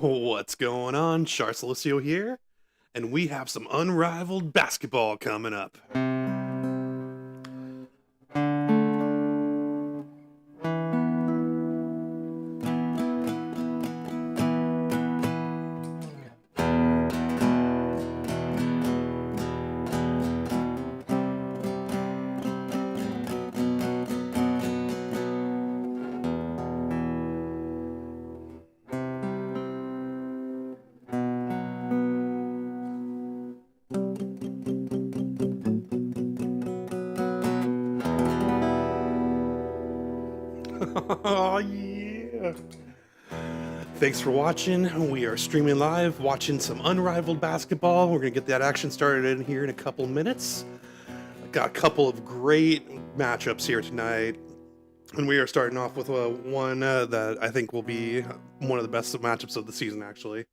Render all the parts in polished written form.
What's going on? Charcelicio here, and we have some unrivaled basketball coming up. Oh, yeah. Thanks for watching. We are streaming live, watching some unrivaled basketball. We're going to get that action started in here in a couple minutes. Got a couple of great matchups here tonight. And we are starting off with one that I think will be one of the best matchups of the season, actually.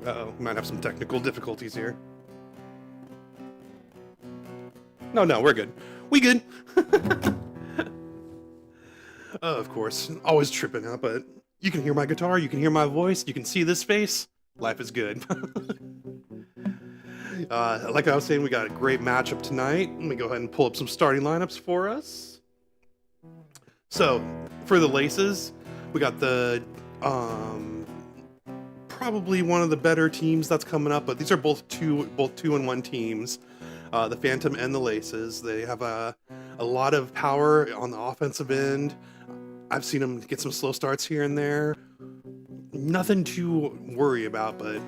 Uh-oh, might have some technical difficulties here. No, we're good. We good. Of course, always tripping up, but you can hear my guitar, you can hear my voice, you can see this face. Life is good. Like I was saying, we got a great matchup tonight. Let me go ahead and pull up some starting lineups for us. So, for the Laces, we got the probably one of the better teams that's coming up, but these are both two and one teams. The Phantom and the Laces. They have a lot of power on the offensive end. I've seen them get some slow starts here and there. Nothing to worry about, but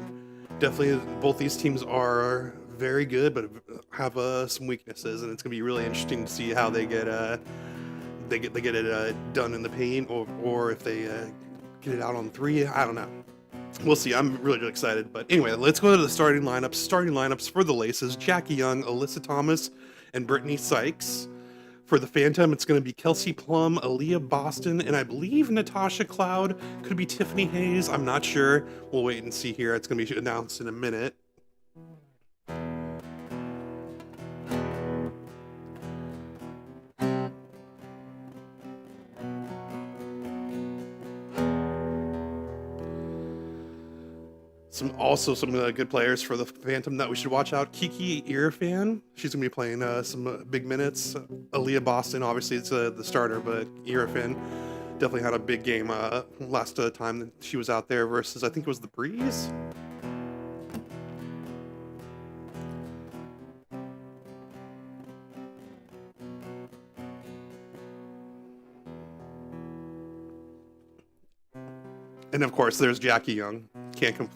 definitely both these teams are very good, but have some weaknesses, and it's gonna be really interesting to see how they get it done in the paint, or if they get it out on three. I don't know. We'll see. I'm really excited. But anyway, let's go to the starting lineups. Starting lineups for the Laces: Jackie Young, Alyssa Thomas, and Brittany Sykes. For the Phantom, it's going to be Kelsey Plum, Aaliyah Boston, and I believe Natasha Cloud. Could be Tiffany Hayes. I'm not sure. We'll wait and see here. It's going to be announced in a minute. Some good players for the Phantom that we should watch out. Kiki Irfan, she's gonna be playing some big minutes. Aaliyah Boston, obviously it's the starter, but Irfan definitely had a big game last time that she was out there versus, I think it was the Breeze. And of course, there's Jackie Young. Can't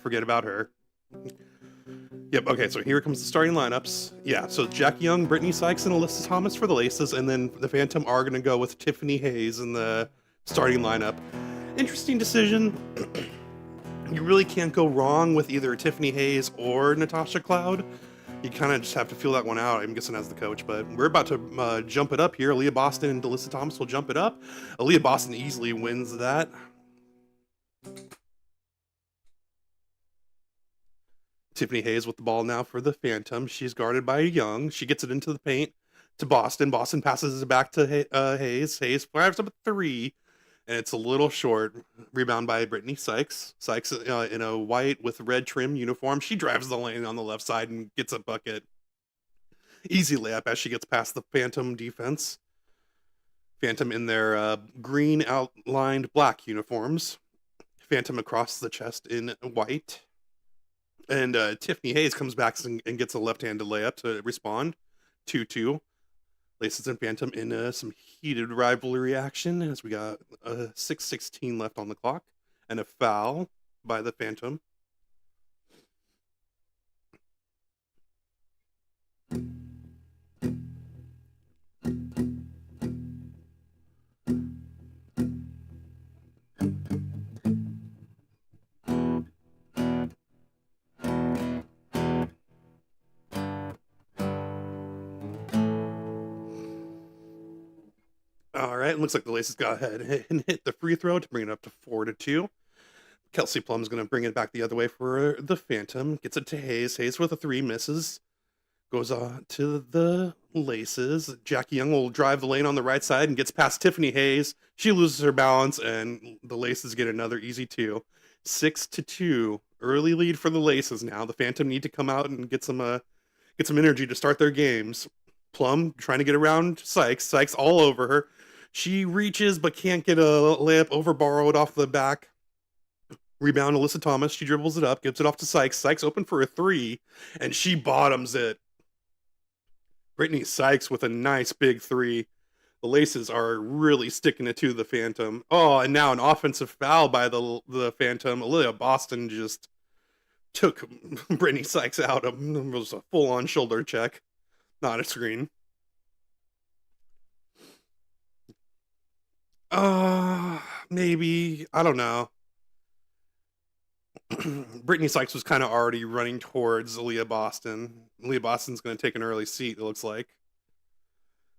forget about her. Yep, okay, so here comes the starting lineups. Yeah, so Jackie Young, Brittany Sykes, and Alyssa Thomas for the Laces, and then the Phantom are going to go with Tiffany Hayes in the starting lineup. Interesting decision. You really can't go wrong with either Tiffany Hayes or Natasha Cloud. You kind of just have to feel that one out, I'm guessing, as the coach. But we're about to jump it up here. Aaliyah Boston and Alyssa Thomas will jump it up. Aaliyah Boston easily wins that. Tiffany Hayes with the ball now for the Phantom. She's guarded by Young. She gets it into the paint to Boston. Boston passes it back to Hayes. Hayes fires up a three, and it's a little short. Rebound by Brittany Sykes. Sykes in a white with red trim uniform. She drives the lane on the left side and gets a bucket. Easy layup as she gets past the Phantom defense. Phantom in their green outlined black uniforms. Phantom across the chest in white. And Tiffany Hayes comes back and gets a left-handed layup to respond. 2-2. Laces and Phantom in some heated rivalry action as we got 6:16 left on the clock. And a foul by the Phantom. All right, looks like the Laces got ahead and hit the free throw to bring it up to 4-2. Kelsey Plum's going to bring it back the other way for the Phantom. Gets it to Hayes. Hayes with a 3, misses. Goes on to the Laces. Jackie Young will drive the lane on the right side and gets past Tiffany Hayes. She loses her balance, and the Laces get another easy 2. 6-2. Early lead for the Laces now. The Phantom need to come out and get some energy to start their games. Plum trying to get around Sykes. Sykes all over her. She reaches but can't get a layup, over borrowed off the back. Rebound, Alyssa Thomas. She dribbles it up, gives it off to Sykes. Sykes open for a 3, and she bottoms it. Brittany Sykes with a nice big 3. The Laces are really sticking it to the Phantom. Oh, and now an offensive foul by the Phantom. Aaliyah Boston just took Brittany Sykes out. It was a full-on shoulder check, not a screen. Maybe. I don't know. Brittany Sykes was kind of already running towards Aaliyah Boston. Aaliyah Boston's going to take an early seat, it looks like.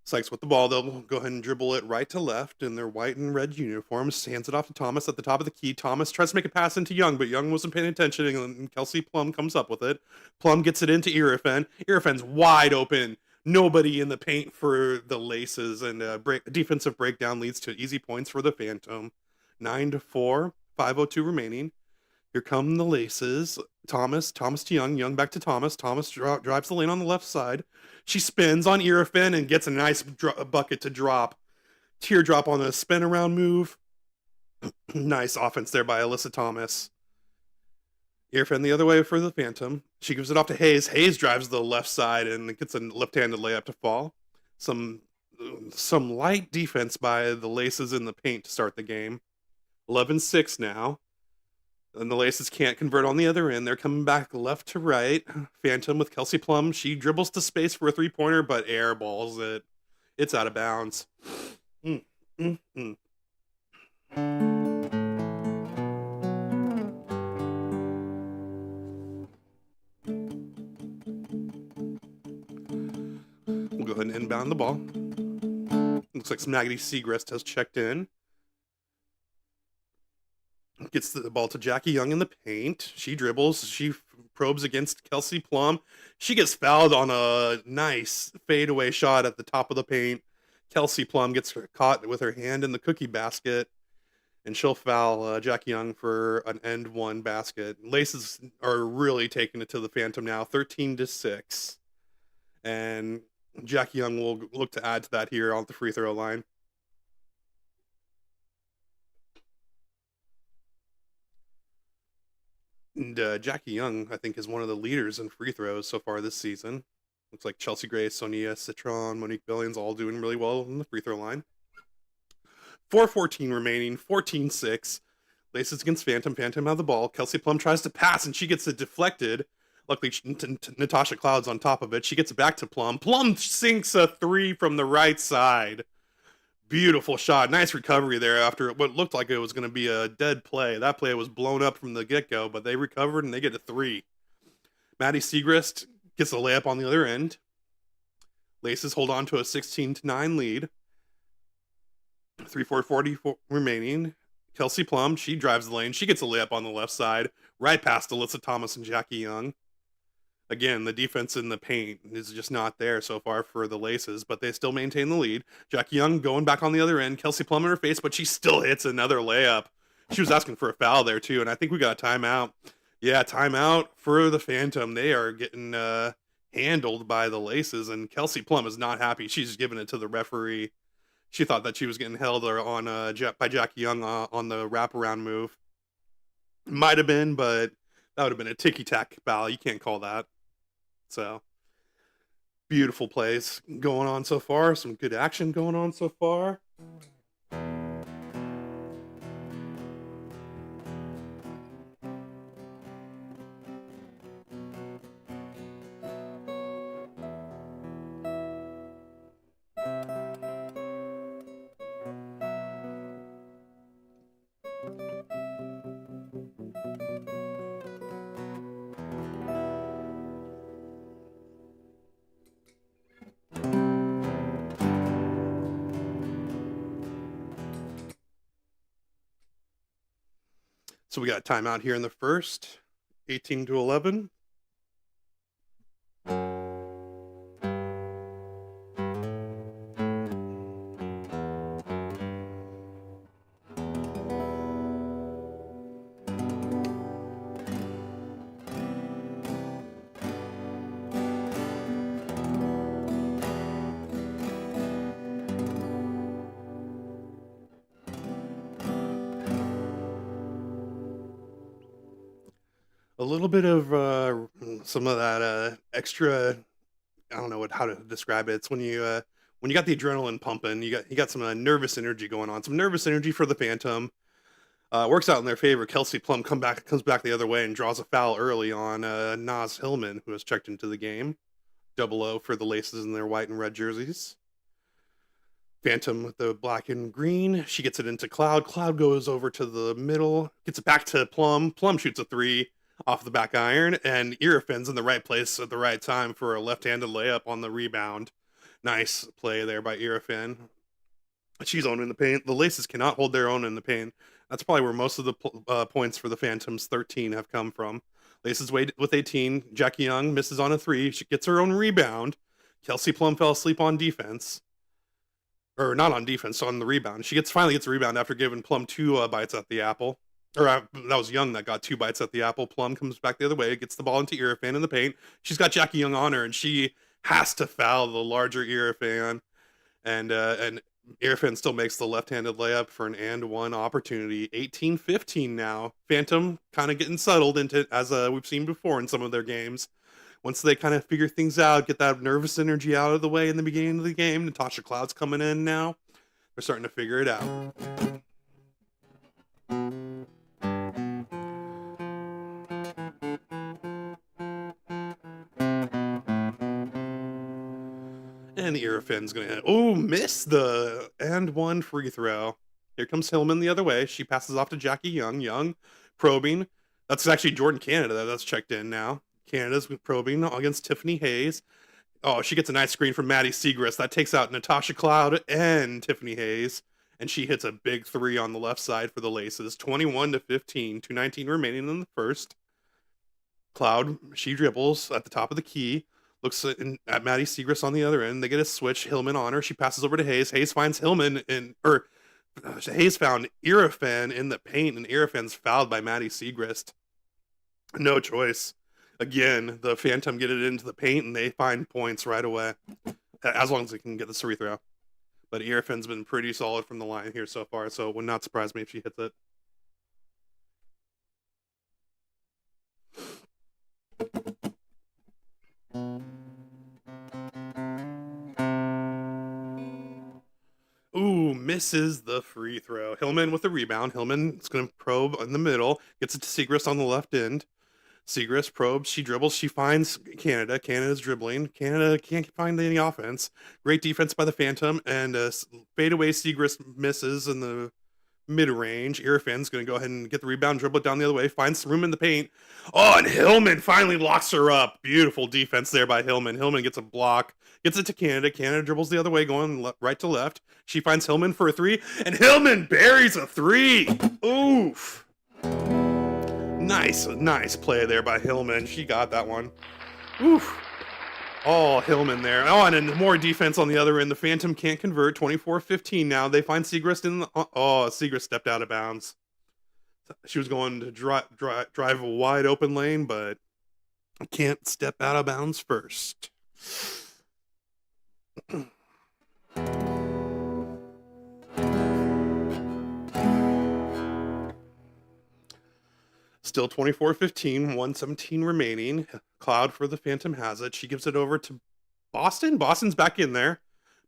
Sykes with the ball. They'll go ahead and dribble it right to left in their white and red uniforms. Hands it off to Thomas at the top of the key. Thomas tries to make a pass into Young, but Young wasn't paying attention, and Kelsey Plum comes up with it. Plum gets it into Irifan. Irifen's wide open. Nobody in the paint for the Laces, and defensive breakdown leads to easy points for the Phantom. 9-4, 5:02 remaining. Here come the Laces. Thomas to Young. Young back to Thomas. Thomas drives the lane on the left side. She spins on Irifan and gets a nice bucket to drop. Teardrop on a spin around move. Nice offense there by Alyssa Thomas. Irifan the other way for the Phantom. She gives it off to Hayes. Hayes drives the left side and gets a left-handed layup to fall. Some light defense by the Laces in the paint to start the game. 11-6 now. And the Laces can't convert on the other end. They're coming back left to right. Phantom with Kelsey Plum. She dribbles to space for a 3-pointer, but airballs it. It's out of bounds. We'll go ahead and inbound the ball. Looks like Maggie Segrest has checked in. Gets the ball to Jackie Young in the paint. She dribbles. She probes against Kelsey Plum. She gets fouled on a nice fadeaway shot at the top of the paint. Kelsey Plum gets caught with her hand in the cookie basket, and she'll foul Jackie Young for an end one basket. Laces are really taking it to the Phantom now, 13-6. And Jackie Young will look to add to that here on the free throw line. And Jackie Young, I think, is one of the leaders in free throws so far this season. Looks like Chelsea Gray, Sonia Citron, Monique Billions all doing really well in the free throw line. 4:14 remaining, 14-6. Laces against Phantom. Phantom have the ball. Kelsey Plum tries to pass, and she gets it deflected. Luckily, Natasha Cloud's on top of it. She gets it back to Plum. Plum sinks a 3 from the right side. Beautiful shot. Nice recovery there after what looked like it was going to be a dead play. That play was blown up from the get-go, but they recovered and they get a 3. Maddie Segrest gets a layup on the other end. Laces hold on to a 16-9 lead. 3:40 remaining. Kelsey Plum, she drives the lane. She gets a layup on the left side, right past Alyssa Thomas and Jackie Young. Again, the defense in the paint is just not there so far for the Laces, but they still maintain the lead. Jackie Young going back on the other end. Kelsey Plum in her face, but she still hits another layup. She was asking for a foul there, too, and I think we got a timeout. Yeah, timeout for the Phantom. They are getting handled by the Laces, and Kelsey Plum is not happy. She's giving it to the referee. She thought that she was getting held on by Jackie Young on the wraparound move. Might have been, but that would have been a ticky-tack foul. You can't call that. So, beautiful plays going on so far. Some good action going on so far. So we got a timeout here in the first, 18-11. A little bit of some of that extra. I don't know how to describe it. It's when you got the adrenaline pumping, you got some nervous energy going on. Some nervous energy for the Phantom. Works out in their favor. Kelsey Plum comes back the other way and draws a foul early on Nas Hillman, who has checked into the game. 00 for the Laces in their white and red jerseys. Phantom with the black and green. She gets it into Cloud. Cloud goes over to the middle, gets it back to Plum. Plum shoots a three off the back iron, and Irrifin's in the right place at the right time for a left-handed layup on the rebound. Nice play there by Irrifin. She's owning the paint. The Laces cannot hold their own in the paint. That's probably where most of the points for the Phantoms 13 have come from. Laces with 18. Jackie Young misses on a three. She gets her own rebound. Kelsey Plum fell asleep on defense. Or not on defense, on the rebound. She finally gets a rebound after giving Plum two bites at the apple. Or that was Young that got 2 bites at the apple. Plum comes back the other way, gets the ball into Irrifan in the paint. She's got Jackie Young on her, and she has to foul the larger Irrifan. And Irrifan still makes the left-handed layup for an and one opportunity. 18-15 now. Phantom kind of getting settled into, as we've seen before in some of their games. Once they kind of figure things out, get that nervous energy out of the way in the beginning of the game, Natasha Cloud's coming in now. They're starting to figure it out. And Irrifin's going to miss the and one free throw. Here comes Hillman the other way. She passes off to Jackie Young. Young probing. That's actually Jordan Canada that's checked in now. Canada's probing against Tiffany Hayes. Oh, she gets a nice screen from Maddie Segrist. That takes out Natasha Cloud and Tiffany Hayes. And she hits a big three on the left side for the Laces. 21-15. 2:19 remaining in the first. Cloud, she dribbles at the top of the key. Looks at Maddie Segrist on the other end. They get a switch. Hillman on her. She passes over to Hayes. Hayes finds Hillman Hayes found Irrifan in the paint, and Irrifan's fouled by Maddie Segrist. No choice. Again, the Phantom get it into the paint, and they find points right away, as long as they can get the free throw. But Irrifan's been pretty solid from the line here so far, so it would not surprise me if she hits it. Ooh, misses the free throw. Hillman with the rebound. Hillman is going to probe in the middle. Gets it to Segrist on the left end. Segrist probes. She dribbles. She finds Canada. Canada's dribbling. Canada can't find any offense. Great defense by the Phantom. And fadeaway Segrist misses in the mid-range. Irrifan's going to go ahead and get the rebound, dribble it down the other way, finds some room in the paint. Oh, and Hillman finally locks her up. Beautiful defense there by Hillman. Hillman gets a block, gets it to Canada. Canada dribbles the other way, going right to left. She finds Hillman for a three, and Hillman buries a three. Oof. Nice play there by Hillman. She got that one. Oof. Oh, Hillman there. Oh, and then more defense on the other end. The Phantom can't convert. 24-15 now. They find Segrist in the... Oh, Segrist stepped out of bounds. She was going to drive a wide open lane, but can't step out of bounds first. Still 24-15, 1:17 remaining. Cloud for the Phantom has it. She gives it over to Boston. Boston's back in there.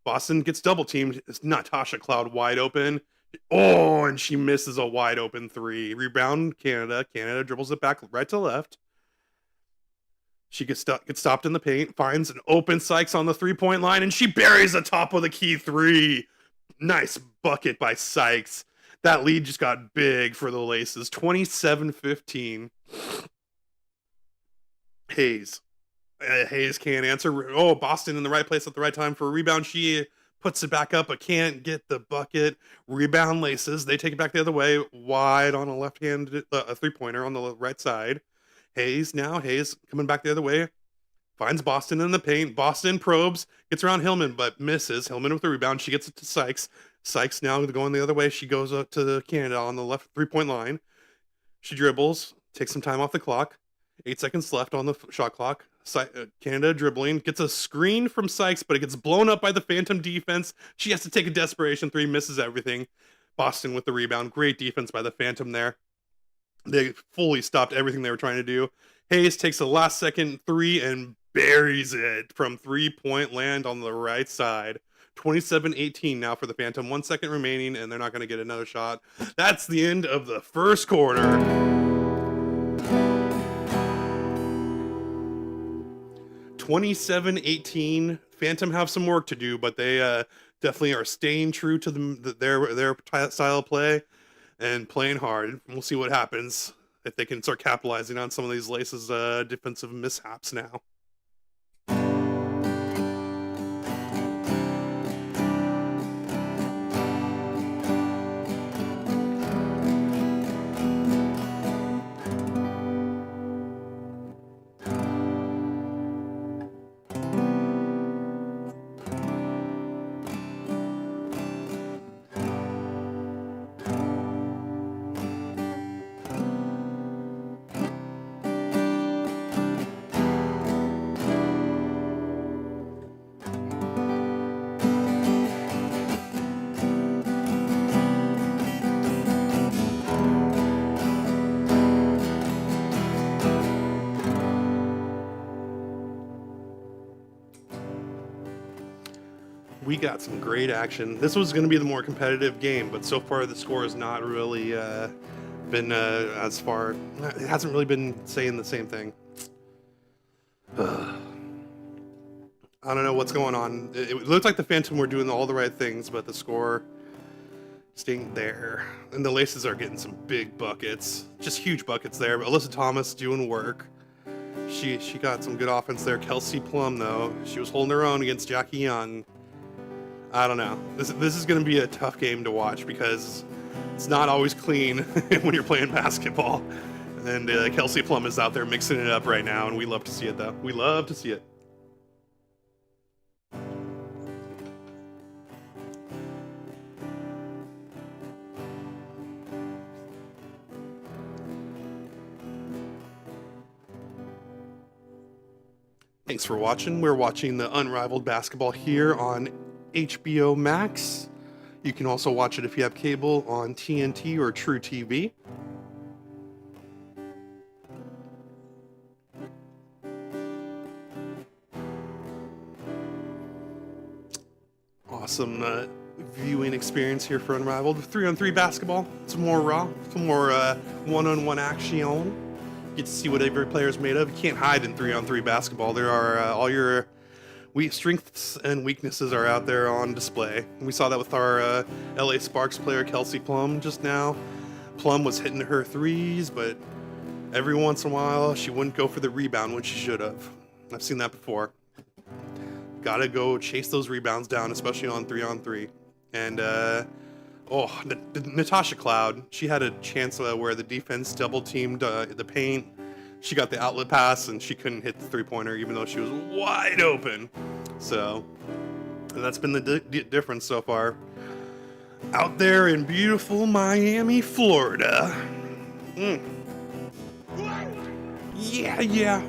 Boston gets double teamed. It's Natasha Cloud wide open. Oh, and she misses a wide open three. Rebound Canada. Canada dribbles it back right to left. She gets stopped in the paint, finds an open Sykes on the three-point line, and she buries the top of the key three. Nice bucket by Sykes. That lead just got big for the Laces. 27-15. Hayes. Hayes can't answer. Oh, Boston in the right place at the right time for a rebound. She puts it back up, but can't get the bucket. Rebound Laces. They take it back the other way, wide on a left-handed a three-pointer on the right side. Hayes coming back the other way. Finds Boston in the paint. Boston probes, gets around Hillman, but misses. Hillman with the rebound. She gets it to Sykes. Sykes now going the other way. She goes up to Canada on the left three-point line. She dribbles, takes some time off the clock. 8 seconds left on the shot clock. Canada dribbling, gets a screen from Sykes, but it gets blown up by the Phantom defense. She has to take a desperation three, misses everything. Boston with the rebound. Great defense by the Phantom there. They fully stopped everything they were trying to do. Hayes takes a last second three and buries it from 3-point land on the right side. 27-18 now for the Phantom. 1 second remaining, and they're not going to get another shot. That's the end of the first quarter. 27-18. Phantom have some work to do, but they definitely are staying true to their style of play and playing hard. We'll see what happens if they can start capitalizing on some of these Laces' defensive mishaps now. We got some great action. This was going to be the more competitive game, but so far the score has not really been as far. It hasn't really been saying the same thing. I don't know what's going on. It looked like the Phantom were doing all the right things, but the score staying there. And the Laces are getting some big buckets, just huge buckets there. But Alyssa Thomas doing work. She got some good offense there. Kelsey Plum, though, she was holding her own against Jackie Young. I don't know. This is going to be a tough game to watch because it's not always clean when you're playing basketball. And Kelsey Plum is out there mixing it up right now, and we love to see it, though. We love to see it. Thanks for watching. We're watching the Unrivaled basketball here on HBO Max. You can also watch it if you have cable on TNT or True TV. Awesome viewing experience here for Unrivaled. 3-on-3 basketball. It's more raw, some more one-on-one action. Get to see what every player is made of. You can't hide in 3-on-3 basketball. There are all your strengths and weaknesses are out there on display. We saw that with our LA Sparks player Kelsey Plum just now. Plum was hitting her threes, but every once in a while she wouldn't go for the rebound when she should have. I've seen that before. Gotta go chase those rebounds down, especially on 3-on-3. And Natasha Cloud, she had a chance where the defense double teamed the paint. She got the outlet pass and she couldn't hit the three-pointer even though she was wide open. So that's been the difference so far. Out there in beautiful Miami, Florida. Yeah.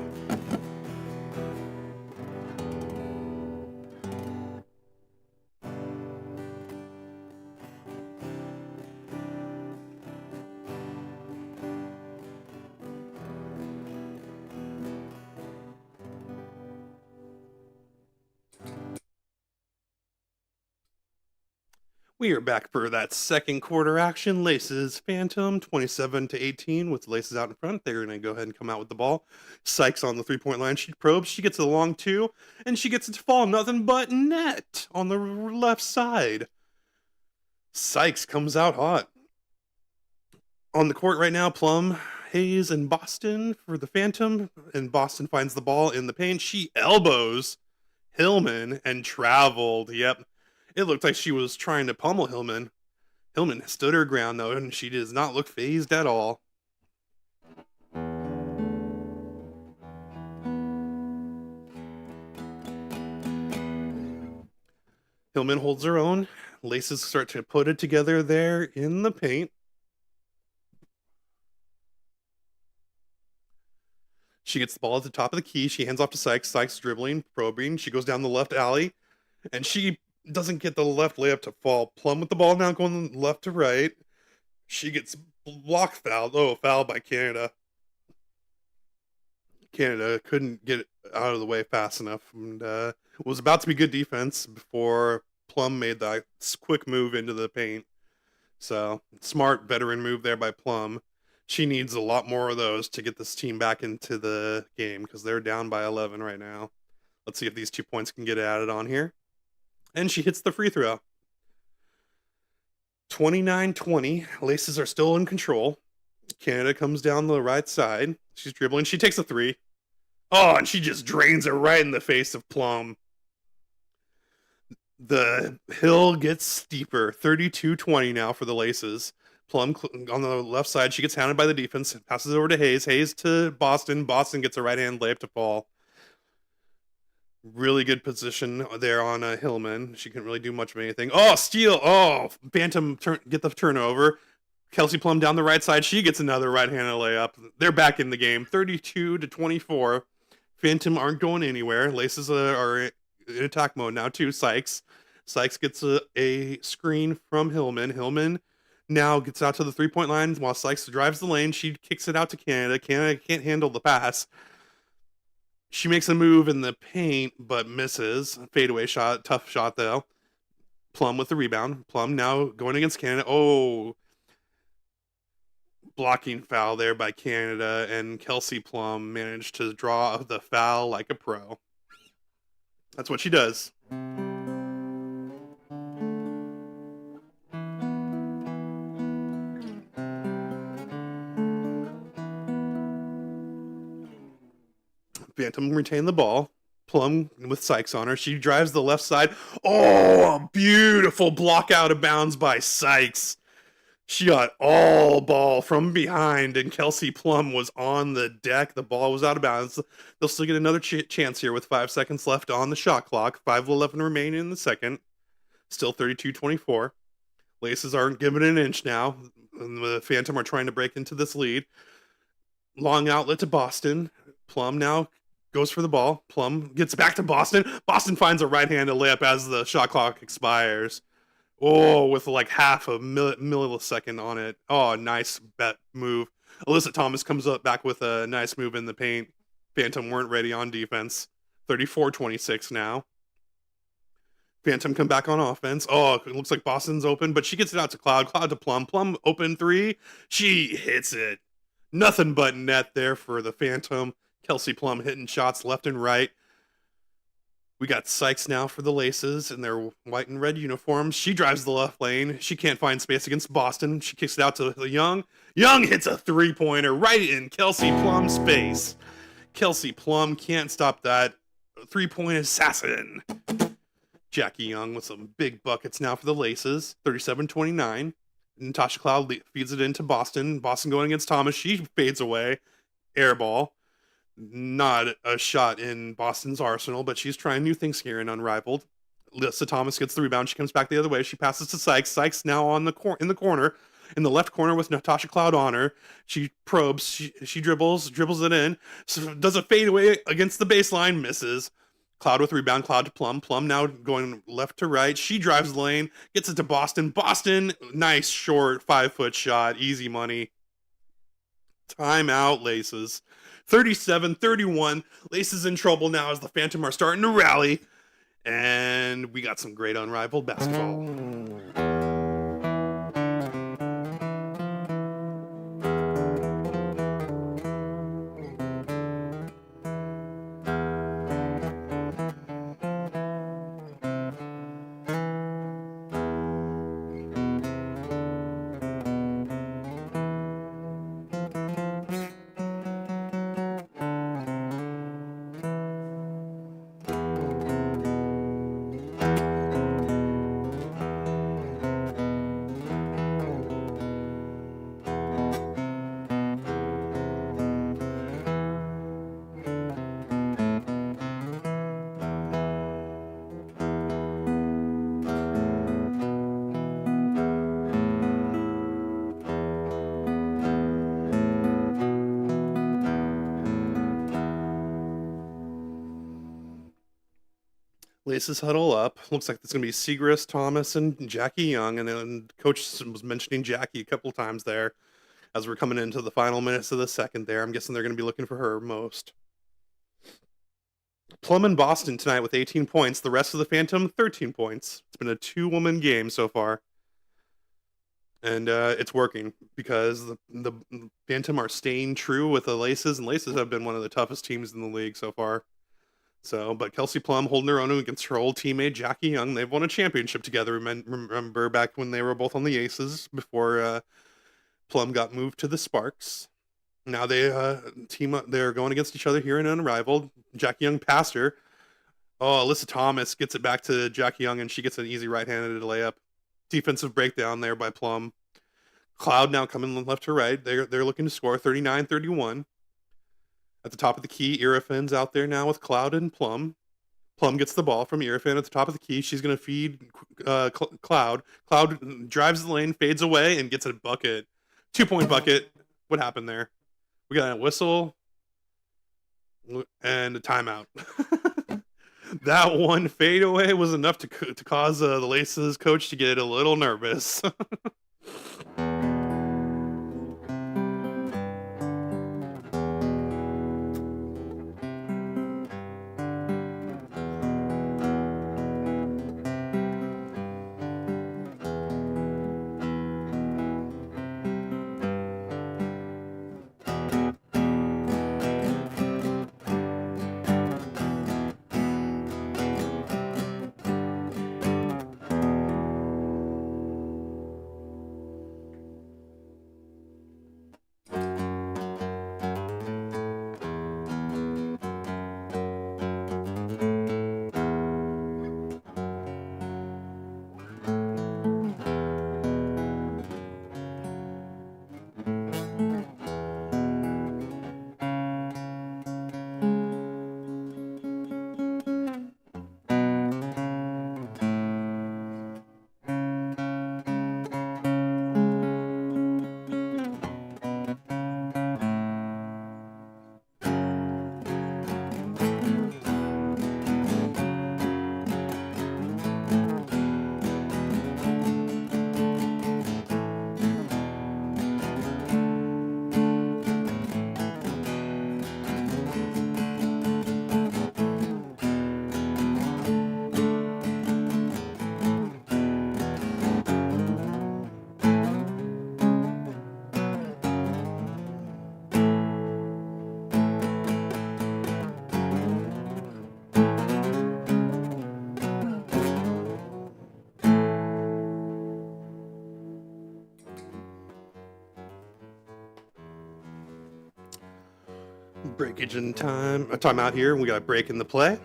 We are back for that second quarter action. Laces Phantom 27-18 with Laces out in front. They're going to go ahead and come out with the ball. Sykes on the three-point line. She probes. She gets a long two, and she gets it to fall. Nothing but net on the left side. Sykes comes out hot. On the court right now, Plum, Hayes, and Boston for the Phantom. And Boston finds the ball in the paint. She elbows Hillman and traveled. Yep. It looked like she was trying to pummel Hillman. Hillman stood her ground, though, and she does not look phased at all. Hillman holds her own. Laces start to put it together there in the paint. She gets the ball at the top of the key. She hands off to Sykes. Sykes dribbling, probing. She goes down the left alley, and she doesn't get the left layup to fall. Plum with the ball now going left to right. She gets block fouled. Oh, foul by Canada. Canada couldn't get out of the way fast enough, and it was about to be good defense before Plum made that quick move into the paint. So, smart veteran move there by Plum. She needs a lot more of those to get this team back into the game because they're down by 11 right now. Let's see if these 2 points can get added on here. And she hits the free throw. 29-20. Laces are still in control. Canada comes down the right side. She's dribbling. She takes a three. Oh, and she just drains it right in the face of Plum. The hill gets steeper. 32-20 now for the Laces. Plum on the left side. She gets hounded by the defense. Passes over to Hayes. Hayes to Boston. Boston gets a right-hand layup to fall. Really good position there on Hillman. She couldn't really do much of anything. Oh, steal. Oh, Bantam get the turnover. Kelsey Plum down the right side. She gets another right-handed layup. They're back in the game. 32-24. Phantom aren't going anywhere. Laces are in attack mode now too. Sykes gets a screen from Hillman. Hillman now gets out to the three-point line while Sykes drives the lane. She kicks it out to Canada. Canada can't handle the pass. She makes a move in the paint, but misses. Fadeaway shot. Tough shot, though. Plum with the rebound. Plum now going against Canada. Oh, blocking foul there by Canada, and Kelsey Plum managed to draw the foul like a pro. That's what she does. Bantam retained the ball. Plum with Sykes on her. She drives the left side. Oh, a beautiful block out of bounds by Sykes. She got all ball from behind, and Kelsey Plum was on the deck. The ball was out of bounds. They'll still get another chance here with 5 seconds left on the shot clock. 5:11 remaining in the second. Still 32-24. Laces aren't giving an inch now. And the Phantom are trying to break into this lead. Long outlet to Boston. Plum now goes for the ball. Plum gets back to Boston. Boston finds a right-handed layup as the shot clock expires. Oh, with like half a millisecond on it. Oh, nice bet move. Alyssa Thomas comes up back with a nice move in the paint. Phantom weren't ready on defense. 34-26 now. Phantom come back on offense. Oh, it looks like Boston's open, but she gets it out to Cloud. Cloud to Plum. Plum open three. She hits it. Nothing but net there for the Phantom. Kelsey Plum hitting shots left and right. We got Sykes now for the Laces in their white and red uniforms. She drives the left lane. She can't find space against Boston. She kicks it out to Young. Young hits a three-pointer right in Kelsey Plum's face. Kelsey Plum can't stop that three-point assassin. Jackie Young with some big buckets now for the Laces. 37-29. Natasha Cloud feeds it into Boston. Boston going against Thomas. She fades away. Air ball. Not a shot in Boston's arsenal, but she's trying new things here in Unrivaled. Alyssa Thomas gets the rebound. She comes back the other way. She passes to Sykes. Sykes now on in the corner, in the left corner with Natasha Cloud on her. She probes. She dribbles it in. So does a fadeaway against the baseline. Misses. Cloud with rebound. Cloud to Plum. Plum now going left to right. She drives the lane. Gets it to Boston. Boston, nice short 5-foot shot. Easy money. Timeout, Laces. 37-31. Laces in trouble now as the Phantom are starting to rally. And we got some great Unrivaled basketball. Laces huddle up. Looks like it's going to be Segrist, Thomas, and Jackie Young. And then Coach was mentioning Jackie a couple times there as we're coming into the final minutes of the second there. I'm guessing they're going to be looking for her most. Plum in Boston tonight with 18 points. The rest of the Phantom, 13 points. It's been a 2-woman game so far. And it's working because the Phantom are staying true with the Laces, and Laces have been one of the toughest teams in the league so far. So, but Kelsey Plum holding her own against her old teammate Jackie Young. They've won a championship together. Remember back when they were both on the Aces before Plum got moved to the Sparks. Now they team up. They're going against each other here in Unrivaled. Jackie Young passed her. Oh, Alyssa Thomas gets it back to Jackie Young, and she gets an easy right-handed layup. Defensive breakdown there by Plum. Cloud now coming left to right. They're looking to score 39-31. At the top of the key, Irafin's out there now with Cloud and Plum. Plum gets the ball from Irifin at the top of the key. She's going to feed Cloud. Cloud drives the lane, fades away, and gets a bucket. 2-point bucket. What happened there? We got a whistle and a timeout. That one fadeaway was enough to cause the Laces coach to get a little nervous. Breakage in time. A timeout here. We got a break in the play.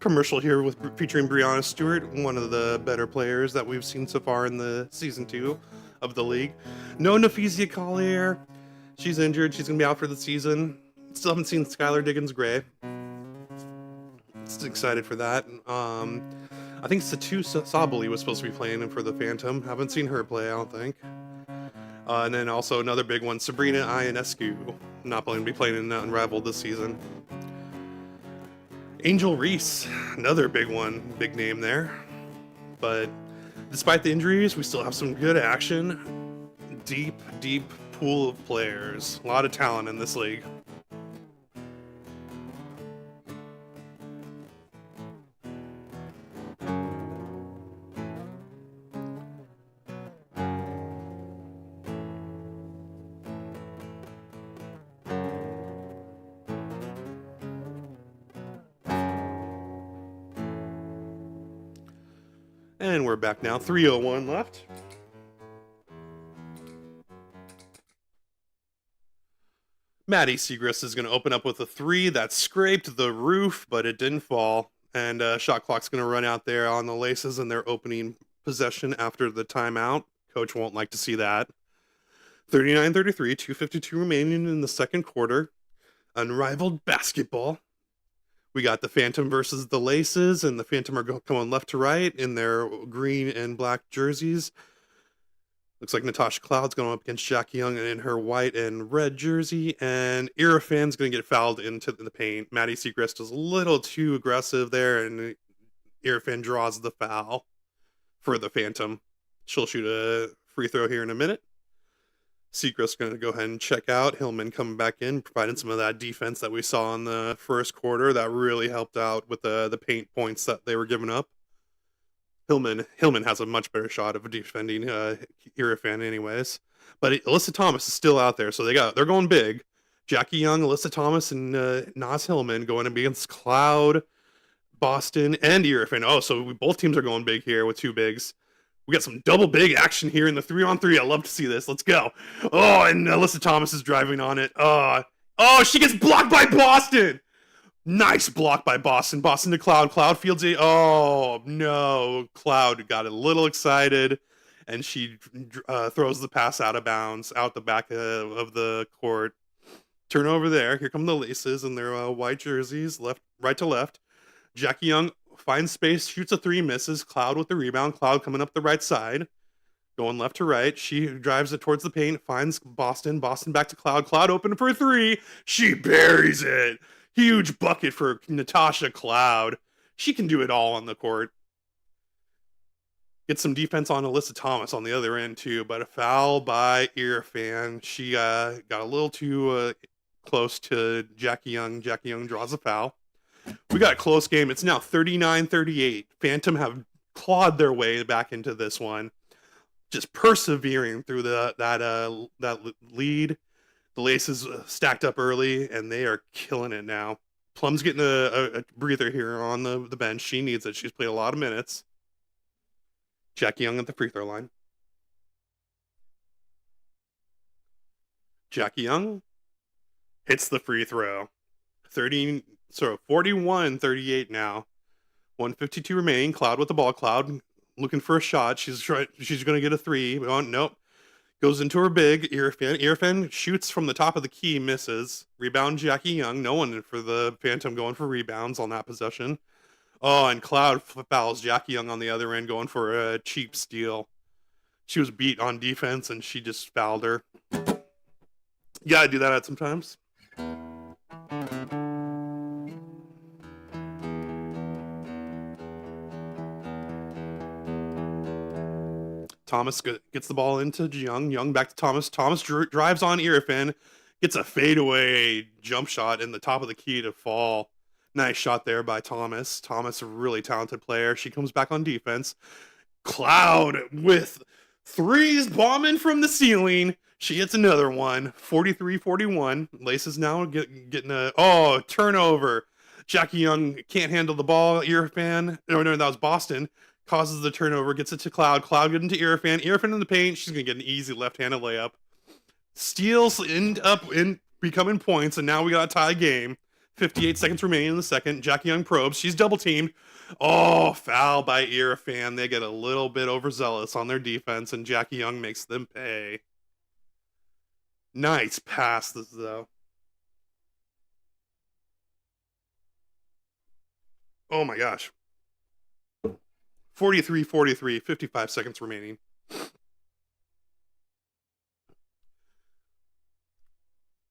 Commercial here with featuring Brianna Stewart, one of the better players that we've seen so far in the season 2 of the league. No Nafisia Collier. She's injured. She's gonna be out for the season. Still haven't seen Skylar Diggins Gray. Just excited for that. I think Satu Sabali was supposed to be playing for the Phantom. Haven't seen her play, I don't think. And then also another big one, Sabrina Ionescu, not going to be playing in Unrivaled this season. Angel Reese, another big one, big name there. But despite the injuries, we still have some good action. Deep, deep pool of players. A lot of talent in this league. And we're back now. 3:01 left. Maddie Segrist is going to open up with a 3 that scraped the roof, but it didn't fall. And shot clock's going to run out there on the Laces in their opening possession after the timeout. Coach won't like to see that. 39-33, 2:52 remaining in the second quarter. Unrivaled basketball. We got the Phantom versus the Laces, and the Phantom are going left to right in their green and black jerseys. Looks like Natasha Cloud's going up against Jackie Young in her white and red jersey, and Irafan's going to get fouled into the paint. Maddie Segrist is a little too aggressive there, and Irfan draws the foul for the Phantom. She'll shoot a free throw here in a minute. Seacrest's going to go ahead and check out. Hillman coming back in, providing some of that defense that we saw in the first quarter. That really helped out with the paint points that they were giving up. Hillman has a much better shot of defending Irfan anyways. But Alyssa Thomas is still out there, so they're going big. Jackie Young, Alyssa Thomas, and Naz Hillman going against Cloud, Boston, and Irfan. Oh, so both teams are going big here with two bigs. We got some double big action here in the 3-on-3. I love to see this. Let's go. Oh, and Alyssa Thomas is driving on it. Oh, she gets blocked by Boston. Nice block by Boston. Boston to Cloud. Cloud fields it. Oh, no. Cloud got a little excited, and she throws the pass out of bounds, out the back of the court. Turnover there. Here come the Laces in their white jerseys, right to left. Jackie Young finds space, shoots a three, misses. Cloud with the rebound. Cloud coming up the right side, going left to right. She drives it towards the paint, finds Boston. Boston back to Cloud. Cloud open for a three. She buries it. Huge bucket for Natasha Cloud. She can do it all on the court. Get some defense on Alyssa Thomas on the other end too, but a foul by Irfan. She got a little too close to Jackie Young. Jackie Young draws a foul. We got a close game. It's now 39-38. Phantom have clawed their way back into this one, just persevering through that lead. The Laces stacked up early, and they are killing it now. Plum's getting a breather here on the bench. She needs it. She's played a lot of minutes. Jackie Young at the free throw line. Jackie Young hits the free throw. 41-38 now. 1:52 remaining. Cloud with the ball. Cloud looking for a shot. She's going to get a three. Oh, nope. Goes into her big. Irfan shoots from the top of the key, misses. Rebound Jackie Young. No one for the Phantom going for rebounds on that possession. Oh, and Cloud fouls Jackie Young on the other end, going for a cheap steal. She was beat on defense, and she just fouled her. You gotta do that sometimes. Thomas gets the ball into Young. Young back to Thomas. Thomas drives on Irfan. Gets a fadeaway jump shot in the top of the key to fall. Nice shot there by Thomas. Thomas, a really talented player. She comes back on defense. Cloud with threes bombing from the ceiling. She hits another one. 43-41. Laces now getting a turnover. Jackie Young can't handle the ball. Irfan. No, that was Boston. Causes the turnover, gets it to Cloud. Cloud getting to Irfan. Irfan in the paint. She's going to get an easy left-handed layup. Steals end up in becoming points, and now we got a tie game. 58 seconds remaining in the second. Jackie Young probes. She's double-teamed. Oh, foul by Irfan. They get a little bit overzealous on their defense, and Jackie Young makes them pay. Nice pass, though. Oh, my gosh. 43-43, 55 seconds remaining.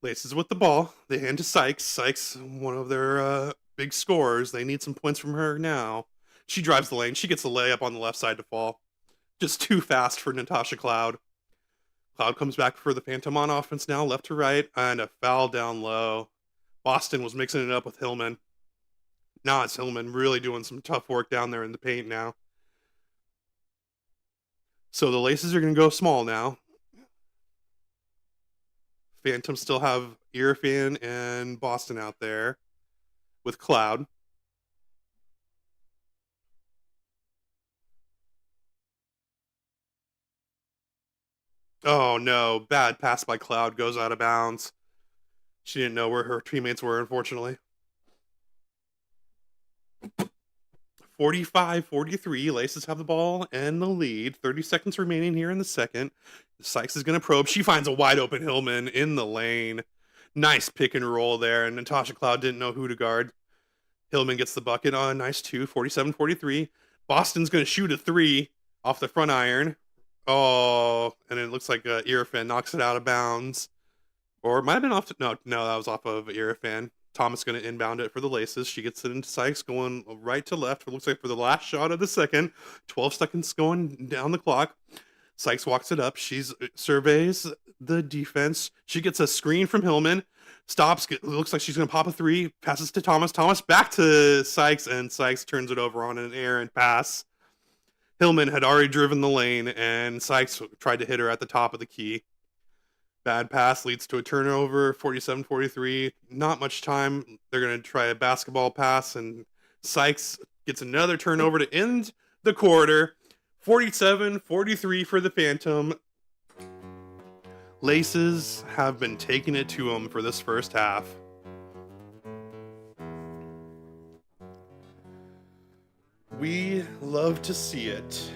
Laces with the ball. They hand to Sykes. Sykes, one of their big scorers. They need some points from her now. She drives the lane. She gets a layup on the left side to fall. Just too fast for Natasha Cloud. Cloud comes back for the Phantom on offense now, left to right, and a foul down low. Boston was mixing it up with Hillman. Nah, it's Hillman really doing some tough work down there in the paint now. So the Laces are going to go small now. Phantom still have Irfan and Boston out there with Cloud. Oh no, bad pass by Cloud, goes out of bounds. She didn't know where her teammates were, unfortunately. 45-43, Laces have the ball and the lead. 30 seconds remaining here in the second. Sykes is going to probe. She finds a wide open Hillman in the lane. Nice pick and roll there, and Natasha Cloud didn't know who to guard. Hillman gets the bucket on a nice 2, 47-43. Boston's going to shoot a 3 off the front iron. Oh, and it looks like Irfan knocks it out of bounds. Or it might have been off. No, that was off of Irfan. Thomas going to inbound it for the laces. She gets it into Sykes, going right to left. It looks like for the last shot of the second. 12 seconds going down the clock. Sykes walks it up. She surveys the defense. She gets a screen from Hillman. Stops. Looks like she's going to pop a three. Passes to Thomas. Thomas back to Sykes, and Sykes turns it over on an errant pass. Hillman had already driven the lane, and Sykes tried to hit her at the top of the key. Bad pass leads to a turnover, 47-43. Not much time. They're going to try a basketball pass, and Sykes gets another turnover to end the quarter. 47-43 for the Phantom. Laces have been taking it to them for this first half. We love to see it.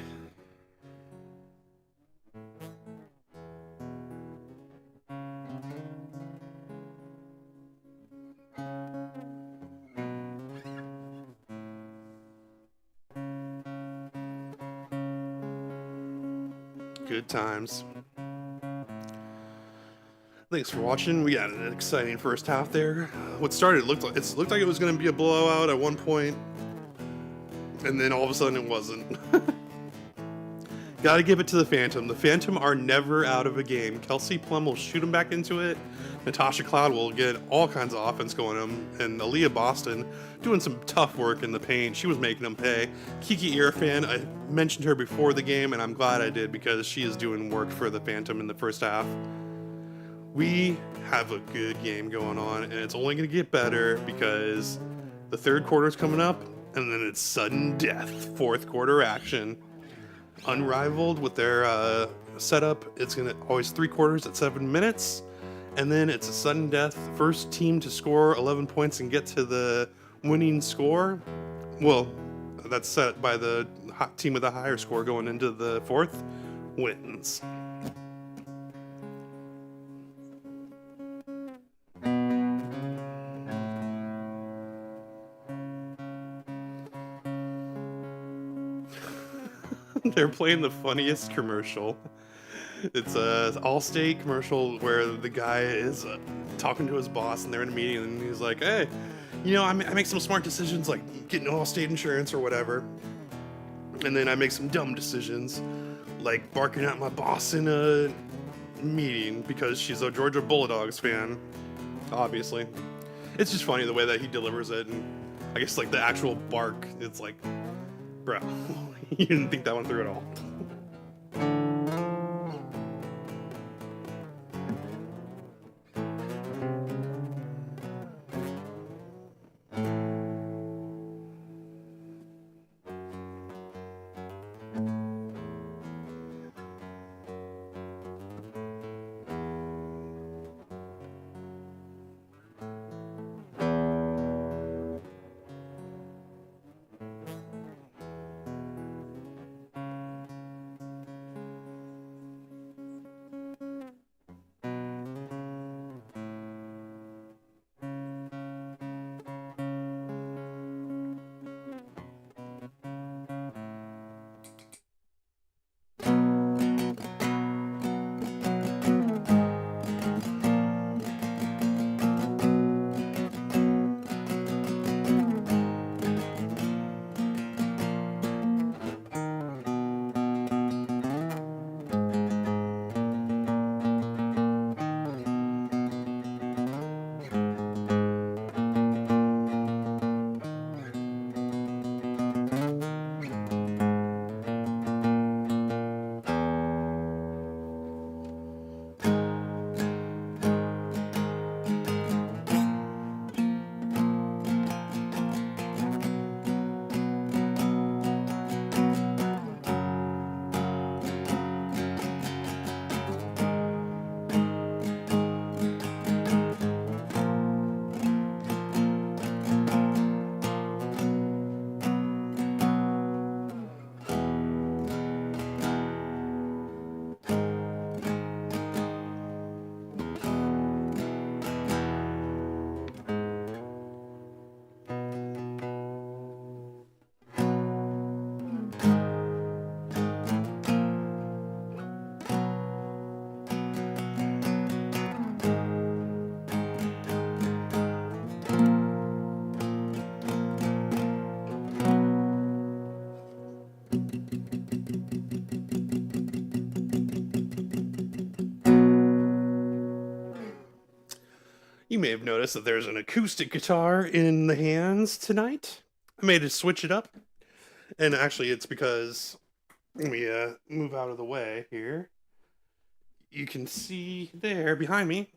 Good times. Thanks for watching. We had an exciting first half there. What started looked like it was going to be a blowout at one point, and then all of a sudden it wasn't. Gotta give it to the Phantom. The Phantom are never out of a game. Kelsey Plum will shoot them back into it. Natasha Cloud will get all kinds of offense going on. And Aaliyah Boston doing some tough work in the paint. She was making them pay. Kiki Irfan, I mentioned her before the game, and I'm glad I did because she is doing work for the Phantom in the first half. We have a good game going on, and it's only going to get better because the third quarter is coming up, and then it's sudden death, fourth quarter action. Unrivaled with their setup, it's gonna always 3 quarters at 7 minutes, and then it's a sudden death. First team to score 11 points and get to the winning score. Well, that's set by the team with a higher score going into the fourth wins. They're playing the funniest commercial. It's a Allstate commercial where the guy is talking to his boss, and they're in a meeting, and he's like, "Hey, you know, I make some smart decisions like getting Allstate insurance or whatever, and then I make some dumb decisions like barking at my boss in a meeting because she's a Georgia Bulldogs fan." Obviously, it's just funny the way that he delivers it, and I guess like the actual bark, it's like, bro. You didn't think that one through at all. You may have noticed that there's an acoustic guitar in the hands tonight. I made it switch it up. And actually, it's because, let me move out of the way here. You can see there behind me,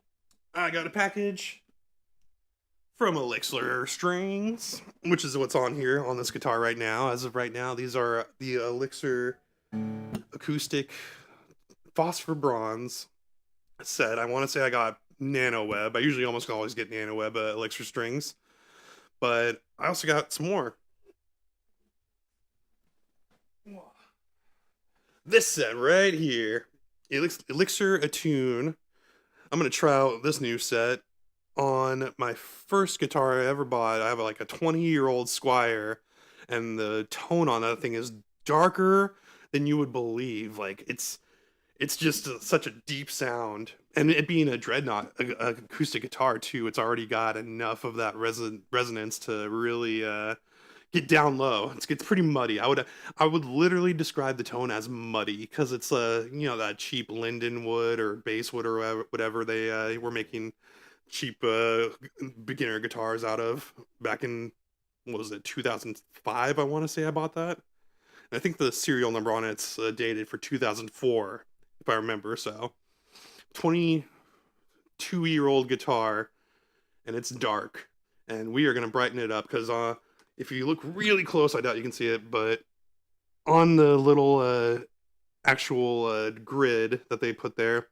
I got a package from Elixir Strings, which is what's on here on this guitar right now. As of right now, these are the Elixir acoustic phosphor bronze set. I want to say I got nano web. I usually almost always get nano web Elixir Strings, but I also got some more. This set right here, Elixir Attune. I'm gonna try out this new set on my first guitar I ever bought. I have like a 20-year-old Squire, and the tone on that thing is darker than you would believe. Like it's just such a deep sound, and it being a dreadnought a acoustic guitar too, it's already got enough of that resonance to really get down low. It's pretty muddy. I would literally describe the tone as muddy because it's that cheap linden wood or basswood or whatever they were making cheap beginner guitars out of back in, what was it, 2005? I want to say I bought that. And I think the serial number on it's dated for 2004, if I remember. So 22-year-old guitar, and it's dark, and we are going to brighten it up because if you look really close, I doubt you can see it, but on the little actual grid that they put there,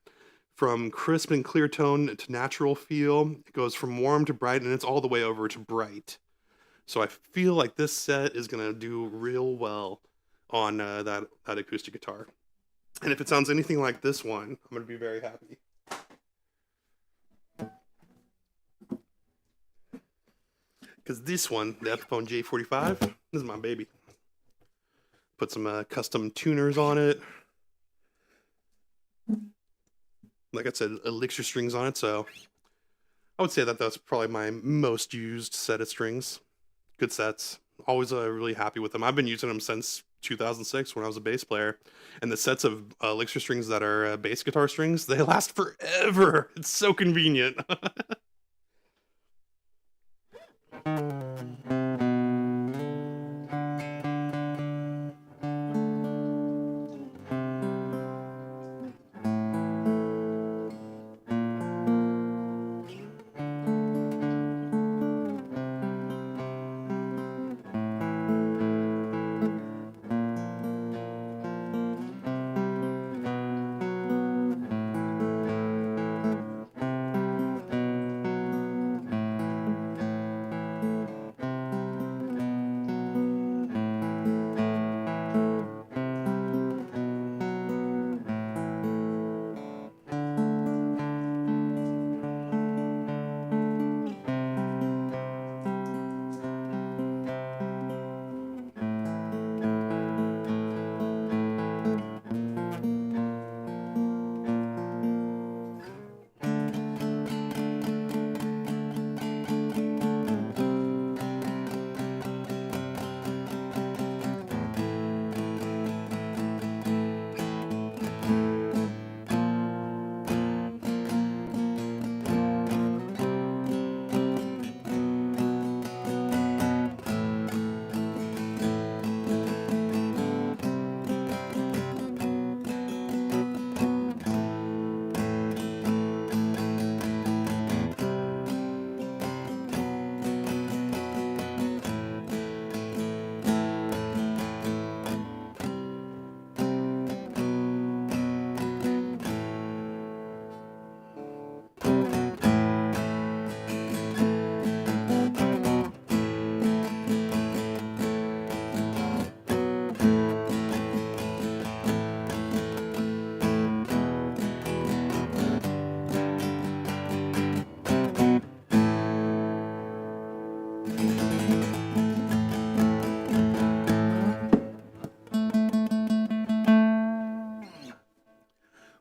from crisp and clear tone to natural feel, it goes from warm to bright, and it's all the way over to bright. So I feel like this set is going to do real well on that acoustic guitar. And if it sounds anything like this one, I'm going to be very happy. Because this one, the Epiphone J45, this is my baby. Put some custom tuners on it. Like I said, Elixir strings on it, so I would say that that's probably my most used set of strings. Good sets. Always really happy with them. I've been using them since 2006 when I was a bass player. And the sets of Elixir strings that are bass guitar strings, they last forever. It's so convenient.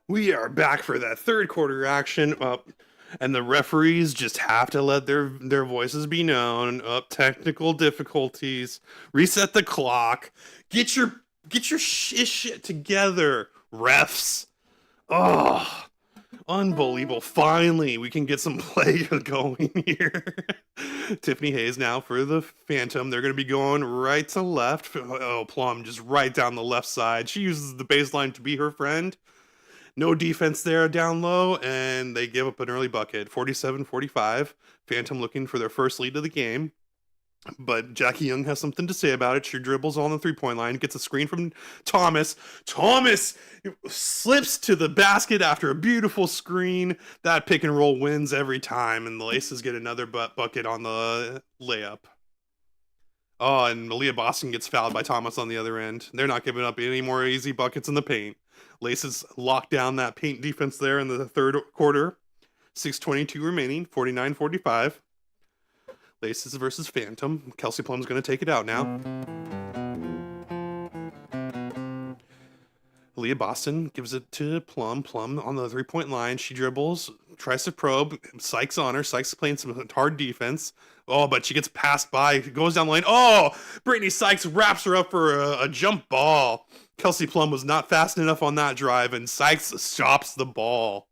We are back for that third quarter action up, and the referees just have to let their voices be known. Up, technical difficulties. Reset the clock. Get your shit together, refs. Oh, Unbelievable. Finally, we can get some play going here. Tiffany Hayes now for the Phantom. They're going to be going right to left. Oh, Plum just right down the left side. She uses the baseline to be her friend. No defense there down low, and they give up an early bucket. 47-45. Phantom looking for their first lead of the game. But Jackie Young has something to say about it. She dribbles on the three-point line, gets a screen from Thomas. Thomas slips to the basket after a beautiful screen. That pick and roll wins every time, and the Laces get another bucket on the layup. Oh, and Malia Boston gets fouled by Thomas on the other end. They're not giving up any more easy buckets in the paint. Laces lock down that paint defense there in the third quarter. 6:22 remaining, 49-45. Laces versus Phantom. Kelsey Plum's going to take it out now. Leah Boston gives it to Plum. Plum on the three-point line. She dribbles, tries to probe. Sykes on her. Sykes playing some hard defense. Oh, but she gets passed by. Goes down the lane. Oh, Brittany Sykes wraps her up for a jump ball. Kelsey Plum was not fast enough on that drive, and Sykes stops the ball.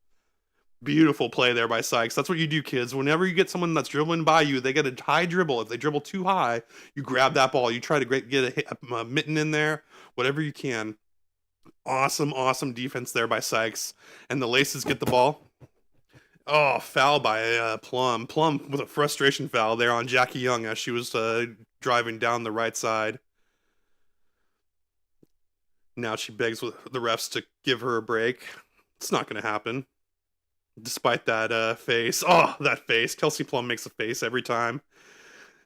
Beautiful play there by Sykes. That's what you do, kids. Whenever you get someone that's dribbling by you, they get a high dribble. If they dribble too high, you grab that ball. You try to get a mitten in there, whatever you can. Awesome, awesome defense there by Sykes. And the Laces get the ball. Oh, foul by Plum. Plum with a frustration foul there on Jackie Young as she was driving down the right side. Now she begs with the refs to give her a break. It's not going to happen. Despite that face. Oh, that face. Kelsey Plum makes a face every time.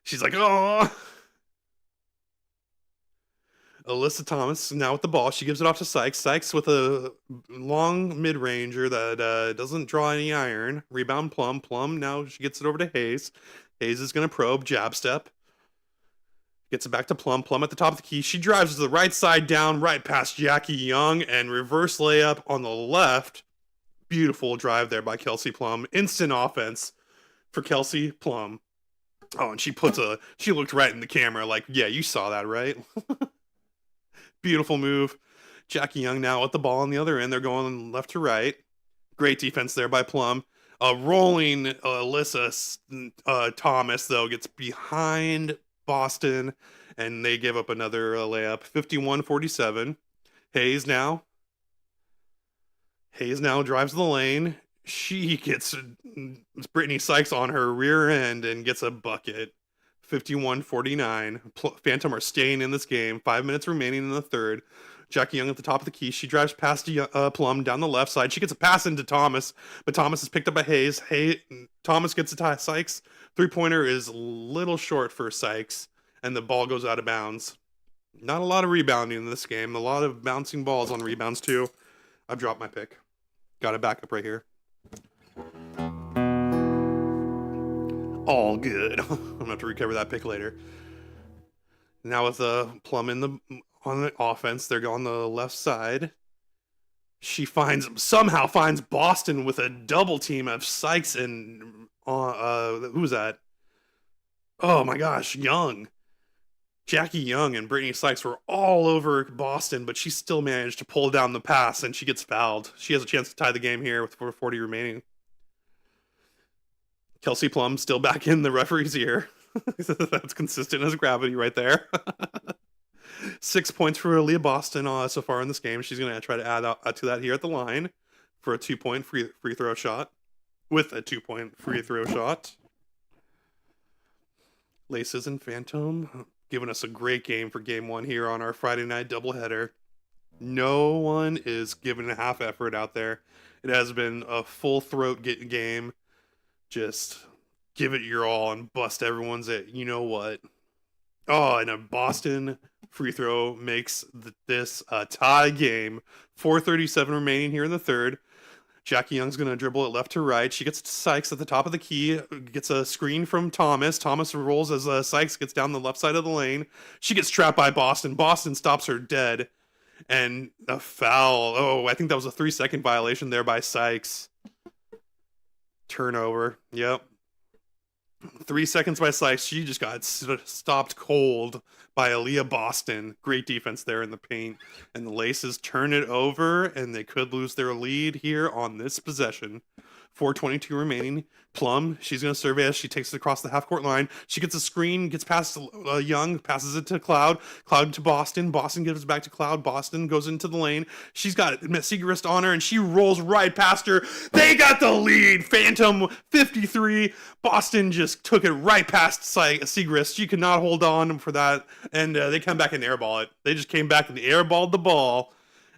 She's like, oh. Alyssa Thomas now with the ball. She gives it off to Sykes. Sykes with a long mid-ranger that doesn't draw any iron. Rebound Plum. Plum now she gets it over to Hayes. Hayes is going to probe. Jab step. Gets it back to Plum. Plum at the top of the key. She drives to the right side down, right past Jackie Young, and reverse layup on the left. Beautiful drive there by Kelsey Plum. Instant offense for Kelsey Plum. Oh, and she looked right in the camera like, yeah, you saw that, right? Beautiful move. Jackie Young now with the ball on the other end. They're going left to right. Great defense there by Plum. Rolling Alyssa Thomas, though, gets behind Boston, and they give up another layup. 51-47. Hayes now drives the lane. She gets Brittany Sykes on her rear end and gets a bucket. 51-49. Phantom are staying in this game. 5 minutes remaining in the third. Jackie Young at the top of the key. She drives past Plum down the left side. She gets a pass into Thomas, but Thomas is picked up by Hayes. Thomas gets it to Sykes. Three-pointer is a little short for Sykes, and the ball goes out of bounds. Not a lot of rebounding in this game. A lot of bouncing balls on rebounds, too. I've dropped my pick. Got it back up right here. All good. I'm going to have to recover that pick later. Now with Plum on the offense, they're on the left side. She somehow finds Boston with a double team of Sykes and who's that? Oh my gosh, Young. Jackie Young and Brittany Sykes were all over Boston, but she still managed to pull down the pass, and she gets fouled. She has a chance to tie the game here with 4:40 remaining. Kelsey Plum still back in the referee's ear. That's consistent as gravity right there. 6 points for Leah Boston so far in this game. She's going to try to add to that here at the line for a 2-point free throw shot. With a 2-point free throw shot. Laces and Phantom giving us a great game for game one here on our Friday night doubleheader. No one is giving a half effort out there. It has been a full throat game. Just give it your all and bust everyone's you know what. Oh, and a Boston free throw makes this a tie game. 4:37 remaining here in the third. Jackie Young's going to dribble it left to right. She gets to Sykes at the top of the key, gets a screen from Thomas. Thomas rolls as Sykes gets down the left side of the lane. She gets trapped by Boston. Boston stops her dead. And a foul. Oh, I think that was a 3-second violation there by Sykes. Turnover. Yep. 3 seconds by Sykes. She just got stopped cold by Aaliyah Boston. Great defense there in the paint. And the Laces turn it over, and they could lose their lead here on this possession. 4:22 remaining. Plum, she's going to serve as she takes it across the half-court line. She gets a screen, gets past Young, passes it to Cloud. Cloud to Boston. Boston gives it back to Cloud. Boston goes into the lane. She's got Segrist on her, and she rolls right past her. They got the lead. Phantom 53. Boston just took it right past Segrist. She could not hold on for that, and they come back and airball it. They just came back and airballed the ball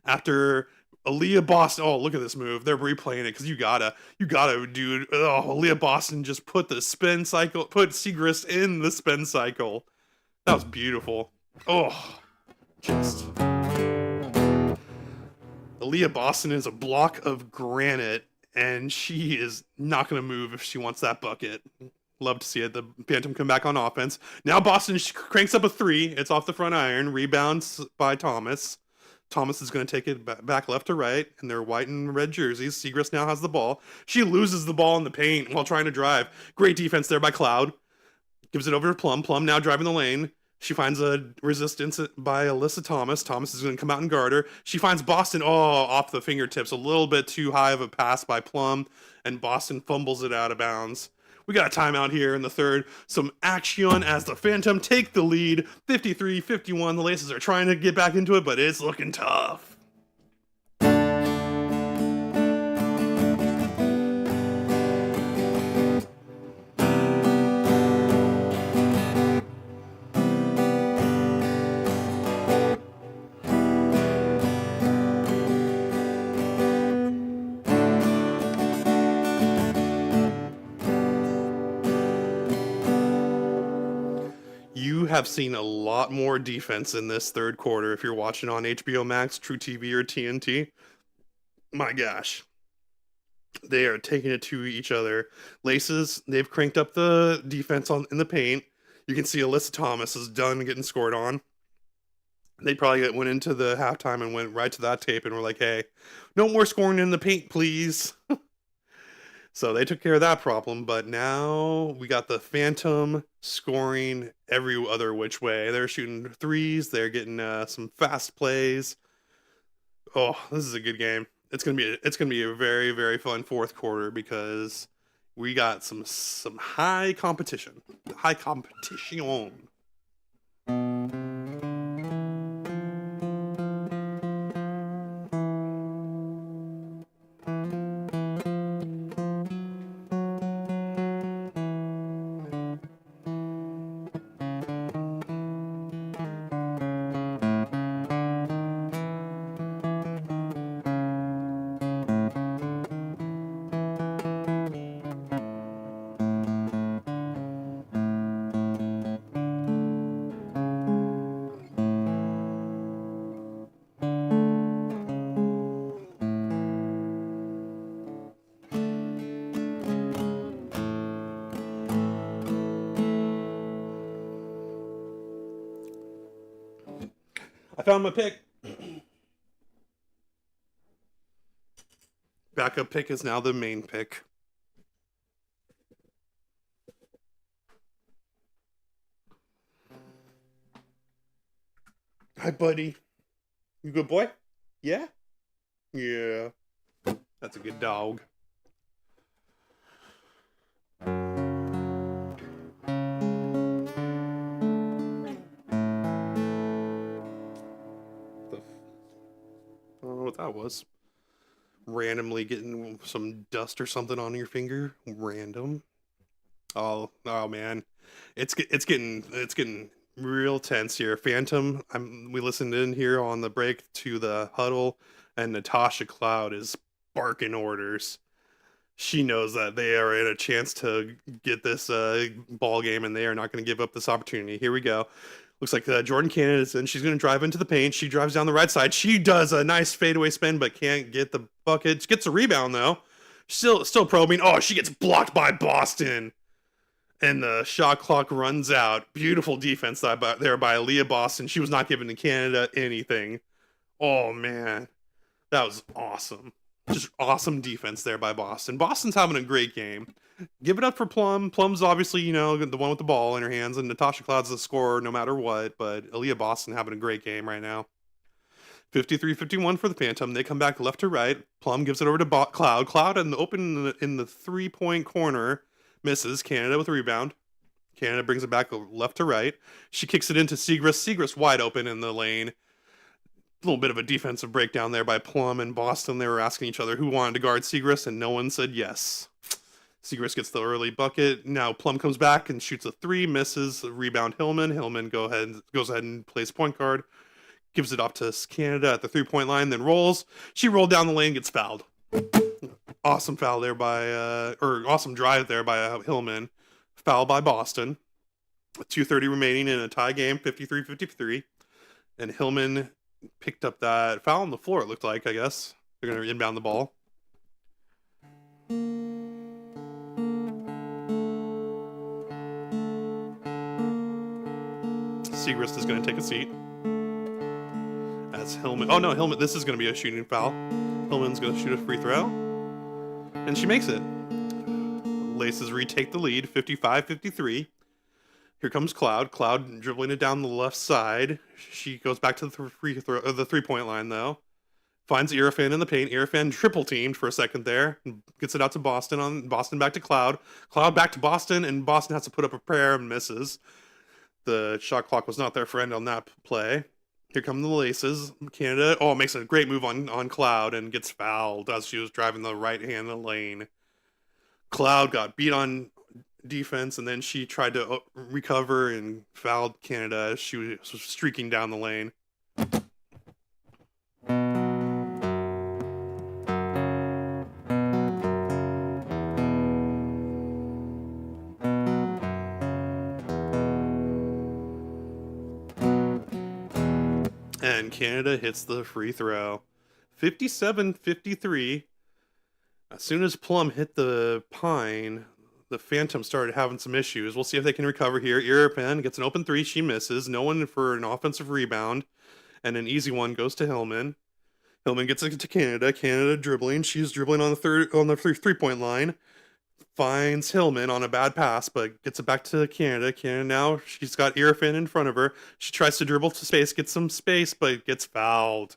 after Aaliyah Boston. Oh, look at this move. They're replaying it because you gotta, dude. Oh, Aaliyah Boston just put the spin cycle, put Segrist in the spin cycle. That was beautiful. Oh, just. Aaliyah Boston is a block of granite, and she is not going to move if she wants that bucket. Love to see it. The Phantom come back on offense. Now Boston cranks up a three. It's off the front iron. Rebounds by Thomas. Thomas is going to take it back left to right in their white and red jerseys. Segrist now has the ball. She loses the ball in the paint while trying to drive. Great defense there by Cloud. Gives it over to Plum. Plum now driving the lane. She finds a resistance by Alyssa Thomas. Thomas is going to come out and guard her. She finds Boston, off the fingertips. A little bit too high of a pass by Plum, and Boston fumbles it out of bounds. We got a timeout here in the third. Some action as the Phantom take the lead. 53-51. The Laces are trying to get back into it, but it's looking tough. You have seen a lot more defense in this third quarter if you're watching on HBO Max, True TV, or TNT. My gosh. They are taking it to each other. Laces, they've cranked up the defense in the paint. You can see Alyssa Thomas is done getting scored on. They probably went into the halftime and went right to that tape and were like, hey, no more scoring in the paint, please. So they took care of that problem, but now we got the Phantom scoring every other which way. They're shooting threes. They're getting some fast plays. Oh, this is a good game. It's gonna be a very, very fun fourth quarter because we got some high competition. High competition. I found my pick. Backup pick is now the main pick. Hi, buddy. You good boy? Yeah? Yeah. That's a good dog. I don't know what that was. Randomly getting some dust or something on your finger. Random. Oh man, it's getting real tense here. Phantom. We listened in here on the break to the huddle, and Natasha Cloud is barking orders. She knows that they are in a chance to get this ball game, and they are not going to give up this opportunity. Here we go. Looks like Jordan Cannon is in. She's going to drive into the paint. She drives down the right side. She does a nice fadeaway spin, but can't get the bucket. She gets a rebound, though. Still probing. Oh, she gets blocked by Boston. And the shot clock runs out. Beautiful defense there by Aaliyah Boston. She was not giving to Canada anything. Oh, man. That was awesome. Just awesome defense there by Boston. Boston's having a great game. Give it up for Plum. Plum's obviously, you know, the one with the ball in her hands, and Natasha Cloud's the scorer no matter what, but Aaliyah Boston having a great game right now. 53-51 for the Phantom. They come back left to right. Plum gives it over to Cloud. Cloud in the open in the three-point corner. Misses. Canada with a rebound. Canada brings it back left to right. She kicks it into Segrist. Segrist wide open in the lane. A little bit of a defensive breakdown there by Plum and Boston. They were asking each other who wanted to guard Segrist, and no one said yes. Segrist gets the early bucket. Now Plum comes back and shoots a three, misses. Rebound Hillman. Hillman goes ahead and plays point guard. Gives it off to Canada at the three-point line, then rolls. She rolled down the lane, gets fouled. Awesome foul there awesome drive there by Hillman. Foul by Boston. 2:30 remaining in a tie game, 53-53. And Hillman picked up that foul on the floor, it looked like, I guess. They're going to inbound the ball. Segrist is going to take a seat. As Hillman... Oh, no, Hillman... This is going to be a shooting foul. Hillman's going to shoot a free throw. And she makes it. Laces retake the lead, 55-53. Here comes Cloud. Cloud dribbling it down the left side. She goes back to the three-point line, though. Finds Irfan in the paint. Irfan triple-teamed for a second there. Gets it out to Boston. Boston back to Cloud. Cloud back to Boston, and Boston has to put up a prayer and misses. The shot clock was not their friend on that play. Here come the Laces. Canada, makes a great move on Cloud and gets fouled as she was driving the right-hand lane. Cloud got beat on defense, and then she tried to recover and fouled Canada as she was streaking down the lane. And Canada hits the free throw. 57-53. As soon as Plum hit the pine, the Phantom started having some issues. We'll see if they can recover here. Irfan gets an open three. She misses. No one for an offensive rebound. And an easy one goes to Hillman. Hillman gets it to Canada. Canada dribbling. She's dribbling on the three-point line. Finds Hillman on a bad pass, but gets it back to Canada. Canada now, she's got Irfan in front of her. She tries to dribble to space, gets some space, but gets fouled.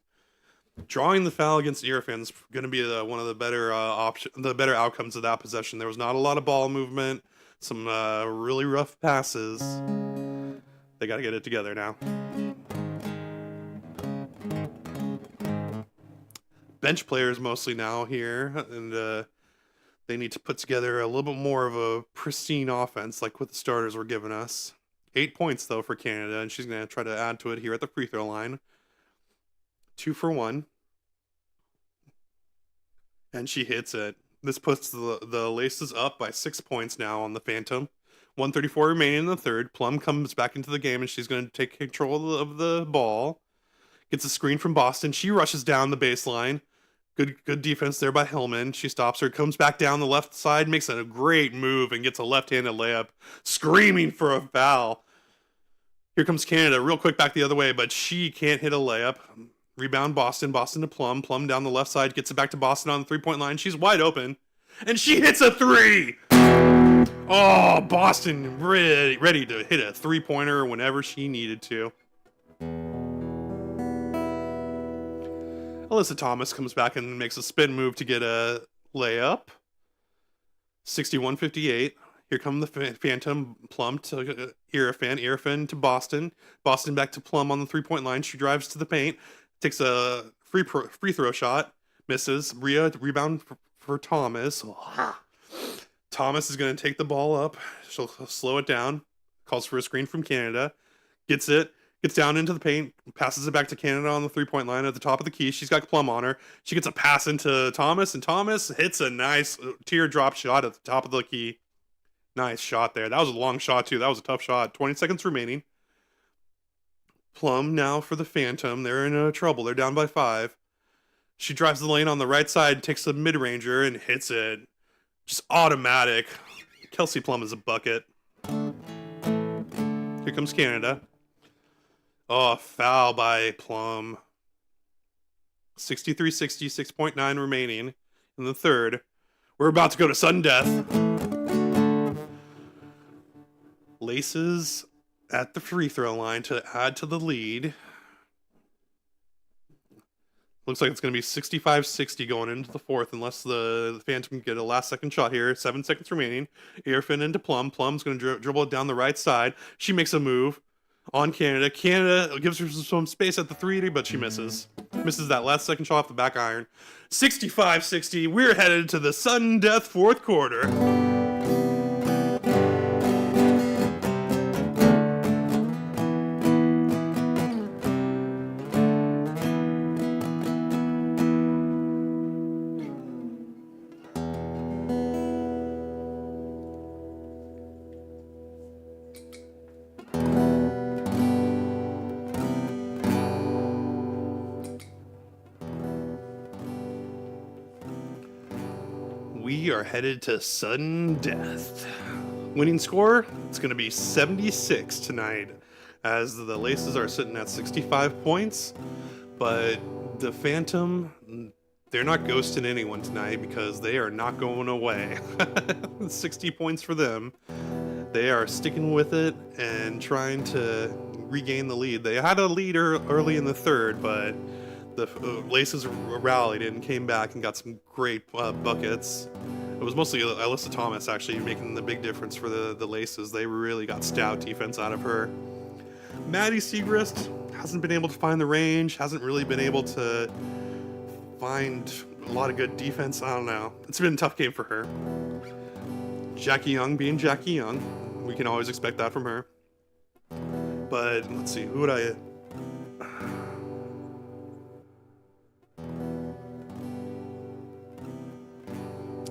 Drawing the foul against Irfan is going to be one of the better outcomes of that possession. There was not a lot of ball movement, some really rough passes. They got to get it together now. Bench players mostly now here, and they need to put together a little bit more of a pristine offense like what the starters were giving us. 8 points, though, for Canada, and she's going to try to add to it here at the free throw line. 2 for 1. And she hits it. This puts the Laces up by 6 points now on the Phantom. 1:34 remaining in the third. Plum comes back into the game, and she's going to take control of the ball. Gets a screen from Boston. She rushes down the baseline. Good defense there by Hillman. She stops her, comes back down the left side, makes a great move, and gets a left-handed layup, screaming for a foul. Here comes Canada, real quick back the other way, but she can't hit a layup. Rebound Boston. Boston to Plum. Plum down the left side, gets it back to Boston on the three-point line. She's wide open, and she hits a three! Oh, Boston ready to hit a three-pointer whenever she needed to. Alyssa Thomas comes back and makes a spin move to get a layup. 61-58. Here come the Phantom. Plum to Irfan. Irfan to Boston. Boston back to Plum on the three-point line. She drives to the paint. Takes a free throw shot. Misses. Rebound for Thomas. Thomas is going to take the ball up. She'll slow it down. Calls for a screen from Canada. Gets it. Gets down into the paint, passes it back to Canada on the three-point line at the top of the key. She's got Plum on her. She gets a pass into Thomas, and Thomas hits a nice teardrop shot at the top of the key. Nice shot there. That was a long shot, too. That was a tough shot. 20 seconds remaining. Plum now for the Phantom. They're in trouble. They're down by 5. She drives the lane on the right side, takes a mid-ranger, and hits it. Just automatic. Kelsey Plum is a bucket. Here comes Canada. Oh, foul by Plum. 63-60, 6.9 remaining. in the third. We're about to go to sudden death. Laces at the free throw line to add to the lead. Looks like it's going to be 65-60 going into the fourth unless the Phantom can get a last-second shot here. 7 seconds remaining. Airfin into Plum. Plum's going to dribble it down the right side. She makes a move on Canada. Canada gives her some space at the 3, but she misses. Misses that last-second shot off the back iron. 65-60. We're headed to the sudden death fourth quarter. We are headed to sudden death. Winning score, it's going to be 76 tonight, as the Laces are sitting at 65 points. But the Phantom, they're not ghosting anyone tonight because they are not going away. 60 points for them. They are sticking with it and trying to regain the lead. They had a lead early in the third, but the Laces rallied and came back and got some great buckets. It was mostly Alyssa Thomas actually making the big difference for the Laces. They really got stout defense out of her. Maddie Segrist hasn't been able to find the range, hasn't really been able to find a lot of good defense. I don't know. It's been a tough game for her. Jackie Young being Jackie Young. We can always expect that from her. But let's see, who would I...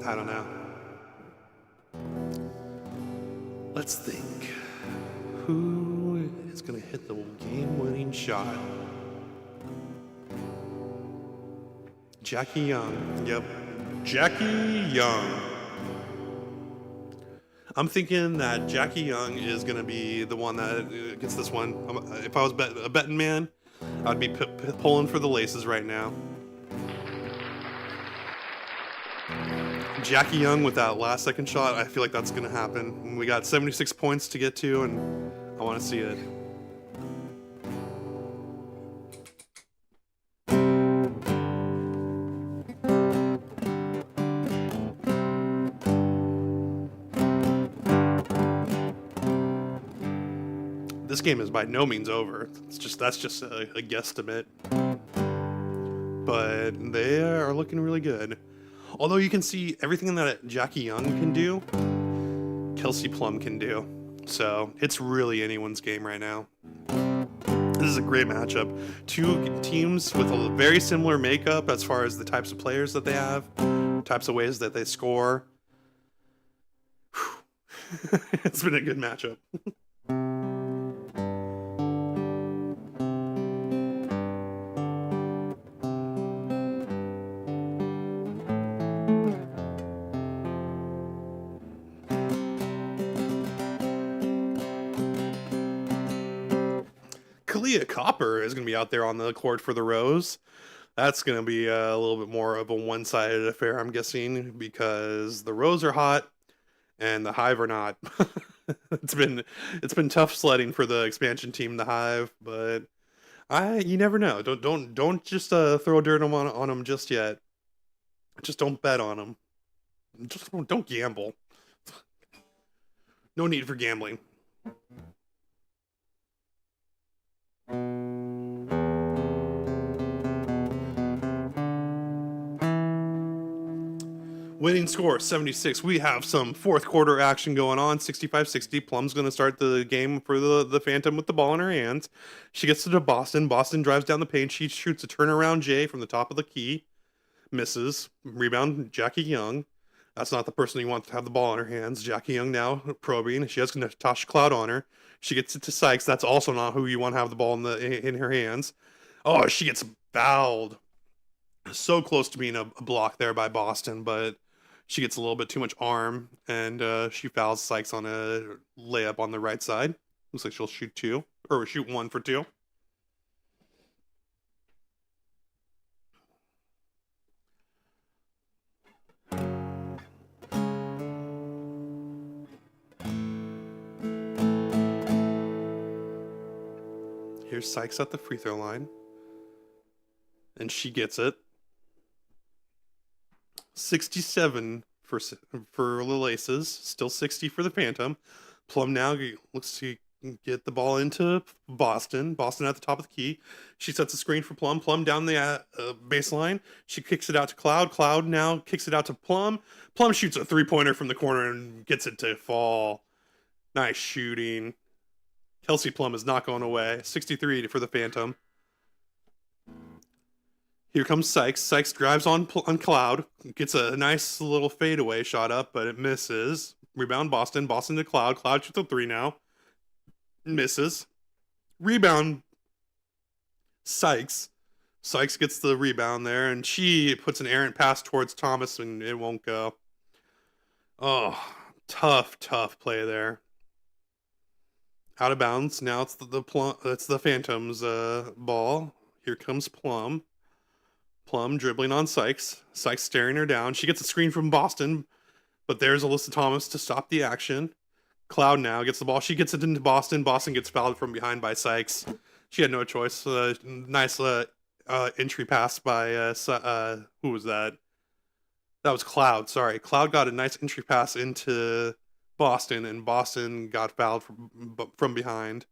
I don't know. Let's think. Who is going to hit the game-winning shot? Jackie Young. Yep. Jackie Young. I'm thinking that Jackie Young is going to be the one that gets this one. If I was a betting man, I'd be pulling for the Laces right now. Jackie Young with that last second shot, I feel like that's going to happen. We got 76 points to get to, and I want to see it. This game is by no means over. That's just a guesstimate. But they are looking really good. Although you can see everything that Jackie Young can do, Kelsey Plum can do. So it's really anyone's game right now. This is a great matchup. Two teams with a very similar makeup as far as the types of players that they have, types of ways that they score. It's been a good matchup. Kalia Copper is going to be out there on the court for the Rose. That's going to be a little bit more of a one-sided affair, I'm guessing, because the Rose are hot and the Hive are not. It's been tough sledding for the expansion team, the Hive, but you never know. Don't just throw dirt on them just yet. Just don't bet on them. Just don't gamble. No need for gambling. Winning score 76. We have some fourth quarter action going on. 65-60. Plum's going to start the game for the Phantom with the ball in her hands. She gets to Boston. Boston drives down the paint. She shoots a turnaround J from the top of the key. Misses. Rebound Jackie Young. That's not the person you want to have the ball in her hands. Jackie Young now probing. She has Natasha Cloud on her. She gets it to Sykes. That's also not who you want to have the ball in her hands. Oh, she gets fouled. So close to being a block there by Boston, but she gets a little bit too much arm, and she fouls Sykes on a layup on the right side. Looks like she'll shoot one for two. Here's Sykes at the free throw line. And she gets it. 67 for Little Aces. Still 60 for the Phantom. Plum now looks to get the ball into Boston. Boston at the top of the key. She sets a screen for Plum. Plum down the baseline. She kicks it out to Cloud. Cloud now kicks it out to Plum. Plum shoots a three-pointer from the corner and gets it to fall. Nice shooting. Kelsey Plum is not going away. 63 for the Phantom. Here comes Sykes. Sykes drives on Cloud. Gets a nice little fadeaway shot up, but it misses. Rebound Boston. Boston to Cloud. Cloud shoots a three now. Misses. Rebound Sykes. Sykes gets the rebound there, and she puts an errant pass towards Thomas, and it won't go. Oh, tough play there. Out of bounds. Now it's the Phantom's ball. Here comes Plum. Plum dribbling on Sykes. Sykes staring her down. She gets a screen from Boston, but there's Alyssa Thomas to stop the action. Cloud now gets the ball. She gets it into Boston. Boston gets fouled from behind by Sykes. She had no choice. Nice entry pass by who was that? That was Cloud. Sorry, Cloud got a nice entry pass into Boston, and Boston got fouled from behind.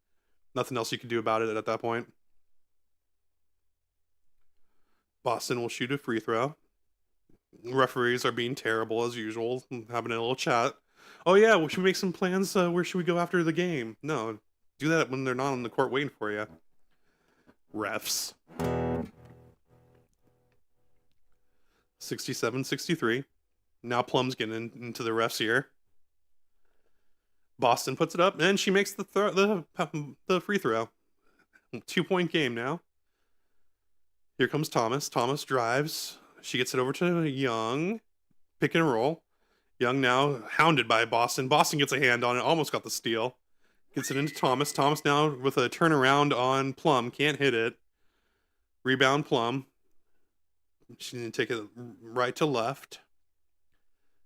Nothing else you could do about it at that point. Boston will shoot a free throw. Referees are being terrible as usual, having a little chat. Oh yeah, we should make some plans. Where should we go after the game? No, do that when they're not on the court waiting for you. Refs. 67-63. Now Plum's getting into the refs here. Boston puts it up, and she makes the free throw. 2-point game now. Here comes Thomas. Thomas drives. She gets it over to Young. Pick and roll. Young now hounded by Boston. Boston gets a hand on it. Almost got the steal. Gets it into Thomas. Thomas now with a turnaround on Plum. Can't hit it. Rebound Plum. She didn't take it right to left.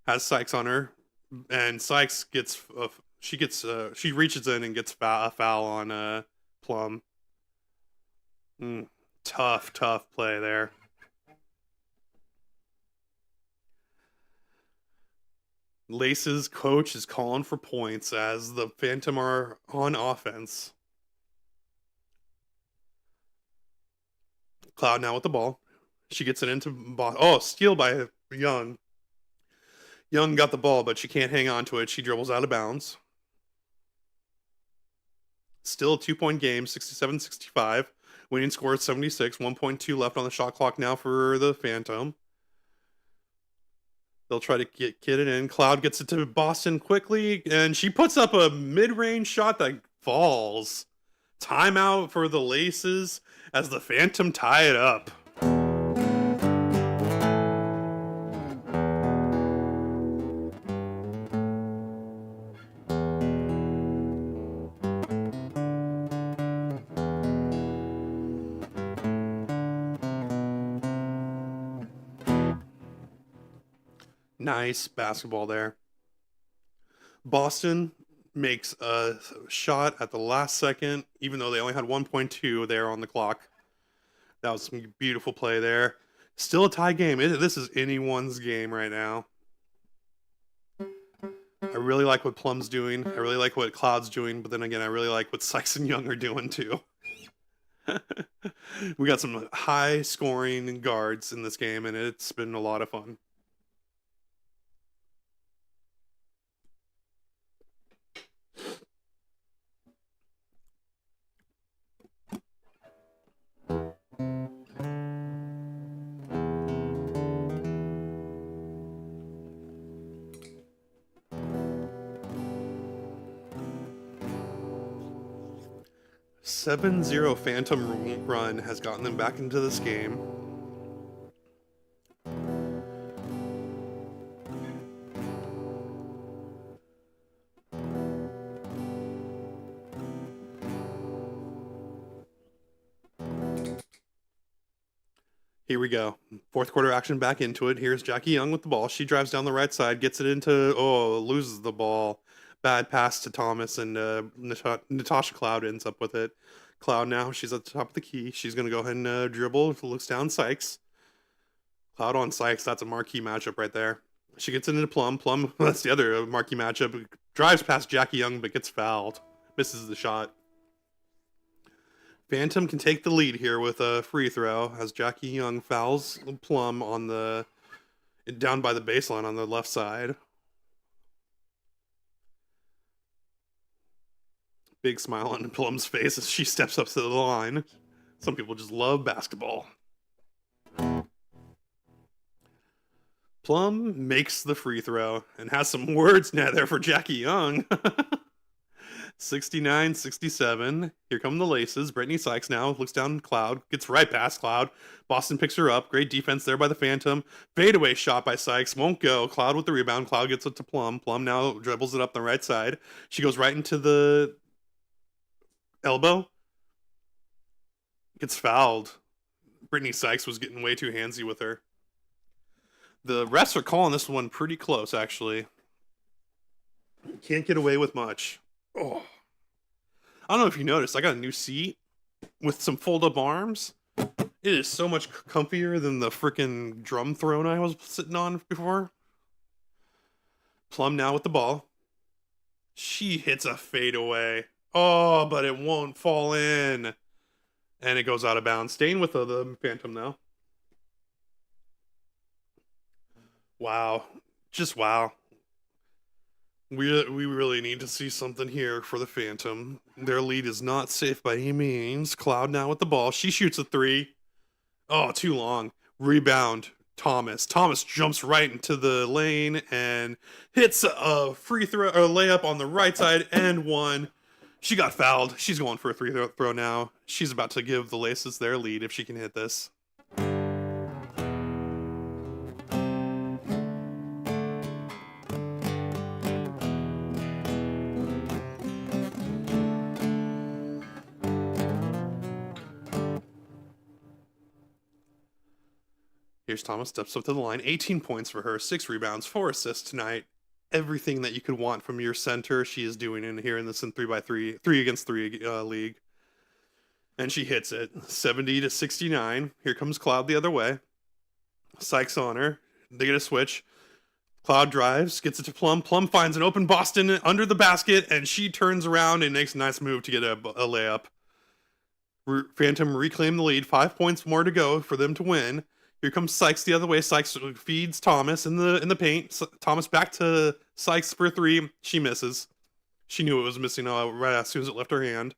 Has Sykes on her. And Sykes gets... she reaches in and gets a foul on Plum. Tough play there. Lace's coach is calling for points as the Phantom are on offense. Cloud now with the ball. She gets it into steal by Young. Young got the ball, but she can't hang on to it. She dribbles out of bounds. Still a 2-point game, 67-65. Winning score is 76. 1.2 left on the shot clock now for the Phantom. They'll try to get it in. Cloud gets it to Boston quickly, and she puts up a mid-range shot that falls. Timeout for the Laces as the Phantom tie it up. Nice basketball there. Boston makes a shot at the last second, even though they only had 1.2 there on the clock. That was some beautiful play there. Still a tie game. This is anyone's game right now. I really like what Plum's doing. I really like what Cloud's doing, but then again, I really like what Sykes and Young are doing too. We got some high scoring guards in this game, and it's been a lot of fun. A 7-0 Phantom run has gotten them back into this game. Here we go. Fourth quarter action back into it. Here's Jackie Young with the ball. She drives down the right side, gets it into, loses the ball. Bad pass to Thomas, and Natasha Cloud ends up with it. Cloud now. She's at the top of the key. She's going to go ahead and dribble. Looks down Sykes. Cloud on Sykes. That's a marquee matchup right there. She gets into Plum. Plum, that's the other marquee matchup. Drives past Jackie Young, but gets fouled. Misses the shot. Phantom can take the lead here with a free throw as Jackie Young fouls Plum on the down by the baseline on the left side. Big smile on Plum's face as she steps up to the line. Some people just love basketball. Plum makes the free throw and has some words now there for Jackie Young. 69-67. Here come the laces. Brittany Sykes now looks down Cloud, gets right past Cloud. Boston picks her up. Great defense there by the Phantom. Fadeaway shot by Sykes. Won't go. Cloud with the rebound. Cloud gets it to Plum. Plum now dribbles it up the right side. She goes right into the elbow. Gets fouled. Brittany Sykes was getting way too handsy with her. The refs are calling this one pretty close, actually. Can't get away with much. Oh. I don't know if you noticed, I got a new seat with some fold-up arms. It is so much comfier than the freaking drum throne I was sitting on before. Plum now with the ball. She hits a fadeaway. Oh, but it won't fall in. And it goes out of bounds. Staying with the Phantom now. Wow. Just wow. We really need to see something here for the Phantom. Their lead is not safe by any means. Cloud now with the ball. She shoots a three. Oh, too long. Rebound. Thomas. Thomas jumps right into the lane and hits a free throw or layup on the right side and one. She got fouled. She's going for a free throw now. She's about to give the Laces their lead if she can hit this. Here's Thomas, steps up to the line. 18 points for her, 6 rebounds, 4 assists tonight. Everything that you could want from your center, she is doing in here in this 3x3, 3 against 3 league. And she hits it, 70-69. Here comes Cloud the other way. Sykes on her. They get a switch. Cloud drives, gets it to Plum. Plum finds an open Boston under the basket, and she turns around and makes a nice move to get a layup. Phantom reclaim the lead. 5 points more to go for them to win. Here comes Sykes the other way. Sykes feeds Thomas in the paint. Thomas back to Sykes for 3. She misses. She knew it was missing right as soon as it left her hand.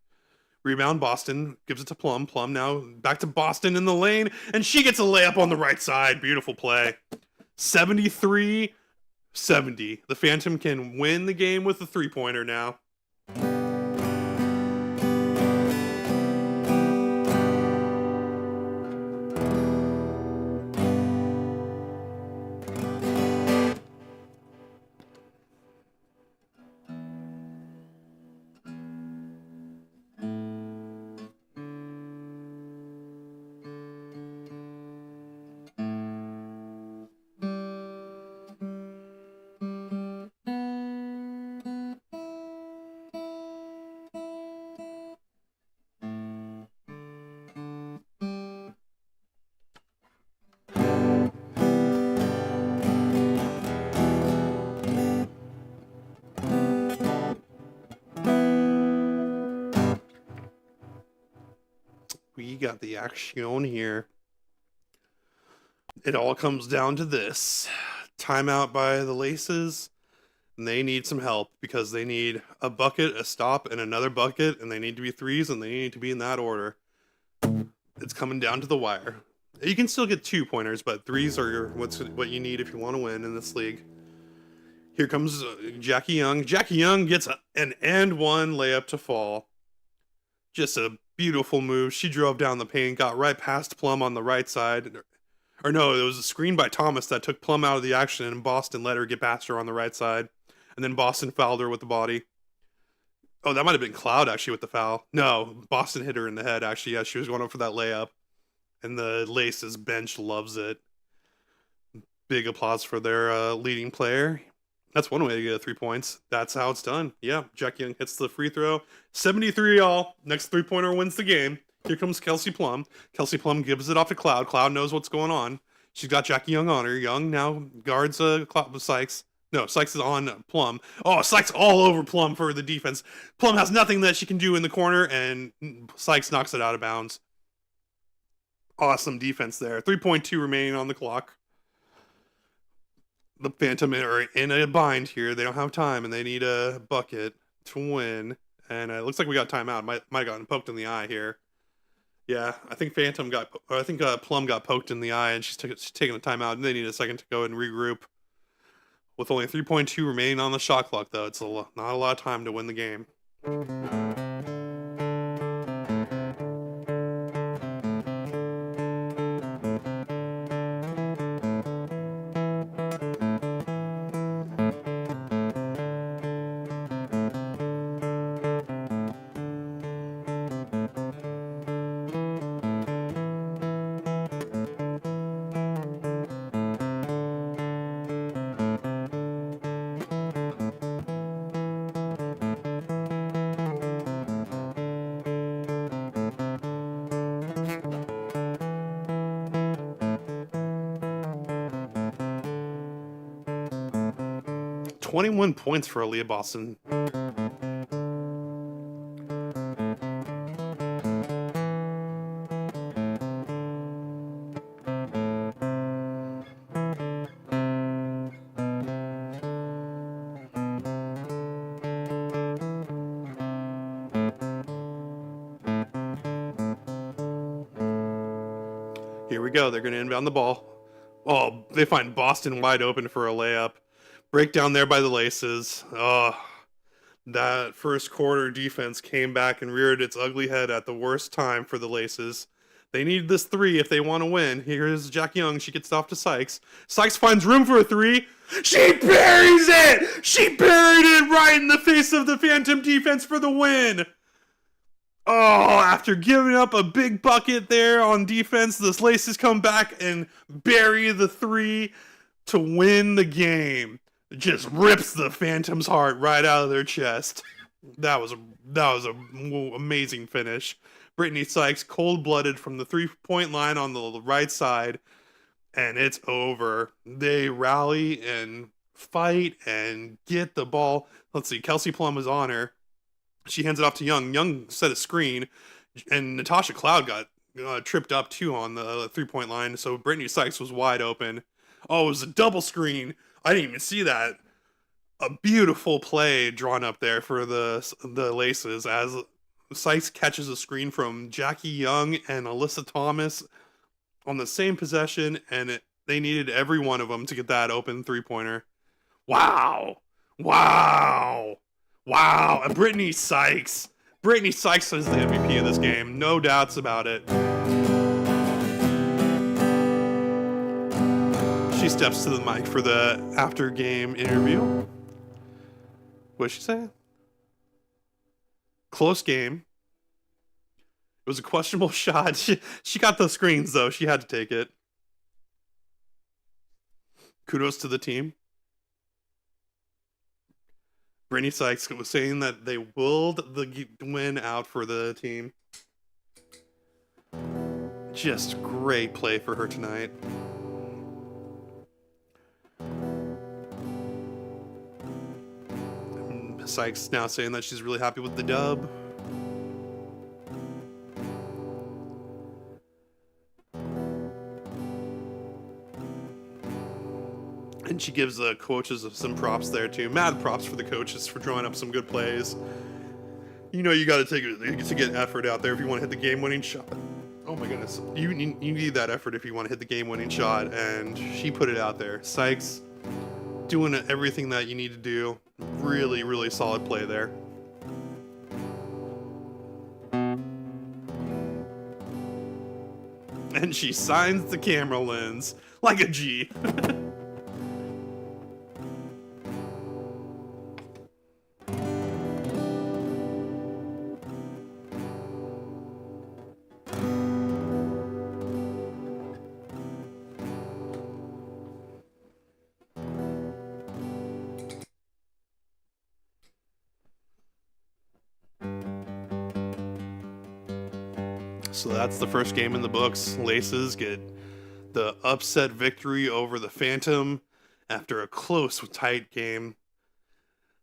Rebound Boston. Gives it to Plum. Plum now back to Boston in the lane. And she gets a layup on the right side. Beautiful play. 73-70. The Phantom can win the game with a 3-pointer now. We got the action here. It all comes down to this. Timeout by the Laces. And they need some help because they need a bucket, a stop, and another bucket, and they need to be threes, and they need to be in that order. It's coming down to the wire. You can still get 2-pointers, but threes are what you need if you want to win in this league. Here comes Jackie Young. Jackie Young gets an and one layup to fall. Just a beautiful move. She drove down the paint, got right past Plum on the right side. Or no, it was a screen by Thomas that took Plum out of the action, and Boston let her get past her on the right side. And then Boston fouled her with the body. Oh, that might have been Cloud, actually, with the foul. No, Boston hit her in the head, actually. Yeah, she was going up for that layup. And the Laces bench loves it. Big applause for their leading player. That's one way to get 3 points. That's how it's done. Yeah, Jack Young hits the free throw. 73 all. Next 3-pointer wins the game. Here comes Kelsey Plum. Kelsey Plum gives it off to Cloud. Cloud knows what's going on. She's got Jackie Young on her. Young now guards Sykes. No, Sykes is on Plum. Oh, Sykes all over Plum for the defense. Plum has nothing that she can do in the corner, and Sykes knocks it out of bounds. Awesome defense there. 3.2 remaining on the clock. The Phantom are in a bind here. They don't have time, and they need a bucket to win. And it looks like we got timeout. Might have gotten poked in the eye here. Yeah, I think Plum got poked in the eye, and she's taking a timeout. And they need a second to go and regroup. With only 3.2 remaining on the shot clock, though, it's not a lot of time to win the game. 21 points for Aaliyah Boston. Here we go. They're going to inbound the ball. Oh, they find Boston wide open for a layup. Breakdown there by the Laces. Oh, that first quarter defense came back and reared its ugly head at the worst time for the Laces. They need this 3 if they want to win. Here's Jack Young. She gets off to Sykes. Sykes finds room for a 3. She buries it! She buried it right in the face of the Phantom defense for the win. Oh, after giving up a big bucket there on defense, the Laces come back and bury the 3 to win the game. It just rips the Phantom's heart right out of their chest. That was a amazing finish. Brittany Sykes cold-blooded from the 3-point line on the right side, and it's over. They rally and fight and get the ball. Let's see, Kelsey Plum is on her. She hands it off to Young. Young set a screen, and Natasha Cloud got tripped up too on the 3-point line, so Brittany Sykes was wide open. Oh, it was a double screen. I didn't even see that. A beautiful play drawn up there for the Laces as Sykes catches a screen from Jackie Young and Alyssa Thomas on the same possession, and they needed every one of them to get that open 3-pointer. Wow. Wow. Wow. And Brittany Sykes. Brittany Sykes is the MVP of this game. No doubts about it. She steps to the mic for the after-game interview. What did she say? Close game. It was a questionable shot. She got those screens, though. She had to take it. Kudos to the team. Brittany Sykes was saying that they willed the win out for the team. Just great play for her tonight. Sykes now saying that she's really happy with the dub. And she gives the coaches some props there too. Mad props for the coaches for drawing up some good plays. You know you got to get effort out there if you want to hit the game-winning shot. Oh my goodness, you need that effort if you want to hit the game-winning shot, and she put it out there. Sykes doing everything that you need to do. Really, really solid play there. And she signs the camera lens like a G. So that's the first game in the books. Laces get the upset victory over the Phantom after a close, tight game.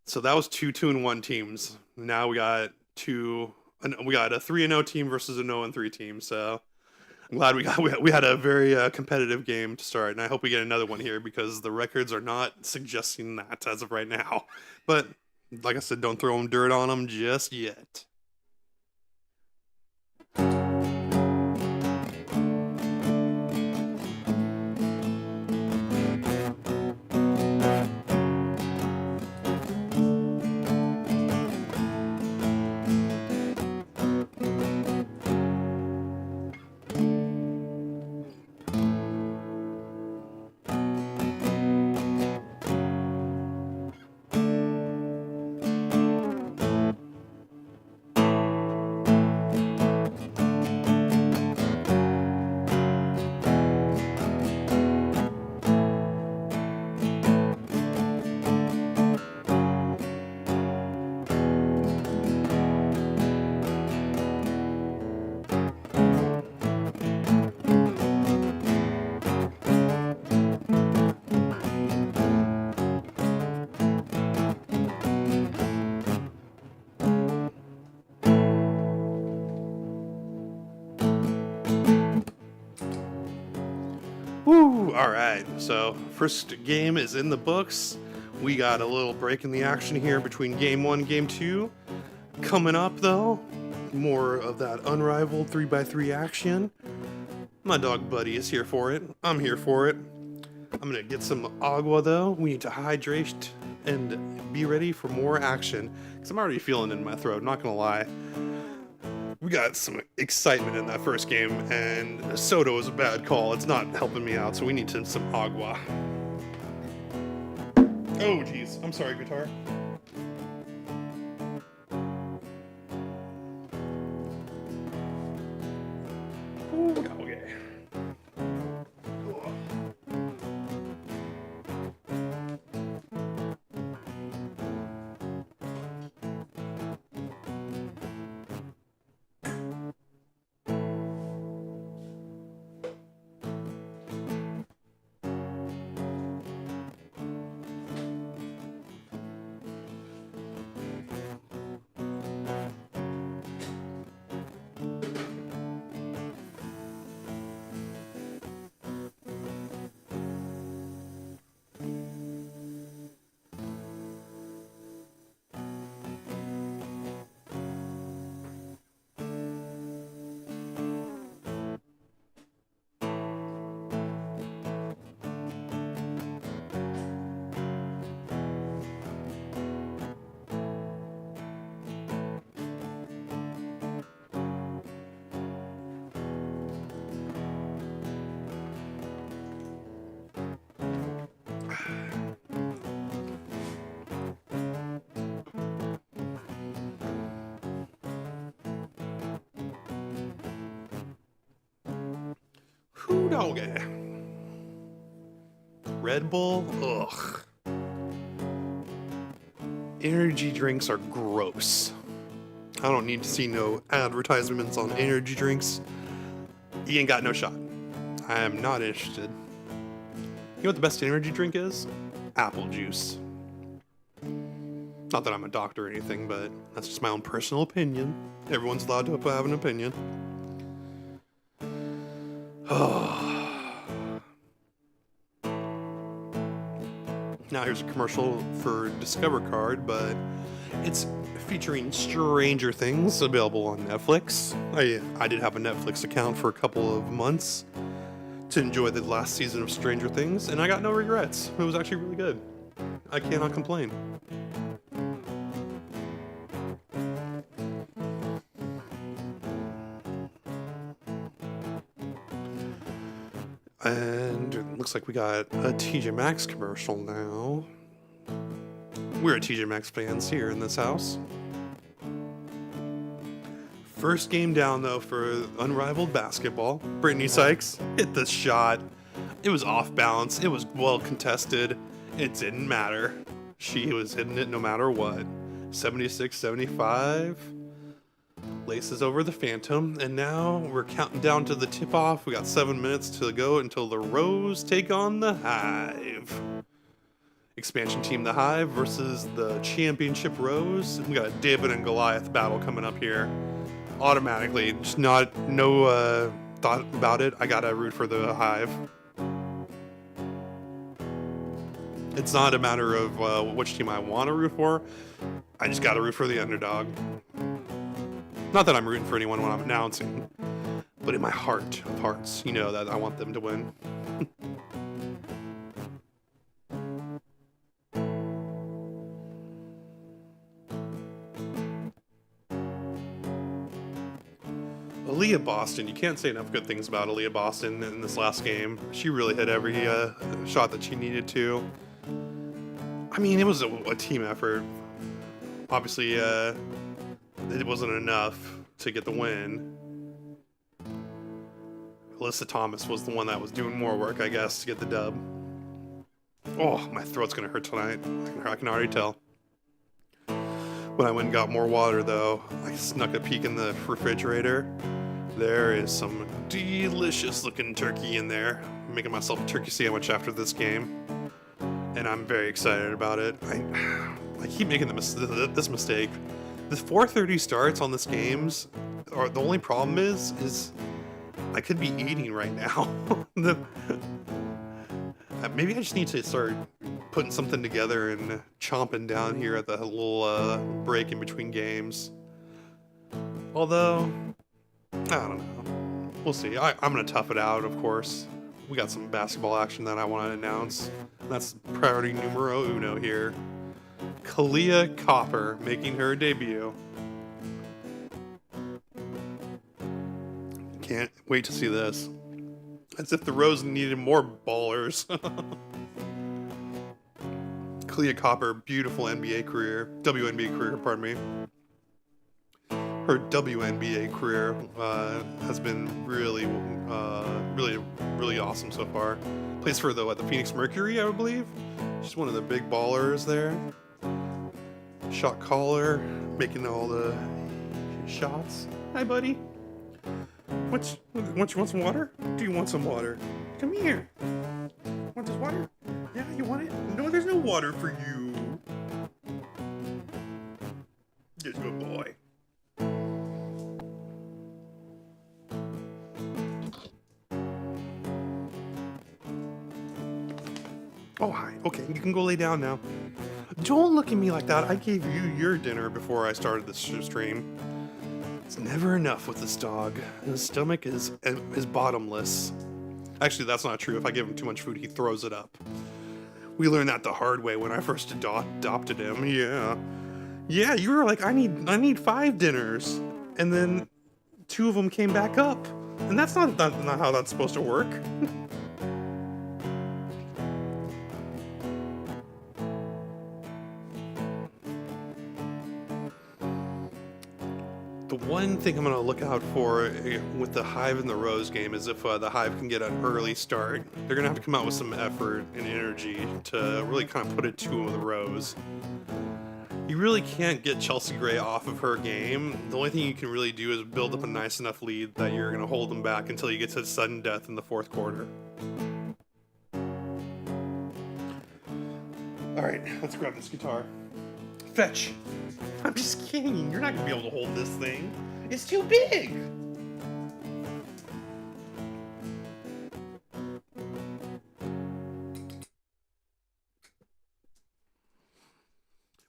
So that was 2-2-1 teams. Now we got a 3-0 team versus a 0-3 team. So I'm glad we had a very competitive game to start, and I hope we get another one here because the records are not suggesting that as of right now. But like I said, don't throw them dirt on them just yet. Woo! Alright, so first game is in the books. We got a little break in the action here between game 1 and game 2. Coming up though, more of that Unrivaled 3x3 action. My dog Buddy is here for it. I'm here for it. I'm gonna get some agua though. We need to hydrate and be ready for more action. Because I'm already feeling it in my throat, not gonna lie. We got some excitement in that first game, and soda was a bad call. It's not helping me out, so we need some agua. Oh, jeez. I'm sorry, guitar. Ooh, okay. Doggy. Red Bull? Ugh. Energy drinks are gross. I don't need to see no advertisements on energy drinks. You ain't got no shot. I am not interested. You know what the best energy drink is? Apple juice. Not that I'm a doctor or anything, but that's just my own personal opinion. Everyone's allowed to have an opinion. Now here's a commercial for Discover Card, but it's featuring Stranger Things, available on Netflix. I did have a Netflix account for a couple of months to enjoy the last season of Stranger Things, and I got no regrets. It was actually really good. I cannot complain. And it looks like we got a TJ Maxx commercial now. We're TJ Maxx fans here in this house. First game down though for Unrivaled basketball. Brittany Sykes hit the shot. It was off balance. It was well contested. It didn't matter. She was hitting it no matter what. 76-75. laces over the Phantom, and now we're counting down to the tip-off. We got 7 minutes to go until the Rose take on the Hive. Expansion team the Hive versus the Championship Rose. We got a David and Goliath battle coming up here. Automatically, just no thought about it. I gotta root for the Hive. It's not a matter of which team I want to root for. I just gotta root for the underdog. Not that I'm rooting for anyone when I'm announcing, but in my heart of hearts, you know that I want them to win. Aaliyah Boston, you can't say enough good things about Aaliyah Boston in this last game. She really hit every shot that she needed to. I mean, it was a team effort. Obviously, it wasn't enough to get the win. Alyssa Thomas was the one that was doing more work, I guess, to get the dub. Oh, my throat's gonna hurt tonight. I can already tell. When I went and got more water, though, I snuck a peek in the refrigerator. There is some delicious looking turkey in there. I'm making myself a turkey sandwich after this game, and I'm very excited about it. I keep making this mistake. The 4:30 starts on this games, or the only problem is I could be eating right now. Maybe I just need to start putting something together and chomping down here at the little break in between games. Although, I don't know. We'll see. I'm going to tough it out, of course. We got some basketball action that I want to announce. That's priority numero uno here. Kalia Copper making her debut. Can't wait to see this. As if the Rose needed more ballers. Kalia Copper, beautiful NBA career. WNBA career, pardon me. Her WNBA career has been really awesome so far. Plays for the Phoenix Mercury, I believe. She's one of the big ballers there. Shot caller, making all the shots. Hi, buddy. Want some water? Do you want some water? Come here. Want this water? Yeah, you want it? No, there's no water for you. You're a good boy. Oh, hi. Okay, you can go lay down now. Don't look at me like that. I gave you your dinner before I started this stream. It's never enough with this dog. His stomach is bottomless. Actually, that's not true. If I give him too much food, he throws it up. We learned that the hard way when I first adopted him. Yeah. Yeah, you were like, I need 5 dinners. And then 2 of them came back up. And that's not how that's supposed to work. The one thing I'm going to look out for with the Hive and the Rose game is if the Hive can get an early start. They're going to have to come out with some effort and energy to really kind of put it to the Rose. You really can't get Chelsea Gray off of her game. The only thing you can really do is build up a nice enough lead that you're going to hold them back until you get to sudden death in the 4th quarter. Alright, let's grab this guitar. Fetch! I'm just kidding. You're not going to be able to hold this thing. It's too big!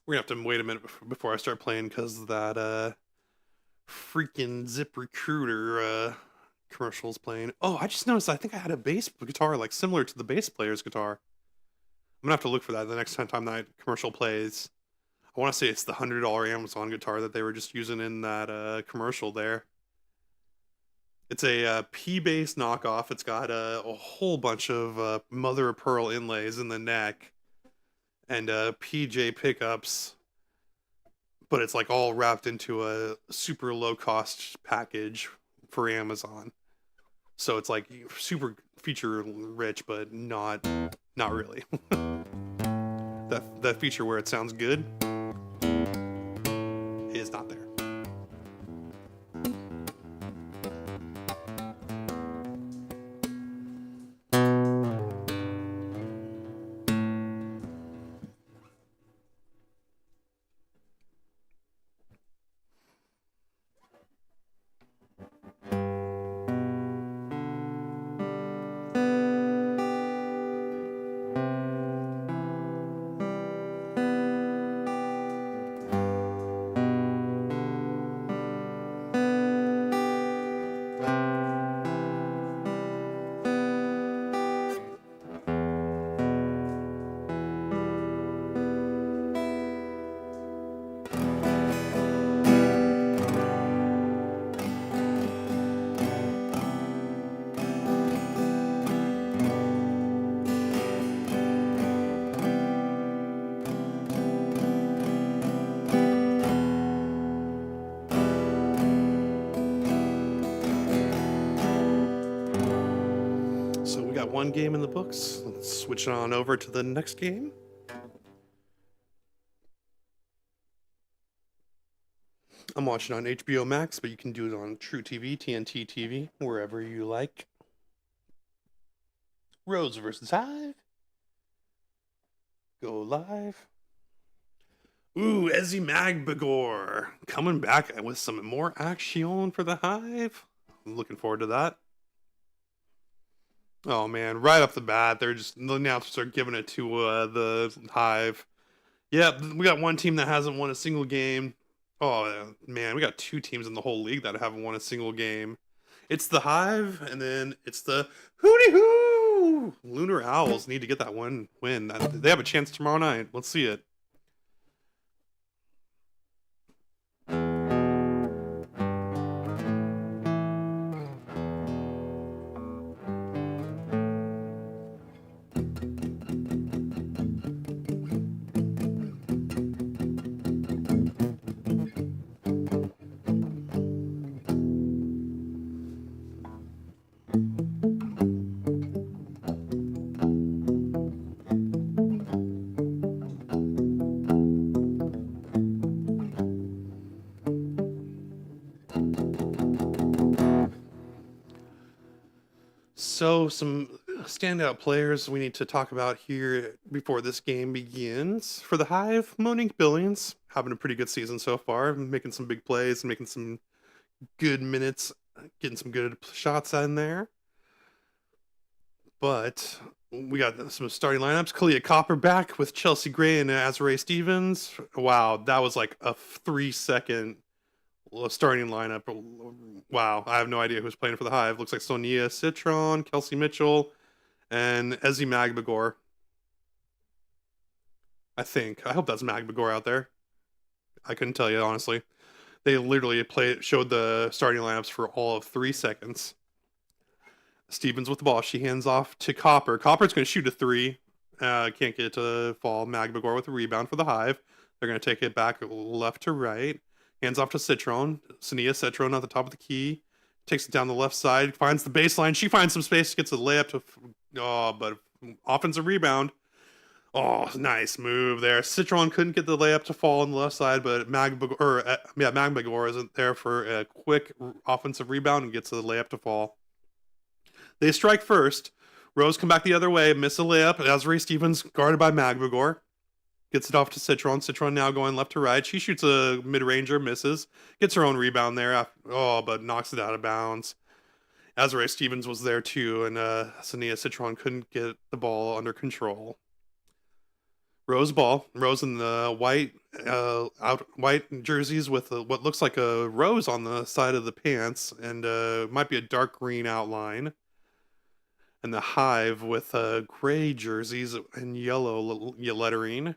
We're going to have to wait a minute before I start playing because that freaking ZipRecruiter commercial is playing. Oh, I just noticed I think I had a bass guitar like similar to the bass player's guitar. I'm going to have to look for that the next time that commercial plays. I want to say it's the $100 Amazon guitar that they were just using in that commercial there. It's a P-bass knockoff. It's got a whole bunch of mother of pearl inlays in the neck and PJ pickups, but it's like all wrapped into a super low-cost package for Amazon. So it's like super feature rich, but not really. That feature where it sounds good is not there. got one game in the books. Let's switch on over to the next game. I'm watching on HBO Max, but you can do it on True TV, TNT TV, wherever you like. Rose versus Hive. Go live. Ooh, Ezzy Magbagor coming back with some more action for the Hive. I'm looking forward to that. Oh man, right off the bat, the announcers are giving it to the Hive. Yeah, we got one team that hasn't won a single game. Oh man, we got two teams in the whole league that haven't won a single game. It's the Hive, and then it's the Hootie Hoo! Lunar Owls need to get that one win. They have a chance tomorrow night. Let's see it. So, some standout players we need to talk about here before this game begins. For the Hive, Monique Billions, having a pretty good season so far, making some big plays, making some good minutes, getting some good shots in there. But we got some starting lineups. Kalia Copper back with Chelsea Gray and Azrae Stevens. Wow, that was like a 3-second starting lineup. Wow, I have no idea who's playing for the Hive. Looks like Sonia Citron, Kelsey Mitchell, and Ezzy Magbagor. I think. I hope that's Magbagor out there. I couldn't tell you, honestly. They literally showed the starting lineups for all of 3 seconds. Stevens with the ball. She hands off to Copper. Copper's going to shoot a 3. Can't get it to fall. Magbagor with a rebound for the Hive. They're going to take it back left to right. Hands off to Citron. Sania Citron at the top of the key. Takes it down the left side. Finds the baseline. She finds some space. Gets a layup to... Oh, but offensive rebound. Oh, nice move there. Citron couldn't get the layup to fall on the left side, but Magbagor isn't there for a quick offensive rebound and gets the layup to fall. They strike first. Rose come back the other way, miss a layup. Azrae Stevens guarded by Magbagor. Gets it off to Citron. Citron now going left to right. She shoots a mid-ranger, misses. Gets her own rebound there. But knocks it out of bounds. Azrae Stevens was there too, and Sania Citron couldn't get the ball under control. Rose ball. Rose in the white jerseys with what looks like a rose on the side of the pants, and might be a dark green outline. And the Hive with gray jerseys and yellow lettering.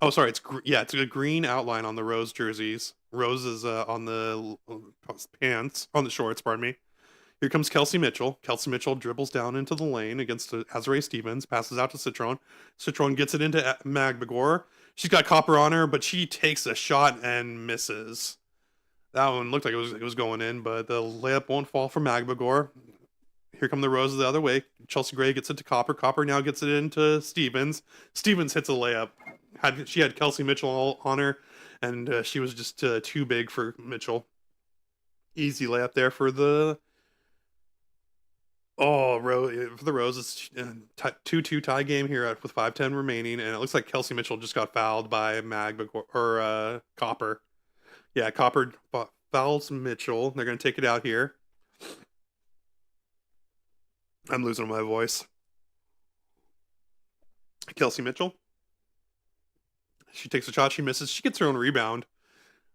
Oh, sorry, it's a green outline on the Rose jerseys. Rose is on the pants, on the shorts, pardon me. Here comes Kelsey Mitchell. Kelsey Mitchell dribbles down into the lane against Azrae Stevens, passes out to Citron. Citron gets it into Magbagor. She's got Copper on her, but she takes a shot and misses. That one looked like it was going in, but the layup won't fall for Magbagor. Here come the Roses the other way. Chelsea Gray gets it to Copper. Copper now gets it into Stevens. Stevens hits a layup. She had Kelsey Mitchell on her, and she was just too big for Mitchell. Easy layup there for the... Oh, for the Roses, 2-2 tie game here with 5:10 remaining, and it looks like Kelsey Mitchell just got fouled by Copper. Yeah, Copper fouls Mitchell. They're going to take it out here. I'm losing my voice. Kelsey Mitchell. She takes a shot. She misses. She gets her own rebound.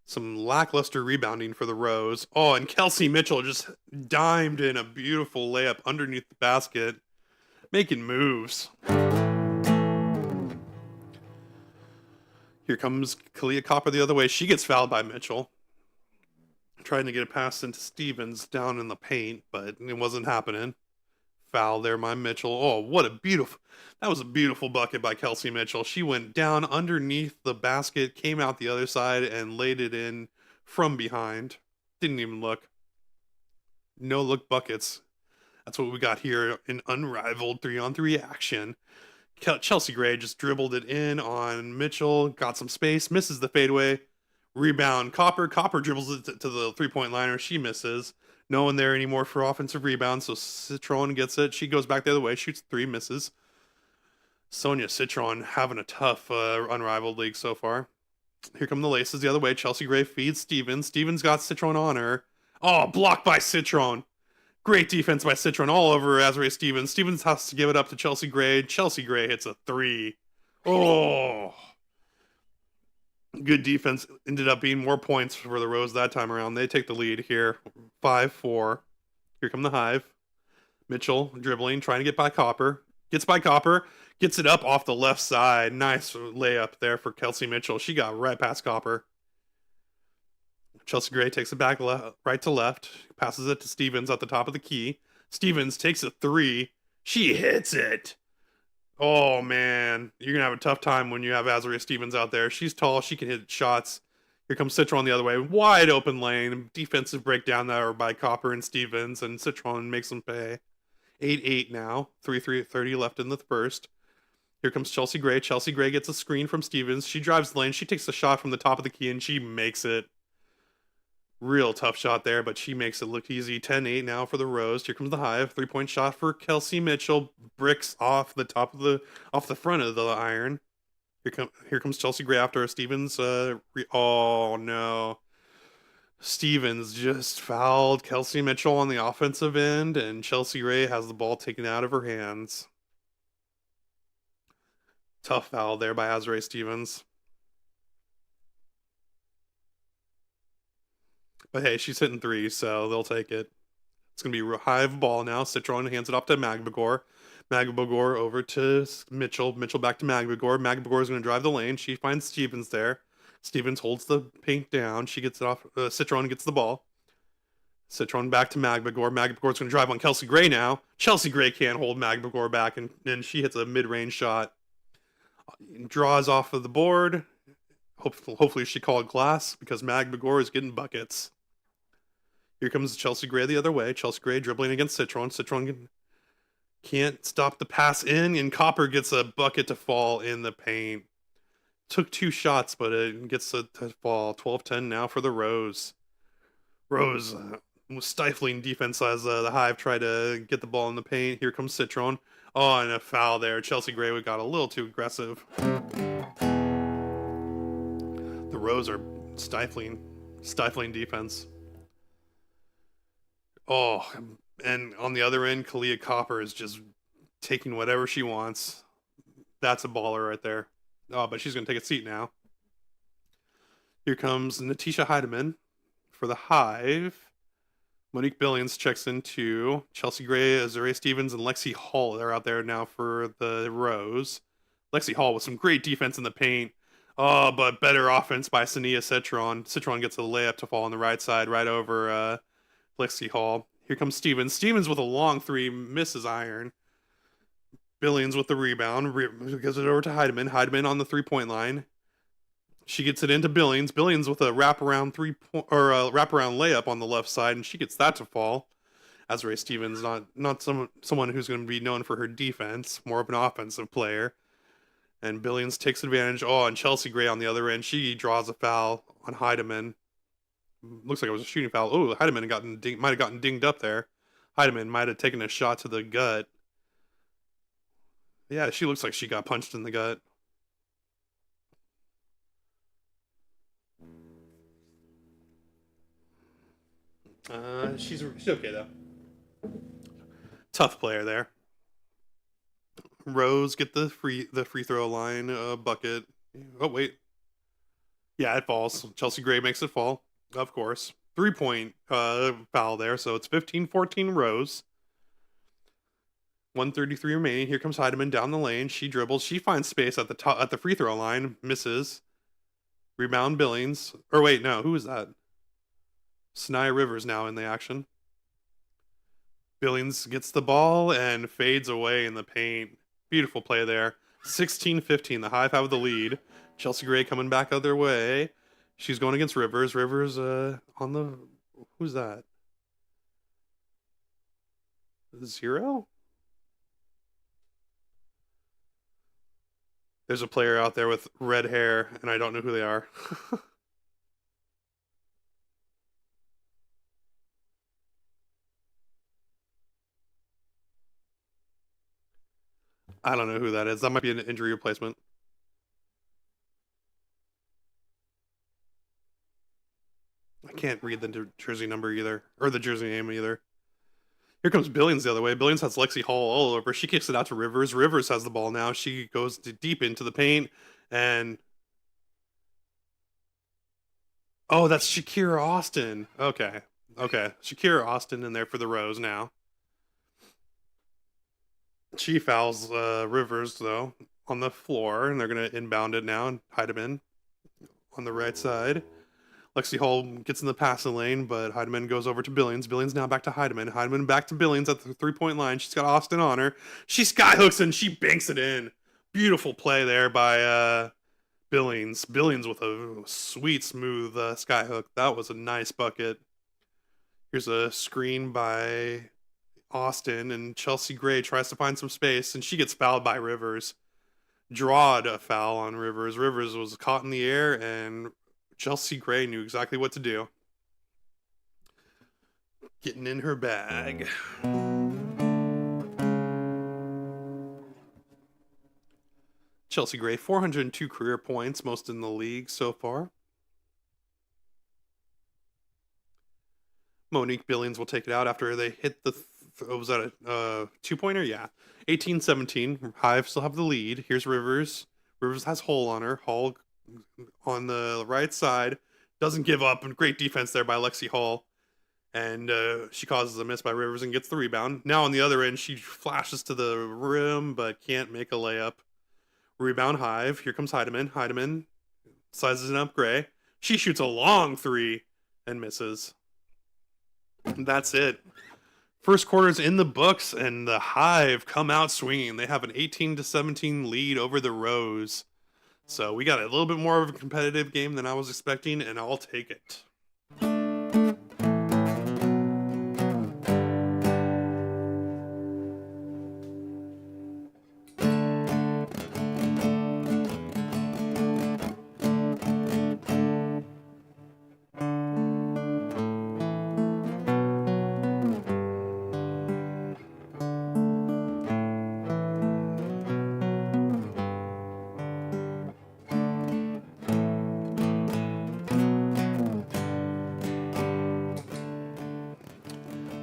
Some lackluster rebounding for the Rose. Oh, and Kelsey Mitchell just dimed in a beautiful layup underneath the basket, making moves. Here comes Kalia Copper the other way. She gets fouled by Mitchell. Trying to get a pass into Stevens down in the paint, but it wasn't happening. Foul there by Mitchell. Oh, that was a beautiful bucket by Kelsey Mitchell. She went down underneath the basket, came out the other side, and laid it in from behind. Didn't even look. No look buckets. That's what we got here in Unrivaled 3-on-3 action. Chelsea Gray just dribbled it in on Mitchell, got some space, misses the fadeaway. Rebound, Copper. Copper dribbles it to the 3-point liner. She misses. No one there anymore for offensive rebound, so Citron gets it. She goes back the other way, shoots 3, misses. Sonia Citron having a tough Unrivaled league so far. Here come the laces the other way. Chelsea Gray feeds Stevens. Stevens got Citron on her. Oh, blocked by Citron. Great defense by Citron all over Azrae Stevens. Stevens has to give it up to Chelsea Gray. Chelsea Gray hits a 3. Oh. Good defense. Ended up being more points for the Rose that time around. They take the lead here. 5-4. Here come the Hive. Mitchell dribbling, trying to get by Copper. Gets by Copper. Gets it up off the left side. Nice layup there for Kelsey Mitchell. She got right past Copper. Chelsea Gray takes it back right to left. Passes it to Stevens at the top of the key. Stevens takes a 3. She hits it. Oh, man. You're going to have a tough time when you have Azrae Stevens out there. She's tall. She can hit shots. Here comes Citron the other way. Wide open lane. Defensive breakdown there by Copper and Stevens. And Citron makes them pay. 8-8 now. 3:30 left in the first. Here comes Chelsea Gray. Chelsea Gray gets a screen from Stevens. She drives the lane. She takes a shot from the top of the key, and she makes it. Real tough shot there, but she makes it look easy. 10-8 now for the Rose. Here comes the Hive. 3-point shot for Kelsey Mitchell. Bricks off the front of the iron. Here comes Chelsea Gray after Stevens. Oh no. Stevens just fouled Kelsey Mitchell on the offensive end, and Chelsea Gray has the ball taken out of her hands. Tough foul there by Azrae Stevens. But hey, she's hitting 3, so they'll take it. It's going to be Hive ball now. Citron hands it off to Magbagor. Magbagor over to Mitchell. Mitchell back to Magbagor. Magbagor is going to drive the lane. She finds Stevens there. Stevens holds the paint down. She gets it off. Citron gets the ball. Citron back to Magbagor. Magbagor's going to drive on Kelsey Gray now. Chelsea Gray can't hold Magbagor back, and then she hits a mid-range shot. Draws off of the board. Hopefully she called glass because Magbagor is getting buckets. Here comes Chelsea Gray the other way. Chelsea Gray dribbling against Citron. Citron can't stop the pass in, and Copper gets a bucket to fall in the paint. Took 2 shots, but it gets to fall. 12-10 now for the Rose. Rose was stifling defense as the Hive tried to get the ball in the paint. Here comes Citron. Oh, and a foul there. Chelsea Gray got a little too aggressive. The Rose are stifling defense. Oh, and on the other end, Kalia Copper is just taking whatever she wants. That's a baller right there. Oh, but she's going to take a seat now. Here comes Natisha Heidemann for the Hive. Monique Billings checks into Chelsea Gray, Azrae Stevens, and Lexi Hall. They're out there now for the Rose. Lexi Hall with some great defense in the paint. Oh, but better offense by Sania Citron. Citron gets a layup to fall on the right side, right over Lexi Hall. Here comes Stevens. Stevens with a long 3, misses iron. Billings with the rebound, gives it over to Heidemann. Heidemann on the 3-point line. She gets it into Billings. Billings with a wraparound layup on the left side, and she gets that to fall. Azrae Stevens, not someone who's going to be known for her defense, more of an offensive player. And Billings takes advantage. Oh, and Chelsea Gray on the other end, she draws a foul on Heidemann. Looks like it was a shooting foul. Oh, Heidemann might have gotten dinged up there. Heidemann might have taken a shot to the gut. Yeah, she looks like she got punched in the gut. She's okay though. Tough player there. Rose get the free throw line bucket. Oh wait, yeah, it falls. Chelsea Gray makes it fall. Of course, 3-point foul there. So it's 15-14 Rose. 1:33 remaining. Here comes Heidemann down the lane. She dribbles. She finds space at the free throw line. Misses. Rebound Billings. Or wait, no, who is that? Sanaya Rivers now in the action. Billings gets the ball and fades away in the paint. Beautiful play there. 16-15. The Hive have the lead. Chelsea Gray coming back other way. She's going against Rivers. Rivers on the... Who's that? 0? There's a player out there with red hair, and I don't know who they are. I don't know who that is. That might be an injury replacement. I can't read the jersey number either, or the jersey name either. Here comes Billions the other way. Billions has Lexi Hall all over. She kicks it out to Rivers. Rivers has the ball now. She goes deep into the paint, and oh, that's Shakira Austin. Okay, Shakira Austin in there for the Rose now. She fouls Rivers though on the floor, and they're gonna inbound it now and Heidemann on the right side. Lexi Hall gets in the passing lane, but Heidemann goes over to Billions. Billions now back to Heidemann. Heidemann back to Billions at the three-point line. She's got Austin on her. She skyhooks and she banks it in. Beautiful play there by Billings. Billings with a sweet, smooth skyhook. That was a nice bucket. Here's a screen by Austin, and Chelsea Gray tries to find some space, and she gets fouled by Rivers. Drawed a foul on Rivers. Rivers was caught in the air, and Chelsea Gray knew exactly what to do. Getting in her bag. Chelsea Gray, 402 career points, most in the league so far. Monique Billings will take it out after they hit the, was that a two-pointer? Yeah. 18-17. Hive still have the lead. Here's Rivers. Rivers has Hall on her. Hall on the right side. Doesn't give up. And great defense there by Lexi Hall. And she causes a miss by Rivers and gets the rebound. Now on the other end, she flashes to the rim, but can't make a layup. Rebound Hive. Here comes Heidemann. Heidemann sizes it up Gray. She shoots a long three and misses. And that's it. First quarter's in the books, and the Hive come out swinging. They have an 18-17 lead over the Rose. So we got a little bit more of a competitive game than I was expecting, and I'll take it.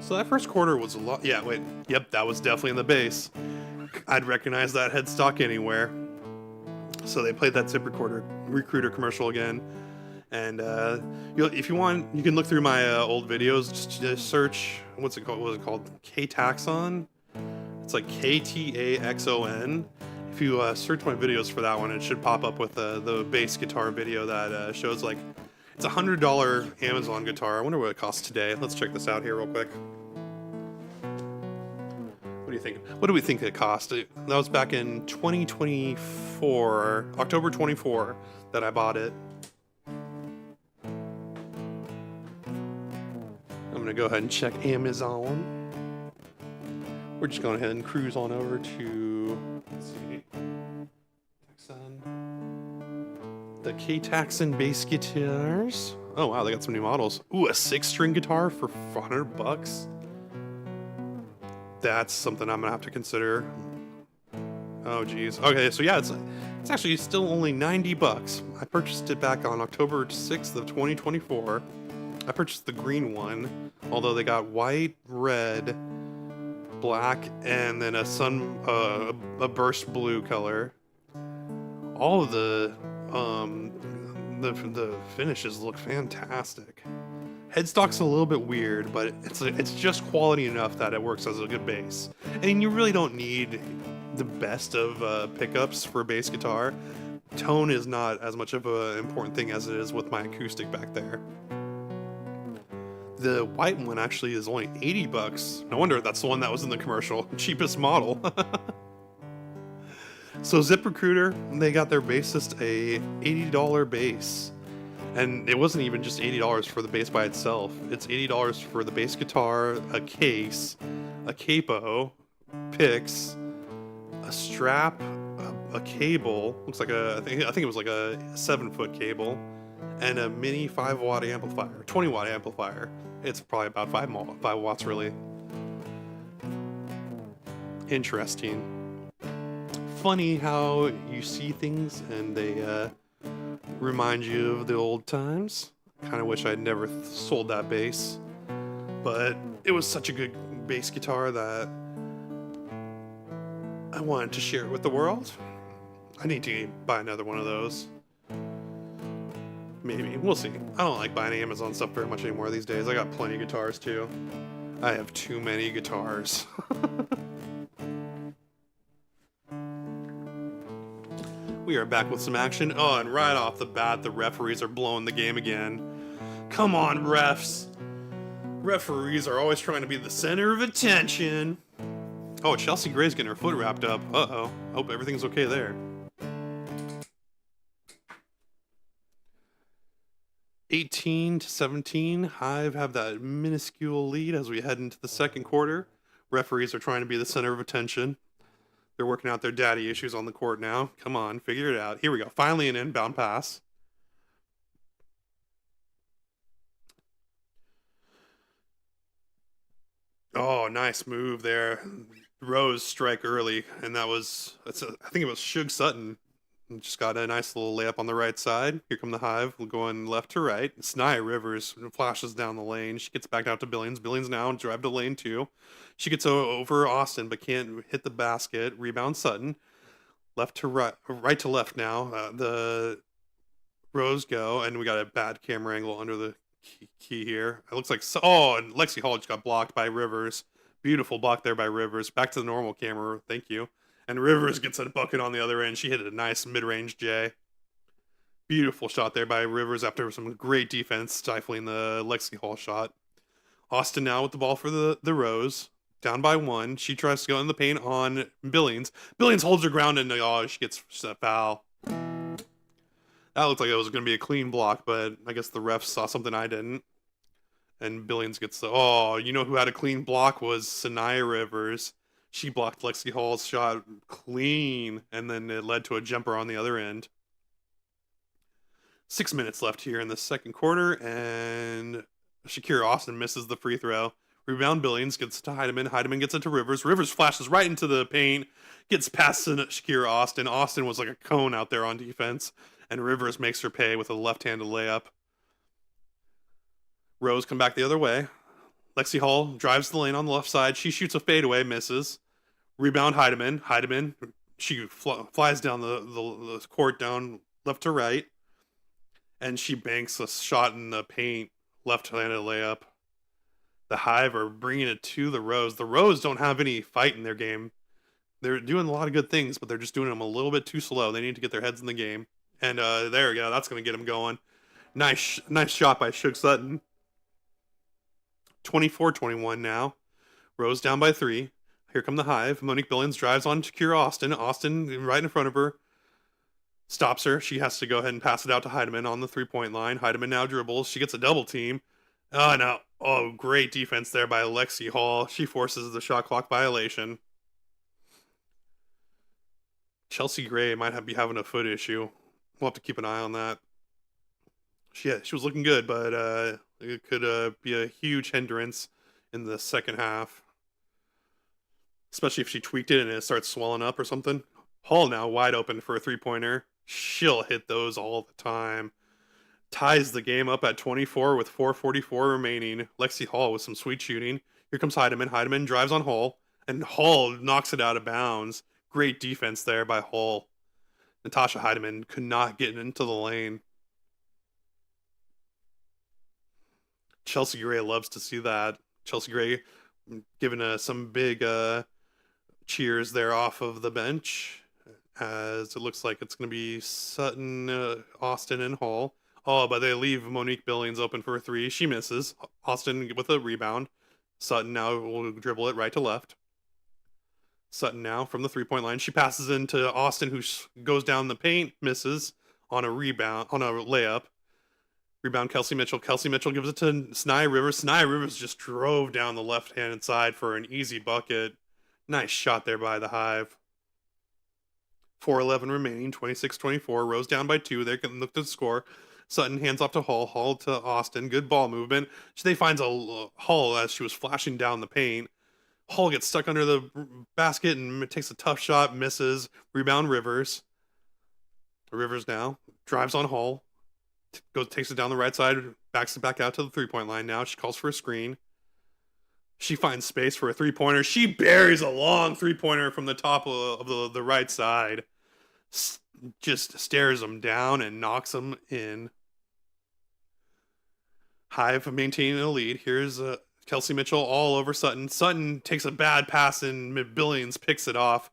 So that first quarter was a lot. Yeah, wait. Yep, that was definitely in the base. I'd recognize that headstock anywhere. So they played that ZipRecruiter commercial again. And if you want, you can look through my old videos. Just search, what's it called? What was it called? K-Taxon? It's like K-T-A-X-O-N. If you search my videos for that one, it should pop up with the bass guitar video that shows like, it's a $100 Amazon guitar. I wonder what it costs today. Let's check this out here real quick. What do you think? What do we think it cost? That was back in 2024, October 24, that I bought it. I'm gonna go ahead and check Amazon. We're just going ahead and cruise on over to, let's see, the K-Taxon bass guitars. Oh wow, they got some new models. Ooh, a 6-string guitar for $100. That's something I'm gonna have to consider. Oh geez. Okay, so yeah, it's actually still only $90. I purchased it back on October 6th of 2024. I purchased the green one, although they got white, red, black, and then a burst blue color. All of the finishes look fantastic. Headstock's a little bit weird, but it's just quality enough that it works as a good bass. And you really don't need the best of pickups for a bass guitar. Tone is not as much of an important thing as it is with my acoustic back there. The white one actually is only $80. No wonder that's the one that was in the commercial. Cheapest model. So ZipRecruiter, they got their bassist a $80 bass. And it wasn't even just $80 for the bass by itself. It's $80 for the bass guitar, a case, a capo, picks, a strap, a cable. Looks like I think it was like a 7-foot cable, and a mini 5-watt amplifier, 20-watt amplifier. It's probably about 5 watts really. Interesting. Funny how you see things and they remind you of the old times. Kind of wish I'd never sold that bass, but it was such a good bass guitar that I wanted to share it with the world. I need to buy another one of those. Maybe. We'll see. I don't like buying Amazon stuff very much anymore these days. I got plenty of guitars too. I have too many guitars. We are back with some action. Oh, and right off the bat, the referees are blowing the game again. Come on, refs. Referees are always trying to be the center of attention. Oh, Chelsea Gray's getting her foot wrapped up. Uh-oh. Hope everything's okay there. 18-17. Hive have that minuscule lead as we head into the second quarter. Referees are trying to be the center of attention. They're working out their daddy issues on the court now. Come on, figure it out. Here we go. Finally an inbound pass. Oh, nice move there. Rose strike early, and I think it was Suge Sutton. Just got a nice little layup on the right side. Here come the Hive, going left to right. Snia Rivers flashes down the lane. She gets back out to Billings. Billings now drive to lane 2. She gets over Austin, but can't hit the basket. Rebound Sutton. Left to right to left now. The Rose go, and we got a bad camera angle under the key here. It looks like and Lexi Hall just got blocked by Rivers. Beautiful block there by Rivers. Back to the normal camera. Thank you. And Rivers gets a bucket on the other end. She hit a nice mid-range J. Beautiful shot there by Rivers after some great defense stifling the Lexi Hall shot. Austin now with the ball for the Rose. Down by 1. She tries to go in the paint on Billings. Billings holds her ground and she gets a foul. That looked like it was going to be a clean block, but I guess the refs saw something I didn't. And Billings gets you know who had a clean block was Sania Rivers. She blocked Lexi Hall's shot clean, and then it led to a jumper on the other end. 6 minutes left here in the second quarter, and Shakira Austin misses the free throw. Rebound Billings gets to Heidemann. Heidemann gets it to Rivers. Rivers flashes right into the paint, gets past Shakira Austin. Austin was like a cone out there on defense, and Rivers makes her pay with a left-handed layup. Rose come back the other way. Lexi Hall drives the lane on the left side. She shoots a fadeaway, misses. Rebound Heidemann. Heidemann, she flies down the court down left to right, and she banks a shot in the paint, left-handed layup. The Hive are bringing it to the Rose. The Rose don't have any fight in their game. They're doing a lot of good things, but they're just doing them a little bit too slow. They need to get their heads in the game. And there we go. That's going to get them going. Nice shot by Suge Sutton. 24-21 now. Rose down by 3. Here come the Hive. Monique Billings drives on Shakira Austin. Austin right in front of her. Stops her. She has to go ahead and pass it out to Heidemann on the 3-point line. Heidemann now dribbles. She gets a double team. Oh, no. Oh, great defense there by Lexi Hall. She forces the shot clock violation. Chelsea Gray might be having a foot issue. We'll have to keep an eye on that. She was looking good, but it could be a huge hindrance in the second half. Especially if she tweaked it and it starts swelling up or something. Hall now wide open for a 3-pointer. She'll hit those all the time. Ties the game up at 24 with 4:44 remaining. Lexi Hall with some sweet shooting. Here comes Heidemann. Heidemann drives on Hall, and Hall knocks it out of bounds. Great defense there by Hall. Natasha Heidemann could not get into the lane. Chelsea Gray loves to see that. Chelsea Gray giving some big cheers there off of the bench, as it looks like it's going to be Sutton, Austin, and Hall. Oh, but they leave Monique Billings open for a 3. She misses. Austin with a rebound. Sutton now will dribble it right to left. Sutton now from the 3-point line. She passes into Austin, who goes down the paint, misses on a rebound, on a layup. Rebound, Kelsey Mitchell. Kelsey Mitchell gives it to Sanaya Rivers. Sanaya Rivers just drove down the left-handed side for an easy bucket. Nice shot there by the Hive. 4:11 remaining, 26-24. Rose down by 2. They can look to score. Sutton hands off to Hull. Hull to Austin. Good ball movement. They finds a Hull as she was flashing down the paint. Hull gets stuck under the basket and takes a tough shot. Misses. Rebound Rivers. Rivers now drives on Hull. Takes it down the right side. Backs it back out to the three-point line now. She calls for a screen. She finds space for a three-pointer. She buries a long three-pointer from the top of the right side. Just stares them down and knocks them in. Hive maintaining a lead. Here's Kelsey Mitchell all over Sutton. Sutton takes a bad pass and Billings picks it off.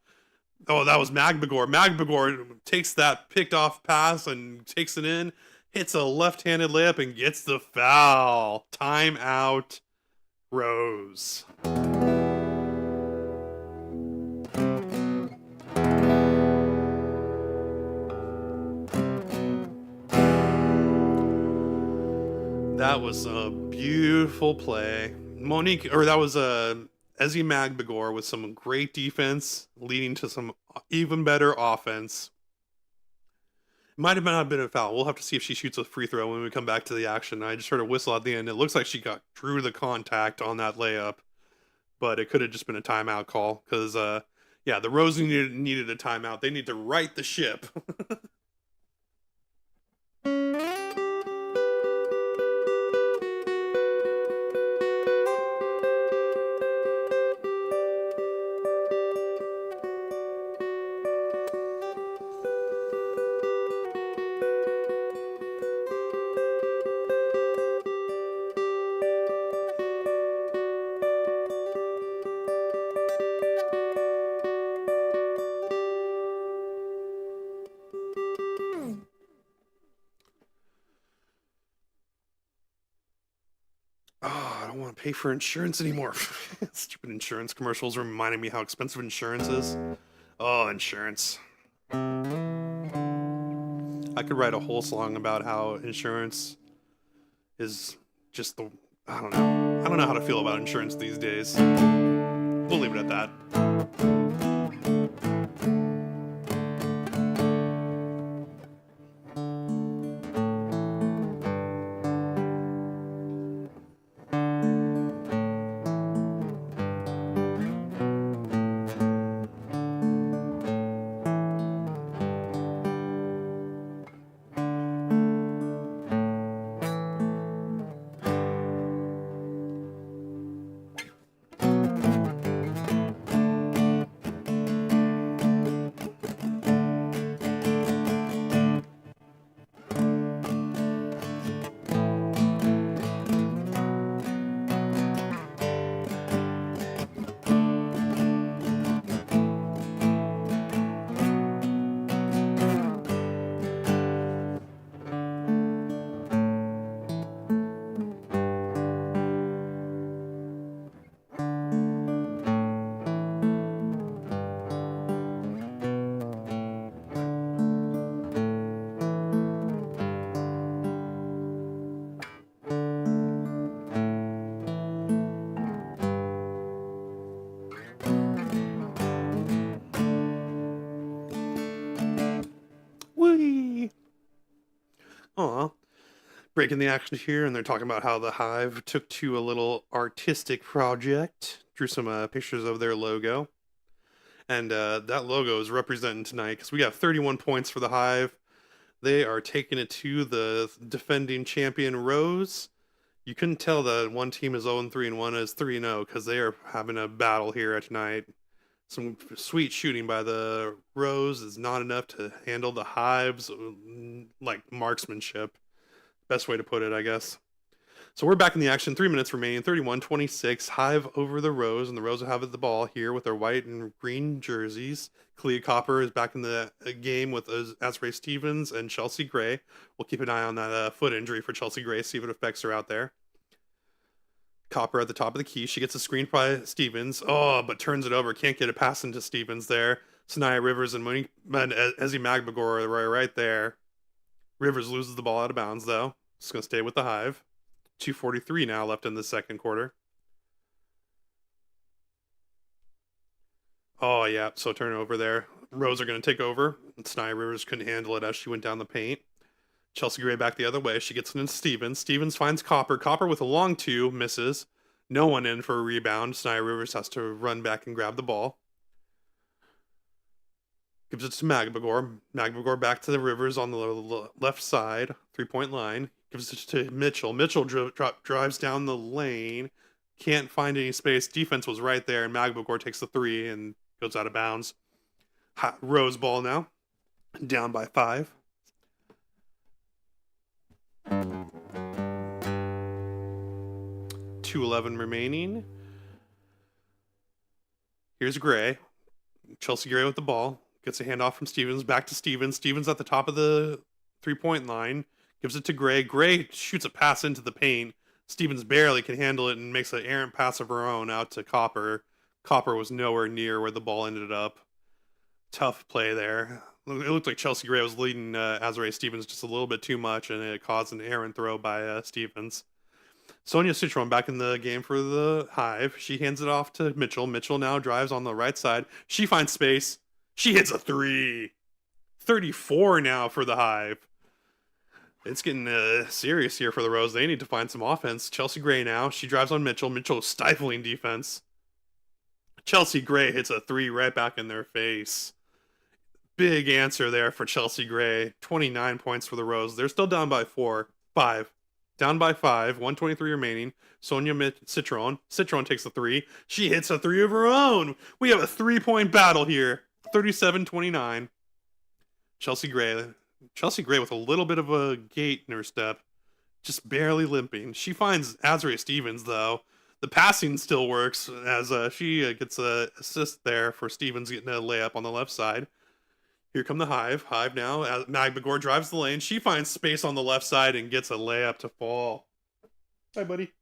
Oh, that was Magbagor. Magbagor takes that picked off pass and takes it in. Hits a left-handed layup and gets the foul. Timeout, Rose. That was a beautiful play. That was Ezzy Magbagor with some great defense, leading to some even better offense. Might have not been a foul. We'll have to see if she shoots a free throw when we come back to the action. I just heard a whistle at the end. It looks like she drew the contact on that layup, but it could have just been a timeout call because, the Rose needed a timeout. They need to right the ship. Pay for insurance anymore. Stupid insurance commercials reminding me how expensive insurance is. Oh, insurance. I could write a whole song about how insurance is just I don't know. I don't know how to feel about insurance these days. We'll leave it at that. Breaking the action here, and they're talking about how the Hive took to a little artistic project, drew some pictures of their logo, and that logo is representing tonight because we got 31 points for the Hive. They are taking it to the defending champion Rose. You couldn't tell that one team is 0-3 and one is 3-0 because they are having a battle here tonight. Some sweet shooting by the Rose is not enough to handle the Hive's marksmanship. Best way to put it, I guess. So we're back in the action. 3 minutes remaining. 31-26. Hive over the Rose, and the Rose will have the ball here with their white and green jerseys. Kalia Copper is back in the game with Azrae Stevens and Chelsea Gray. We'll keep an eye on that foot injury for Chelsea Gray, see if it affects her out there. Copper at the top of the key. She gets a screen by Stevens. Oh, but turns it over. Can't get a pass into Stevens there. Sanaya Rivers and Ezzy Magbagor are right there. Rivers loses the ball out of bounds, though. Just gonna stay with the Hive. 2:43 now left in the second quarter. Oh, yeah, so turnover there. Rose are going to take over. Snia Rivers couldn't handle it as she went down the paint. Chelsea Gray back the other way. She gets it into Stevens. Stevens finds Copper. Copper with a long two, misses. No one in for a rebound. Snia Rivers has to run back and grab the ball. Gives it to Magbagor. Magbagor back to the Rivers on the left side, 3-point line. Gives it to Mitchell. Mitchell drives down the lane. Can't find any space. Defense was right there, and Magbagor takes the three and goes out of bounds. Rose ball now. Down by 5. .211 remaining. Here's Gray. Chelsea Gray with the ball. Gets a handoff from Stevens. Back to Stevens. Stevens at the top of the 3-point line. Gives it to Gray. Gray shoots a pass into the paint. Stevens barely can handle it and makes an errant pass of her own out to Copper. Copper was nowhere near where the ball ended up. Tough play there. It looked like Chelsea Gray was leading Azurá Stevens just a little bit too much, and it caused an errant throw by Stevens. Sonia Citron back in the game for the Hive. She hands it off to Mitchell. Mitchell now drives on the right side. She finds space. She hits a 3. 34 now for the Hive. It's getting serious here for the Rose. They need to find some offense. Chelsea Gray now. She drives on Mitchell. Mitchell stifling defense. Chelsea Gray hits a 3 right back in their face. Big answer there for Chelsea Gray. 29 points for the Rose. They're still down by 5. Down by 5. 123 remaining. Sonia Citron. Citron takes the 3. She hits a 3 of her own. We have a 3-point battle here. 37-29. Chelsea Gray. Chelsea Gray with a little bit of a gait in her step. Just barely limping. She finds Azurá Stevens, though. The passing still works as she gets an assist there for Stevens getting a layup on the left side. Here come the Hive. Hive now. Magbagor drives the lane. She finds space on the left side and gets a layup to fall. Hi, buddy.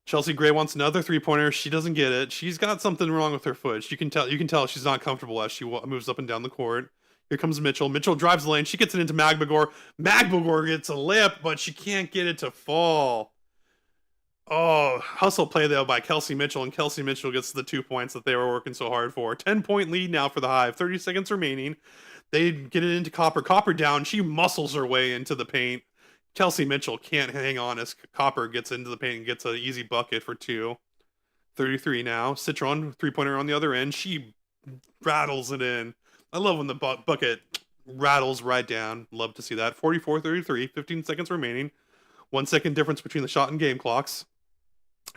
Chelsea Gray wants another 3-pointer. She doesn't get it. She's got something wrong with her foot. You can tell she's not comfortable as she moves up and down the court. Here comes Mitchell. Mitchell drives the lane. She gets it into Magbagor. Magbagor gets a layup, but she can't get it to fall. Oh, hustle play, though, by Kelsey Mitchell, and Kelsey Mitchell gets the 2 points that they were working so hard for. 10-point lead now for the Hive. 30 seconds remaining. They get it into Copper. Copper down. She muscles her way into the paint. Kelsey Mitchell can't hang on as Copper gets into the paint and gets an easy bucket for 2. 33 now. Citron, 3-pointer on the other end. She rattles it in. I love when the bucket rattles right down. Love to see that. 44-33. 15 seconds remaining. 1 second difference between the shot and game clocks.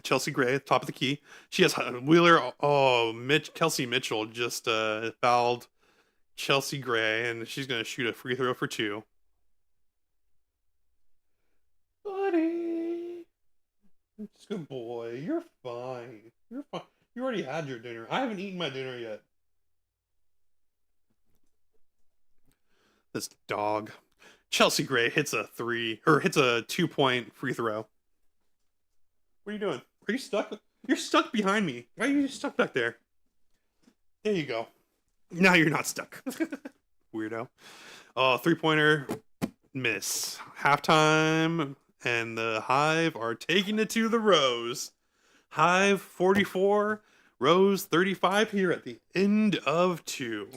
Chelsea Gray, top of the key. She has Wheeler. Oh, Kelsey Mitchell just fouled Chelsea Gray, and she's going to shoot a free throw for 2. Buddy. Good boy. You're fine. You're fine. You already had your dinner. I haven't eaten my dinner yet. This dog. Chelsea Gray hits a 2-point free throw. What are you doing? Are you stuck? You're stuck behind me. Why are you stuck back there? There you go. Now you're not stuck. Weirdo. Oh, 3-pointer. Miss. Halftime. And the Hive are taking it to the Rose. Hive 44. Rose 35 here at the end of 2.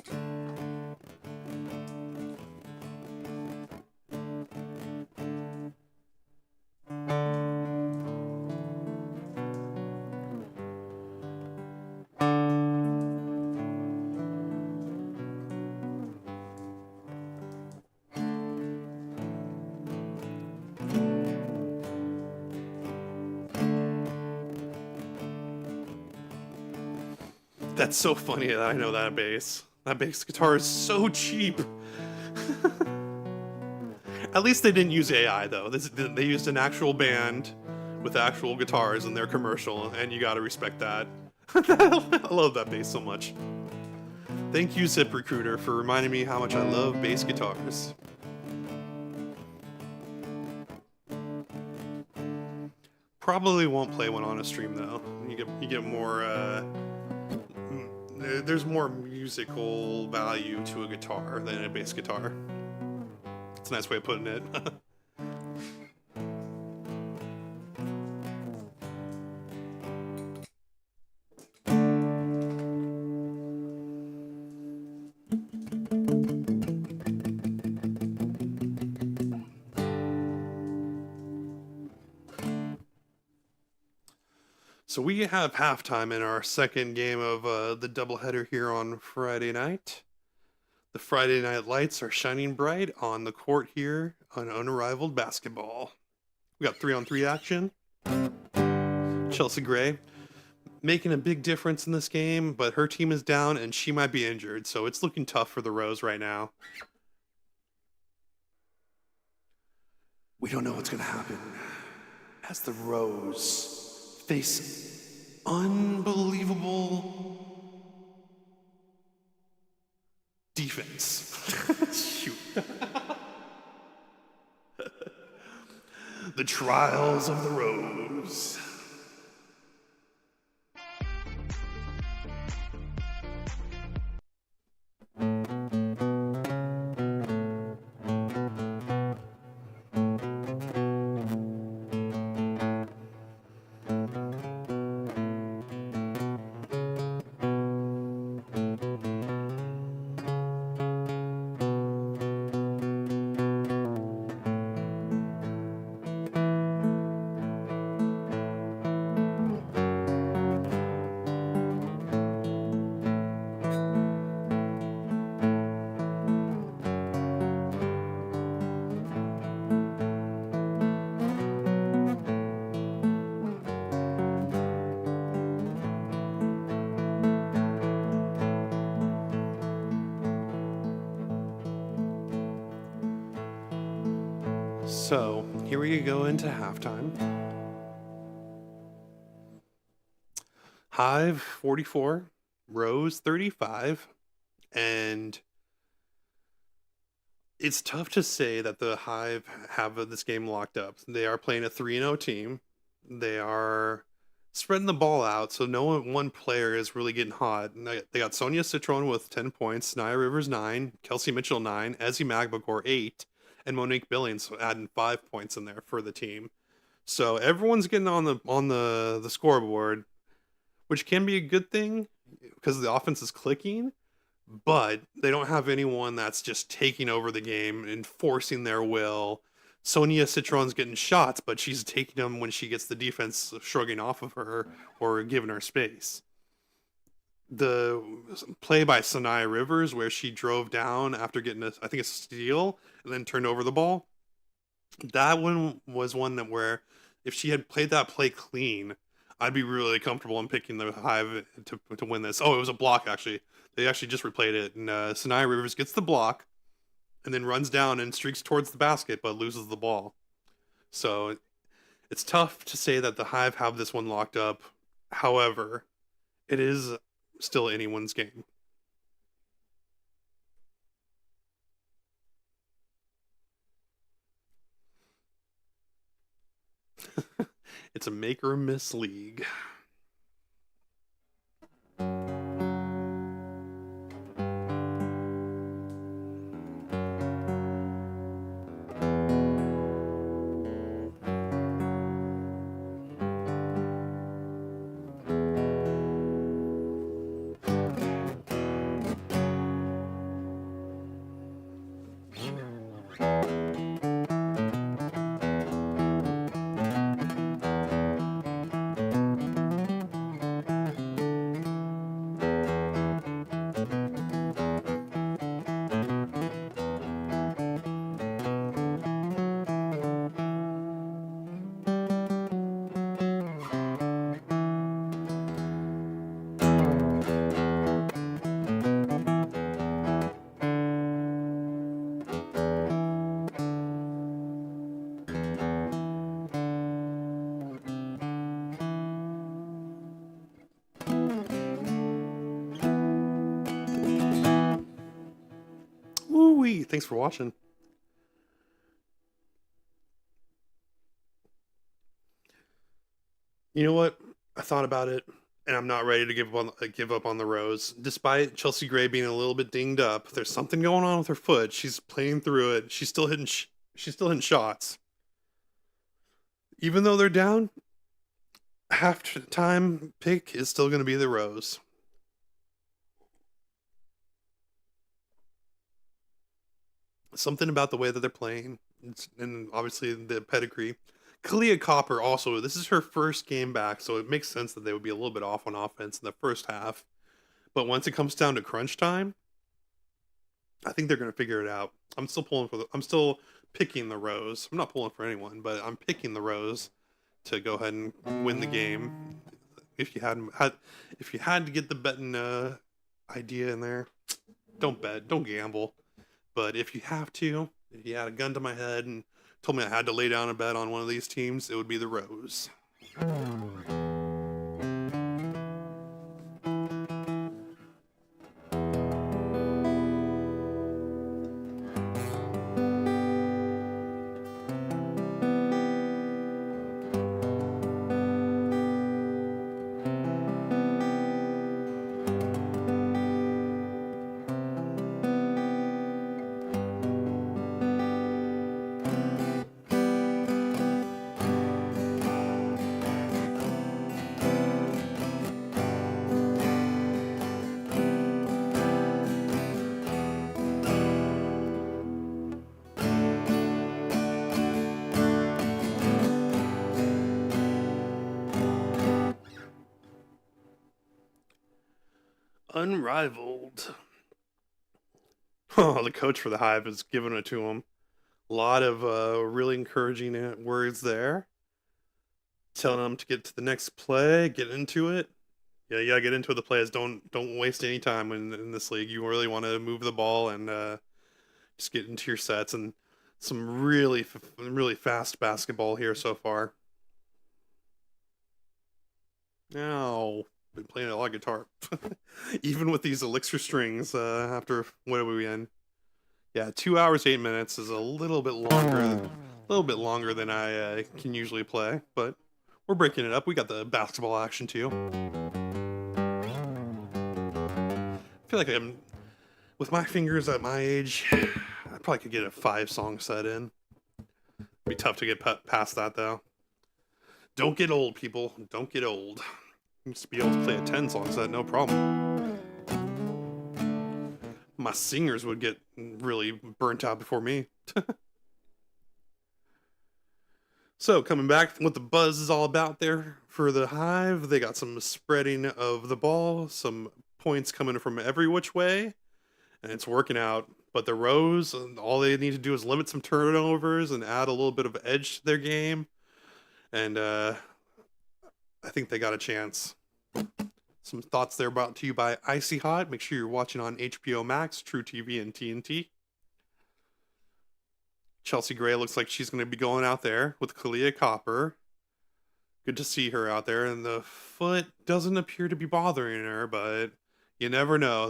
That's so funny that I know that bass. That bass guitar is so cheap. At least they didn't use AI, though. They used an actual band with actual guitars in their commercial, and you gotta respect that. I love that bass so much. Thank you, ZipRecruiter, for reminding me how much I love bass guitars. Probably won't play one on a stream, though. You get more, there's more musical value to a guitar than a bass guitar. It's a nice way of putting it. So we have halftime in our second game of the doubleheader here on Friday night. The Friday night lights are shining bright on the court here on Unrivaled basketball. We got 3-on-3 action. Chelsea Gray making a big difference in this game, but her team is down and she might be injured, so it's looking tough for the Rose right now. We don't know what's going to happen as the Rose face unbelievable defense. Shoot. The trials of the Rose. So, here we go into halftime. Hive 44, Rose 35, and it's tough to say that the Hive have this game locked up. They are playing a 3-0 team. They are spreading the ball out, so one player is really getting hot. And they got Sonia Citron with 10 points, Nia Rivers 9, Kelsey Mitchell 9, Ezzy Magbagor 8, and Monique Billings adding 5 points in there for the team. So everyone's getting on the scoreboard, which can be a good thing because the offense is clicking, but they don't have anyone that's just taking over the game and forcing their will. Sonia Citron's getting shots, but she's taking them when she gets the defense shrugging off of her or giving her space. The play by Sanaya Rivers where she drove down after getting I think a steal and then turned over the ball. That one was one that where if she had played that play clean, I'd be really comfortable in picking the Hive to win this. Oh, it was a block actually. They actually just replayed it, and Sanaya Rivers gets the block and then runs down and streaks towards the basket but loses the ball. So it's tough to say that the Hive have this one locked up. However, it is still anyone's game. It's a make or miss league. Woo-wee. Thanks for watching. You know what? I thought about it, and I'm not ready to give up on the Rose. Despite Chelsea Gray being a little bit dinged up, there's something going on with her foot. She's playing through it. She's still hitting shots. Even though they're down, halftime pick is still going to be the Rose. Something about the way that they're playing, and obviously the pedigree, Kalia Copper also, this is her first game back, so it makes sense that they would be a little bit off on offense in the first half. But once it comes down to crunch time, I think they're going to figure it out. I'm still picking the Rose. I'm not pulling for anyone, but I'm picking the Rose to go ahead and win the game. If you had to get the betting idea in there, don't bet, don't gamble. But if you have to, if you had a gun to my head and told me I had to lay down a bet on one of these teams, it would be the Rose. Unrivaled. Oh, the coach for the Hive is giving it to him. A lot of really encouraging words there. Telling him to get to the next play, get into it. Yeah, you gotta get into the plays. Don't waste any time in this league. You really want to move the ball and just get into your sets, and some really fast basketball here so far. Now, been playing a lot of guitar, even with these elixir strings. After what are we in? Yeah, 2 hours 8 minutes is a little bit longer than I can usually play, but we're breaking it up. We got the basketball action too. I feel like with my fingers at my age, I probably could get a 5-song set in. Be tough to get past that though. Don't get old, people. Don't get old. Used to be able to play a 10-song set, no problem. My singers would get really burnt out before me. So, coming back, what the buzz is all about there for the Hive, they got some spreading of the ball, some points coming from every which way, and it's working out. But the Rose, all they need to do is limit some turnovers and add a little bit of edge to their game, and I think they got a chance. Some thoughts there brought to you by Icy Hot. Make sure you're watching on HBO Max, True TV, and TNT. Chelsea Gray looks like she's going to be going out there with Kalia Copper. Good to see her out there, and the foot doesn't appear to be bothering her, but you never know.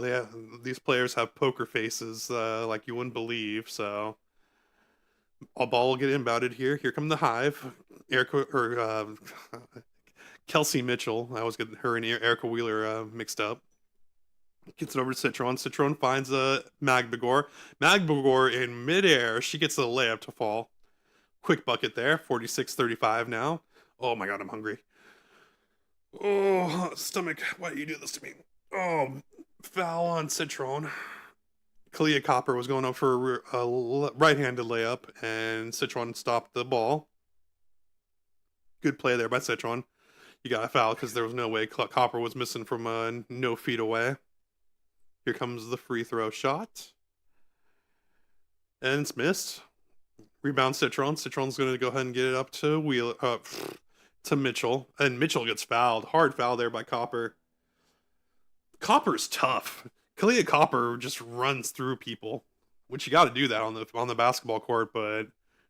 These players have poker faces like you wouldn't believe, so a ball will get inbounded here. Here come the Hive. Kelsey Mitchell. I always get her and Erica Wheeler mixed up. Gets it over to Citron. Citron finds Magbagor. Magbagor in midair. She gets a layup to fall. Quick bucket there. 46-35 now. Oh my god, I'm hungry. Oh, stomach. Why do you do this to me? Oh, foul on Citron. Kalia Copper was going up for a right-handed layup, and Citron stopped the ball. Good play there by Citron. You got a foul because there was no way Copper was missing from no feet away. Here comes the free throw shot. And it's missed. Rebound Citron. Citron's going to go ahead and get it up to to Mitchell. And Mitchell gets fouled. Hard foul there by Copper. Copper's tough. Kalia Copper just runs through people, which you got to do that on the basketball court, but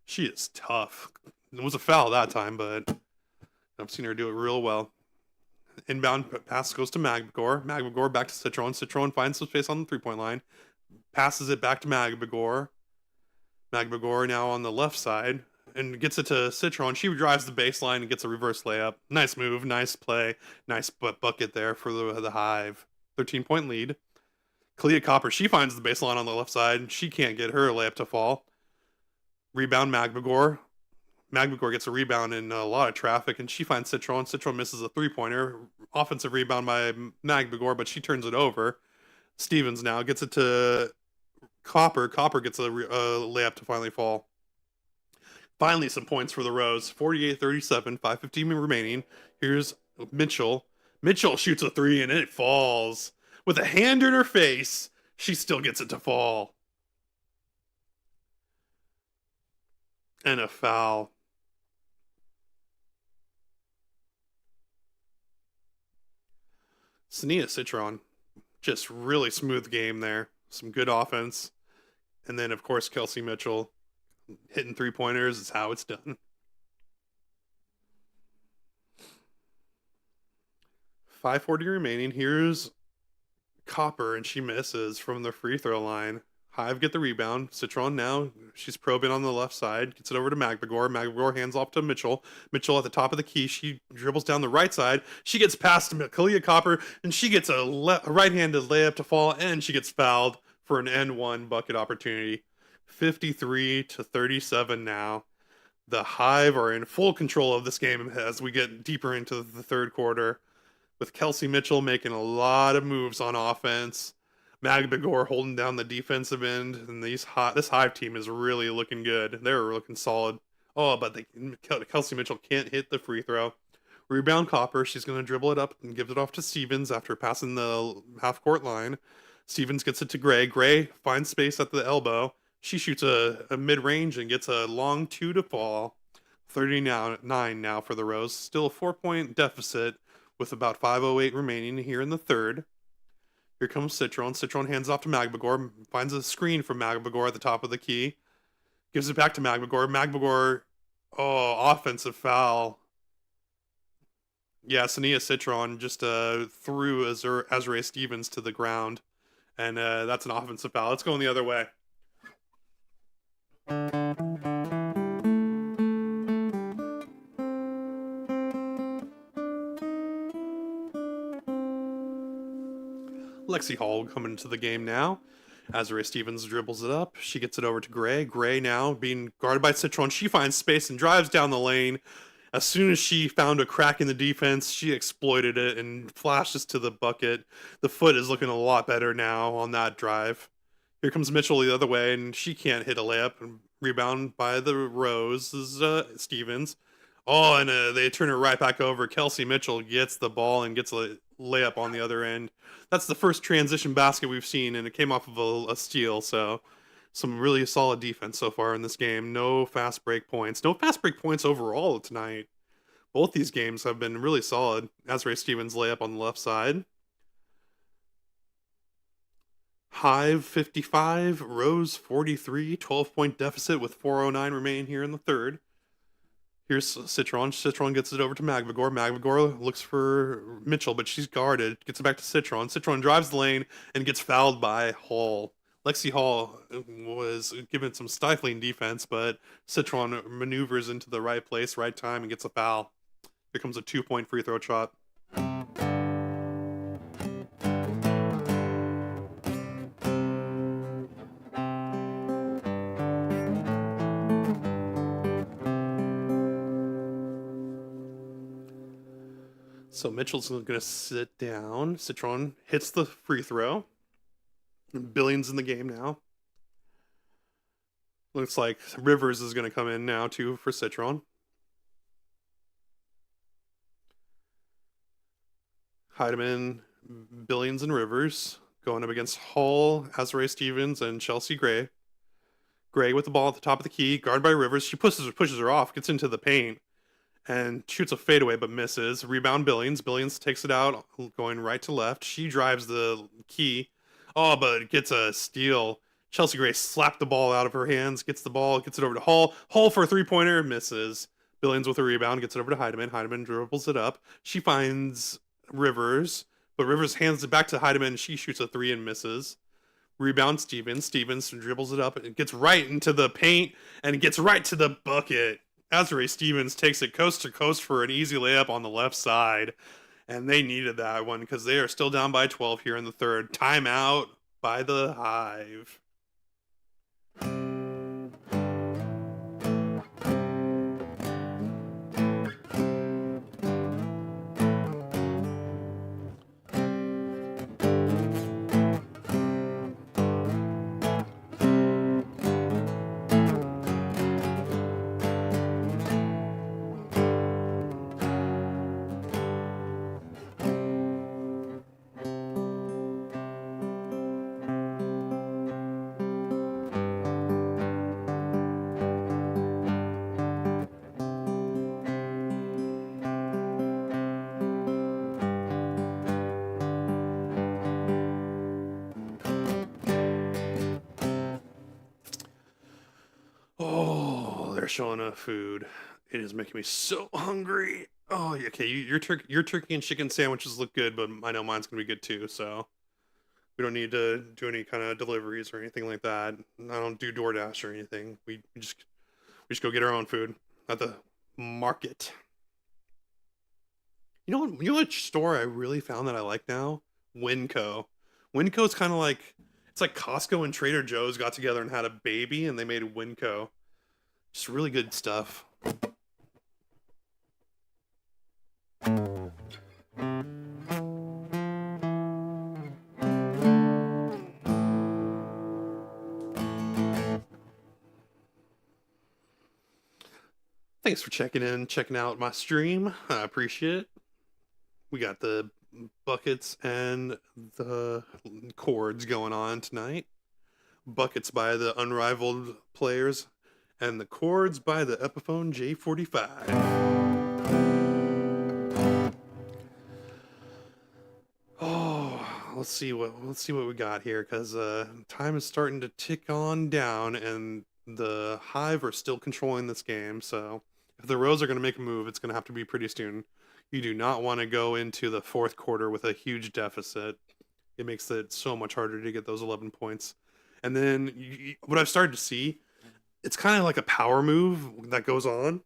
she is tough. It was a foul that time, but I've seen her do it real well. Inbound pass goes to Magbagor. Magbagor back to Citron. Citron finds some space on the three-point line. Passes it back to Magbagor. Magbagor now on the left side and gets it to Citron. She drives the baseline and gets a reverse layup. Nice move, nice play, nice bucket there for the Hive. 13-point lead. Kalia Copper, she finds the baseline on the left side. She can't get her layup to fall. Rebound Magbagor. Magbagor gets a rebound in a lot of traffic, and she finds Citron. Citron misses a three-pointer. Offensive rebound by Magbagor, but she turns it over. Stevens now gets it to Copper. Copper gets a layup to finally fall. Finally, some points for the Rose. 48-37, 5:15 remaining. Here's Mitchell. Mitchell shoots a three and it falls. With a hand in her face, she still gets it to fall. And a foul. Sania Citron, just really smooth game there. Some good offense. And then, of course, Kelsey Mitchell hitting three-pointers is how it's done. 5:40 remaining. Here's Copper, and she misses from the free throw line. Hive get the rebound. Citron now, she's probing on the left side. Gets it over to Magbagor. Magbagor hands off to Mitchell. Mitchell at the top of the key. She dribbles down the right side. She gets past Kalia Copper, and she gets a right-handed layup to fall, and she gets fouled for an N1 bucket opportunity. 53-37 now. The Hive are in full control of this game as we get deeper into the third quarter, with Kelsey Mitchell making a lot of moves on offense. Magbagor holding down the defensive end, and this Hive team is really looking good. They're looking solid. Oh, but Kelsey Mitchell can't hit the free throw. Rebound Copper. She's going to dribble it up and give it off to Stevens after passing the half-court line. Stevens gets it to Gray. Gray finds space at the elbow. She shoots a mid-range and gets a long two to fall. 39 now for the Rose. Still a 4-point deficit with about 5:08 remaining here in the third. Here comes Citron. Citron hands off to Magbagor. Finds a screen from Magbagor at the top of the key. Gives it back to Magbagor. Magbagor, offensive foul. Yeah, Sania Citron just threw Azrae Stevens to the ground. And that's an offensive foul. Let's go the other way. Lexi Hall coming into the game now. Azrae Stevens dribbles it up. She gets it over to Gray. Gray now being guarded by Citron. She finds space and drives down the lane. As soon as she found a crack in the defense, she exploited it and flashes to the bucket. The foot is looking a lot better now on that drive. Here comes Mitchell the other way, and she can't hit a layup. Rebound by the Rose is Stevens. Oh, and they turn it right back over. Kelsey Mitchell gets the ball and gets a layup on the other end. That's the first transition basket we've seen, and it came off of a steal, so some really solid defense so far in this game. No fast break points. No fast break points overall tonight. Both these games have been really solid. Azrae Stevens layup on the left side. Hive 55, Rose 43, 12-point deficit with 4:09 remaining here in the third. Here's Citron. Citron gets it over to Magbagor. Magbagor looks for Mitchell, but she's guarded. Gets it back to Citron. Citron drives the lane and gets fouled by Hall. Lexi Hall was given some stifling defense, but Citron maneuvers into the right place, right time, and gets a foul. Here comes a 2-point free throw shot. So Mitchell's going to sit down. Citron hits the free throw. Billions in the game now. Looks like Rivers is going to come in now too for Citron. Heidemann, Billions, and Rivers going up against Hall, Azrae Stevens, and Chelsea Gray. Gray with the ball at the top of the key, guarded by Rivers. She pushes her off, gets into the paint, and shoots a fadeaway but misses. Rebound Billions. Billions takes it out, going right to left. She drives the key. Oh, but gets a steal. Chelsea Gray slapped the ball out of her hands, gets the ball, gets it over to Hall. Hall for a three-pointer, misses. Billions with a rebound, gets it over to Heidemann. Heidemann dribbles it up. She finds Rivers, but Rivers hands it back to Heidemann. She shoots a three and misses. Rebound Stevens. Stevens dribbles it up and gets right into the paint and gets right to the bucket. Azrae Stevens takes it coast to coast for an easy layup on the left side. And they needed that one because they are still down by 12 here in the third. Timeout by the Hive. showing up food. It is making me so hungry. Oh, yeah, okay. Your turkey and chicken sandwiches look good, but I know mine's gonna be good too. So we don't need to do any kind of deliveries or anything like that. I don't do DoorDash or anything. We just go get our own food at the market. You know what store I really found that I like now? Winco. Winco's kind of like it's like Costco and Trader Joe's got together and had a baby, and they made Winco. Just really good stuff. Thanks for checking out my stream. I appreciate it. We got the buckets and the chords going on tonight. Buckets by the Unrivaled players, and the chords by the Epiphone J45. Oh, let's see what we got here, because time is starting to tick on down, and the Hive are still controlling this game. So if the Rose are going to make a move, it's going to have to be pretty soon. You do not want to go into the fourth quarter with a huge deficit. It makes it so much harder to get those 11 points. And then what I've started to see, it's kind of like a power move that goes on.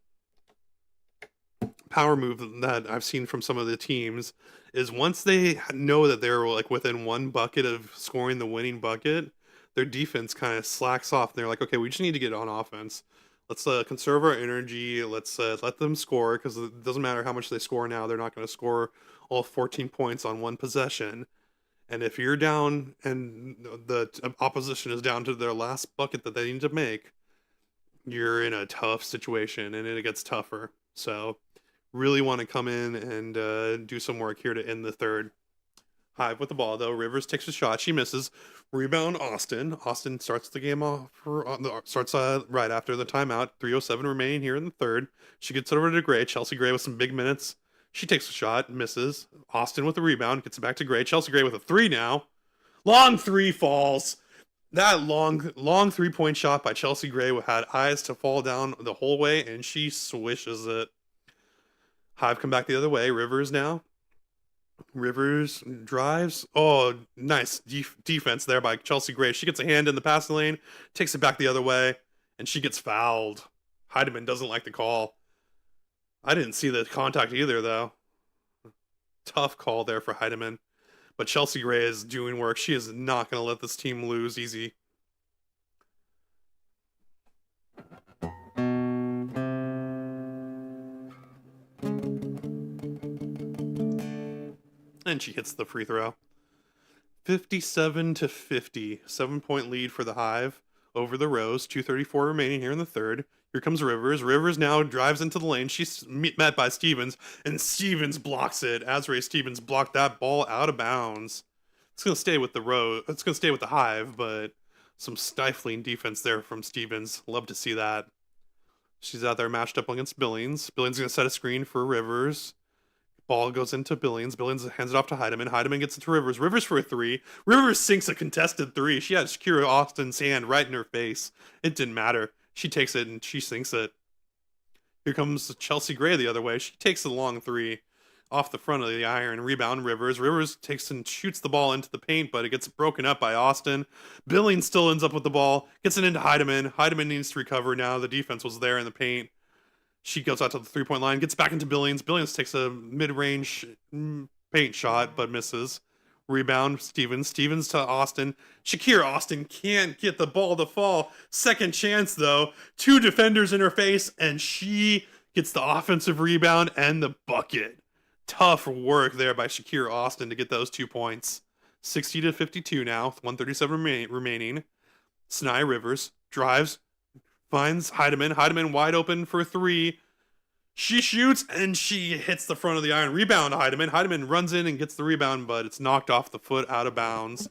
Power move that I've seen from some of the teams is once they know that they're like within one bucket of scoring the winning bucket, their defense kind of slacks off. They're like, okay, we just need to get on offense. Let's conserve our energy. Let's let them score, because it doesn't matter how much they score now. They're not going to score all 14 points on one possession. And if you're down and the opposition is down to their last bucket that they need to make, you're in a tough situation, and it gets tougher. So really want to come in and do some work here to end the third. Hive with the ball, though. Rivers takes a shot. She misses. Rebound, Austin. Austin starts the game off starts right after the timeout. 3:07 remaining here in the third. She gets it over to Gray. Chelsea Gray with some big minutes. She takes a shot, misses. Austin with the rebound, gets it back to Gray. Chelsea Gray with a three now. Long three falls. That long 3-point shot by Chelsea Gray had eyes to fall down the whole way, and she swishes it. Hive come back the other way. Rivers now. Rivers drives. Oh, nice defense there by Chelsea Gray. She gets a hand in the passing lane, takes it back the other way, and she gets fouled. Heidemann doesn't like the call. I didn't see the contact either, though. Tough call there for Heidemann. But Chelsea Gray is doing work. She is not going to let this team lose easy. And she hits the free throw. 57-50. 7-point lead for the Hive over the Rose. 2:34 remaining here in the third. Here comes Rivers. Rivers now drives into the lane. She's met by Stevens, and Stevens blocks it. Azrae Stevens blocked that ball out of bounds. It's going to stay with the Rose. It's going to stay with the Hive, but some stifling defense there from Stevens. Love to see that. She's out there matched up against Billings. Billings going to set a screen for Rivers. Ball goes into Billings. Billings hands it off to Heidemann. Heidemann gets it to Rivers. Rivers for a three. Rivers sinks a contested three. She had Shakira Austin's hand right in her face. It didn't matter. She takes it and she sinks it. Here comes Chelsea Gray the other way. She takes the long three off the front of the iron. Rebound Rivers. Rivers takes and shoots the ball into the paint, but it gets broken up by Austin. Billings still ends up with the ball. Gets it into Heidemann. Heidemann needs to recover now. The defense was there in the paint. She goes out to the three-point line, gets back into Billings. Billings takes a mid-range paint shot, but misses. Rebound, Stevens. Stevens to Austin. Shakira Austin can't get the ball to fall. Second chance, though. Two defenders in her face, and she gets the offensive rebound and the bucket. Tough work there by Shakira Austin to get those 2 points. 60-52 now, 137 remaining. Snai Rivers drives. Finds Heidemann. Heidemann wide open for three. She shoots, and she hits the front of the iron. Rebound Heidemann. Heidemann runs in and gets the rebound, but it's knocked off the foot out of bounds.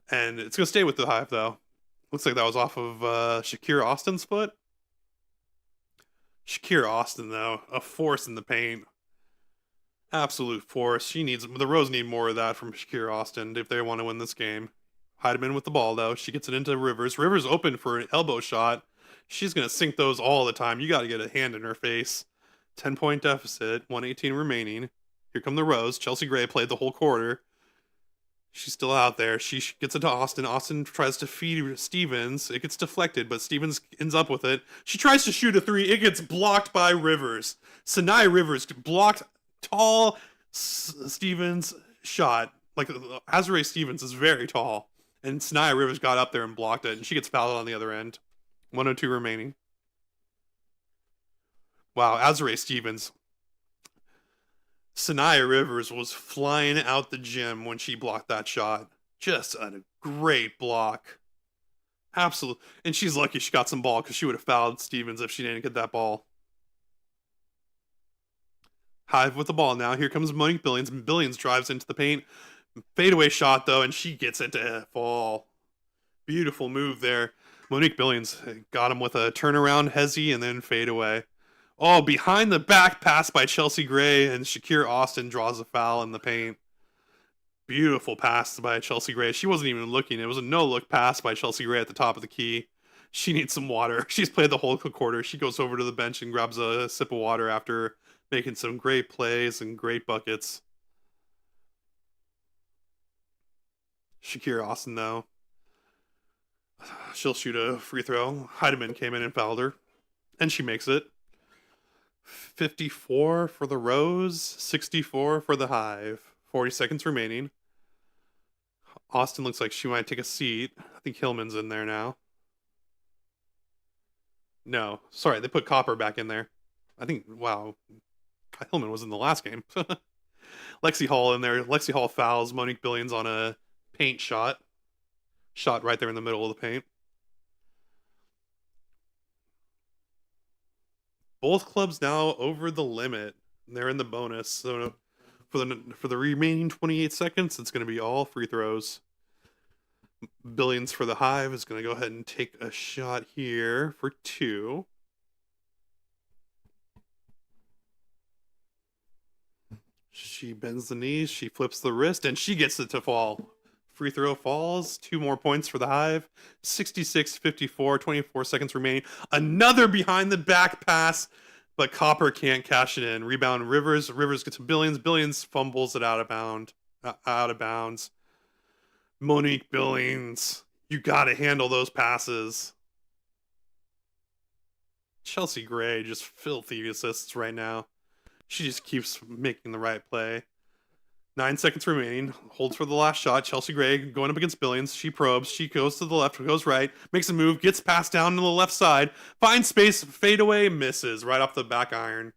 And it's going to stay with the Hive, though. Looks like that was off of Shakira Austin's foot. Shakira Austin, though, a force in the paint. Absolute force. The Rose need more of that from Shakira Austin if they want to win this game. Heidemann with the ball, though. She gets it into Rivers. Rivers open for an elbow shot. She's going to sink those all the time. You got to get a hand in her face. 10-point deficit, 118 remaining. Here come the rows. Chelsea Gray played the whole quarter. She's still out there. She gets it to Austin. Austin tries to feed Stevens. It gets deflected, but Stevens ends up with it. She tries to shoot a three. It gets blocked by Rivers. Sanaya Rivers blocked tall Stevens shot. Like, Azure Stevens is very tall. And Sanaya Rivers got up there and blocked it, and she gets fouled on the other end. 102 remaining. Wow, Azure Stevens. Sanaya Rivers was flying out the gym when she blocked that shot. Just a great block. Absolutely. And she's lucky she got some ball because she would have fouled Stevens if she didn't get that ball. Hive with the ball now. Here comes Monique Billions. Billions drives into the paint. Fadeaway shot, though, and she gets it to fall. Beautiful move there. Monique Billions got him with a turnaround hezzy and then fadeaway. Oh, behind the back pass by Chelsea Gray, and Shakira Austin draws a foul in the paint. Beautiful pass by Chelsea Gray. She wasn't even looking. It was a no-look pass by Chelsea Gray at the top of the key. She needs some water. She's played the whole quarter. She goes over to the bench and grabs a sip of water after making some great plays and great buckets. Shakira Austin, though. She'll shoot a free throw. Heidemann came in and fouled her. And she makes it. 54 for the Rose, 64 for the Hive. 40 seconds remaining. Austin looks like she might take a seat. I think Hillman's in there now. No, sorry, they put Copper back in there. I think, wow, Hillman was in the last game. Lexi Hall in there. Lexi Hall fouls Monique Billions on a paint shot. Shot right there in the middle of the paint. Both clubs now over the limit. They're in the bonus. So for the remaining 28 seconds, it's going to be all free throws. Billions for the Hive is going to go ahead and take a shot here for 2. She bends the knees, she flips the wrist, and she gets it to fall. Free throw falls. 2 more points for the Hive. 66-54, 24 seconds remaining. Another behind the back pass, but Copper can't cash it in. Rebound Rivers. Rivers gets to Billions. Billions fumbles it out of bounds. Monique Billions, you gotta handle those passes. Chelsea Gray, just filthy assists right now. She just keeps making the right play. 9 seconds remaining. Holds for the last shot. Chelsea Gray going up against Billions. She probes. She goes to the left, goes right, makes a move, gets passed down to the left side, finds space, fadeaway, misses right off the back iron.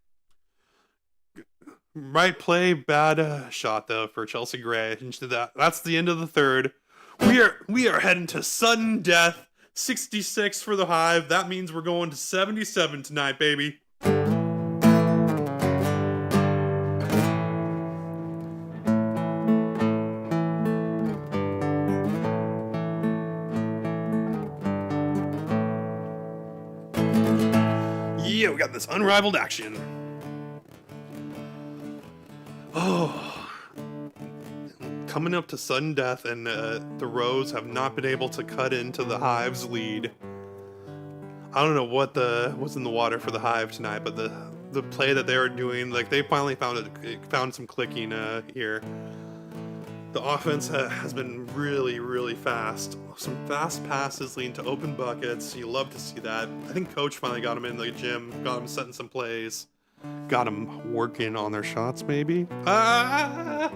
Right play, bad shot though for Chelsea Gray. And that's the end of the third. We are heading to sudden death. 66 for the Hive. That means we're going to 77 tonight, baby. Yeah, we got this unrivaled action. Oh. Coming up to sudden death, and the Rose have not been able to cut into the Hive's lead. I don't know what's in the water for the Hive tonight, but the play that they were doing, like they finally found some clicking here. The offense has been really, really fast. Some fast passes leading to open buckets. You love to see that. I think Coach finally got him in the gym, got him setting some plays, got him working on their shots, maybe. I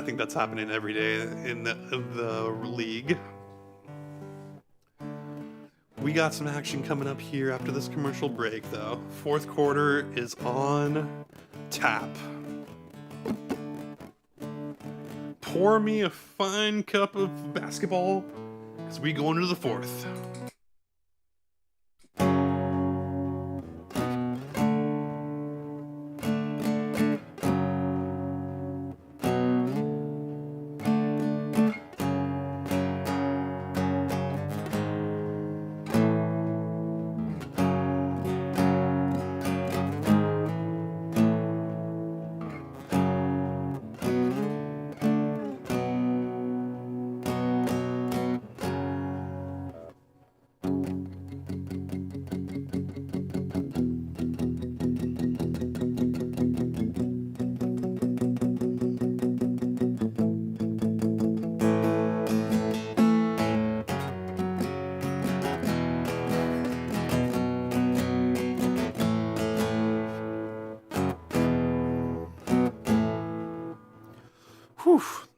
think that's happening every day in the league. We got some action coming up here after this commercial break, though. Fourth quarter is on tap. Pour me a fine cup of basketball as we go into the fourth.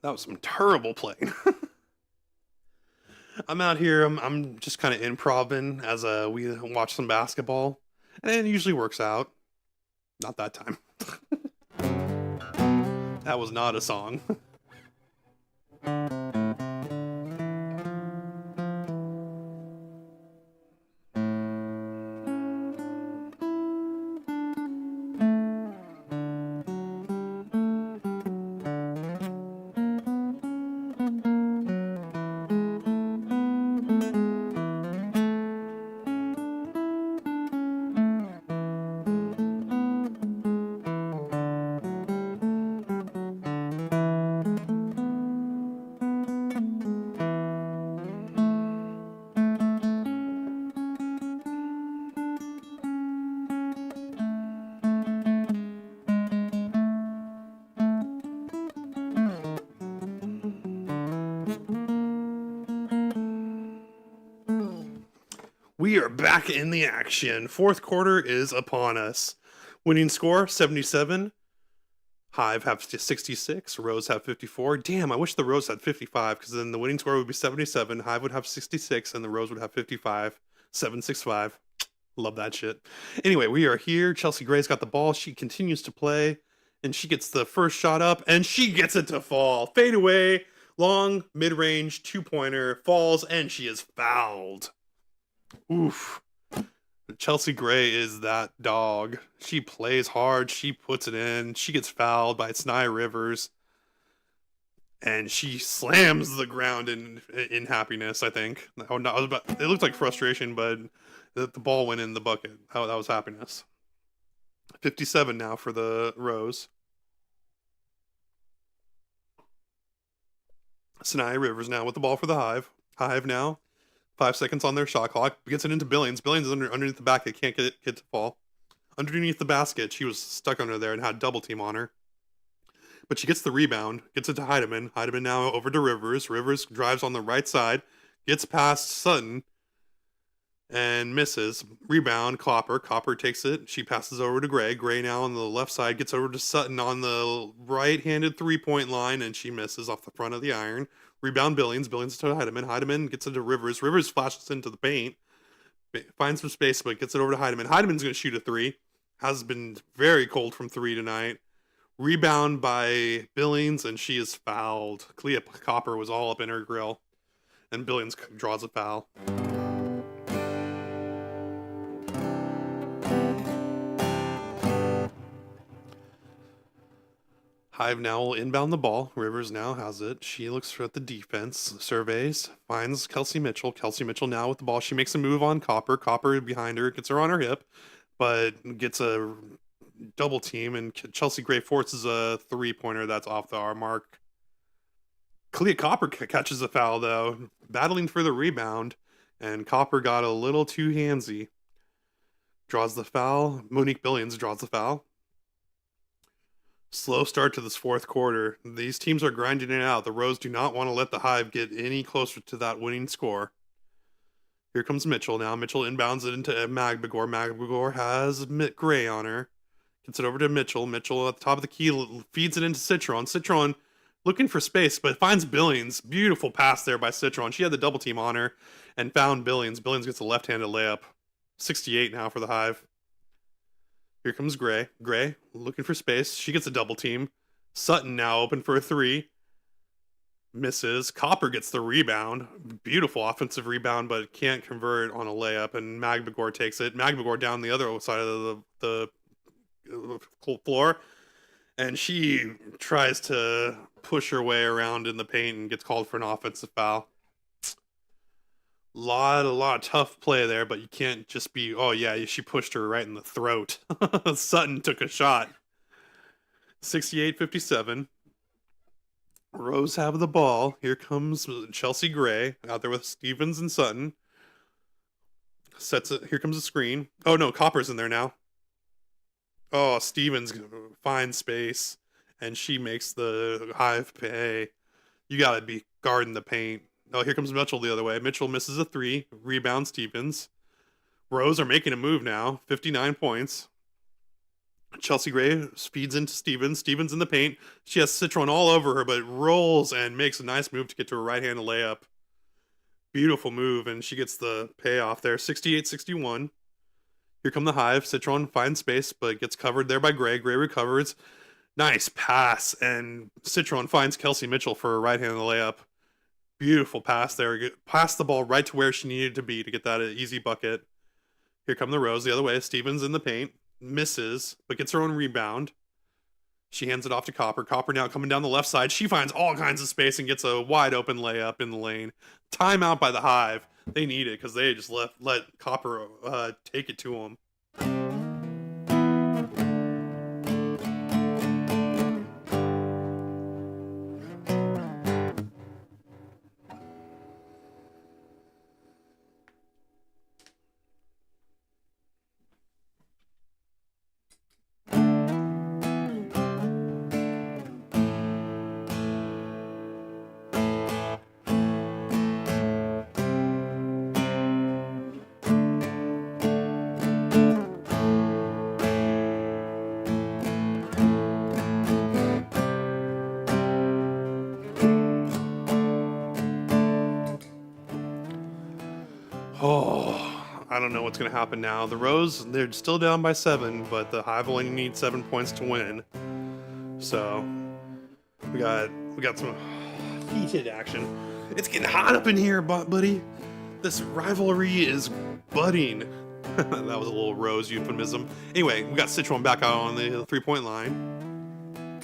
That was some terrible playing. I'm out here. I'm just kind of improvising as we watch some basketball, and it usually works out. Not that time. That was not a song. We are back in the action. Fourth quarter is upon us. Winning score 77. Hive have 66. Rose have 54. Damn, I wish the Rose had 55 because then the winning score would be 77. Hive would have 66 and the Rose would have 55. 765. Love that shit. Anyway, we are here. Chelsea Gray's got the ball. She continues to play and she gets the first shot up and she gets it to fall. Fade away. Long, mid-range, two-pointer. Falls and she is fouled. Oof. Chelsea Gray is that dog. She plays hard. She puts it in. She gets fouled by Sny Rivers. And she slams the ground in happiness, I think. It looked like frustration, but the ball went in the bucket. That was happiness. 57 now for the Rose. Sny Rivers now with the ball for the Hive. Hive now. 5 seconds on their shot clock. Gets it into Billings. Billings is underneath the basket. Can't get it to fall. Underneath the basket. She was stuck under there and had double team on her. But she gets the rebound. Gets it to Heidemann. Heidemann now over to Rivers. Rivers drives on the right side. Gets past Sutton. And misses. Rebound. Copper. Copper takes it. She passes over to Gray. Gray now on the left side. Gets over to Sutton on the right-handed three-point line. And she misses off the front of the iron. Rebound Billings. Billings to Heidemann. Heidemann gets it to Rivers. Rivers flashes into the paint. Finds some space, but gets it over to Heidemann. Heidemann's going to shoot a three. Has been very cold from three tonight. Rebound by Billings, and she is fouled. Clea Copper was all up in her grill. And Billings draws a foul. Hive now will inbound the ball. Rivers now has it. She looks at the defense, surveys, finds Kelsey Mitchell. Kelsey Mitchell now with the ball. She makes a move on Copper. Copper behind her, gets her on her hip, but gets a double team, and Chelsea Gray forces a three-pointer that's off the R mark. Clea Copper catches a foul, though, battling for the rebound, and Copper got a little too handsy. Draws the foul. Monique Billings draws the foul. Slow start to this fourth quarter. These teams are grinding it out. The Rose do not want to let the Hive get any closer to that winning score. Here comes Mitchell now. Mitchell inbounds it into Magbagor. Magbagor has Gray on her. Gets it over to Mitchell. Mitchell at the top of the key feeds it into Citron. Citron looking for space, but finds Billings. Beautiful pass there by Citron. She had the double team on her and found Billings. Billings gets a left-handed layup. 68 now for the Hive. Here comes Gray. Gray looking for space. She gets a double team. Sutton now open for a three. Misses. Copper gets the rebound. Beautiful offensive rebound, but can't convert on a layup. And Magbagor takes it. Magbagor down the other side of the floor. And she tries to push her way around in the paint and gets called for an offensive foul. Lot of tough play there, but you can't just be, oh yeah, she pushed her right in the throat. Sutton took a shot. 68-57. Rose have the ball. Here comes Chelsea Gray out there with Stevens and Sutton. Sets it. Here comes a screen. Oh no, Copper's in there now. Oh, Stevens finds space, and she makes the Hive pay. You gotta be guarding the paint. Oh, here comes Mitchell the other way. Mitchell misses a three. Rebound Stevens. Rose are making a move now. 59 points. Chelsea Gray speeds into Stevens. Stevens in the paint. She has Citron all over her, but rolls and makes a nice move to get to a right-handed layup. Beautiful move, and she gets the payoff there. 68-61. Here come the Hive. Citron finds space, but gets covered there by Gray. Gray recovers. Nice pass, and Citron finds Kelsey Mitchell for a right-handed layup. Beautiful pass there. Passed the ball right to where she needed to be to get that easy bucket. Here come the Rose the other way. Stevens in the paint. Misses, but gets her own rebound. She hands it off to Copper. Copper now coming down the left side. She finds all kinds of space and gets a wide open layup in the lane. Timeout by the Hive. They need it because they just let Copper take it to them. Oh, I don't know what's going to happen now. The Rose, they're still down by 7, but the Hive only need 7 points to win. So we got some heated action. It's getting hot up in here, buddy. This rivalry is budding. That was a little Rose euphemism. Anyway, we got Citron back out on the 3-point line.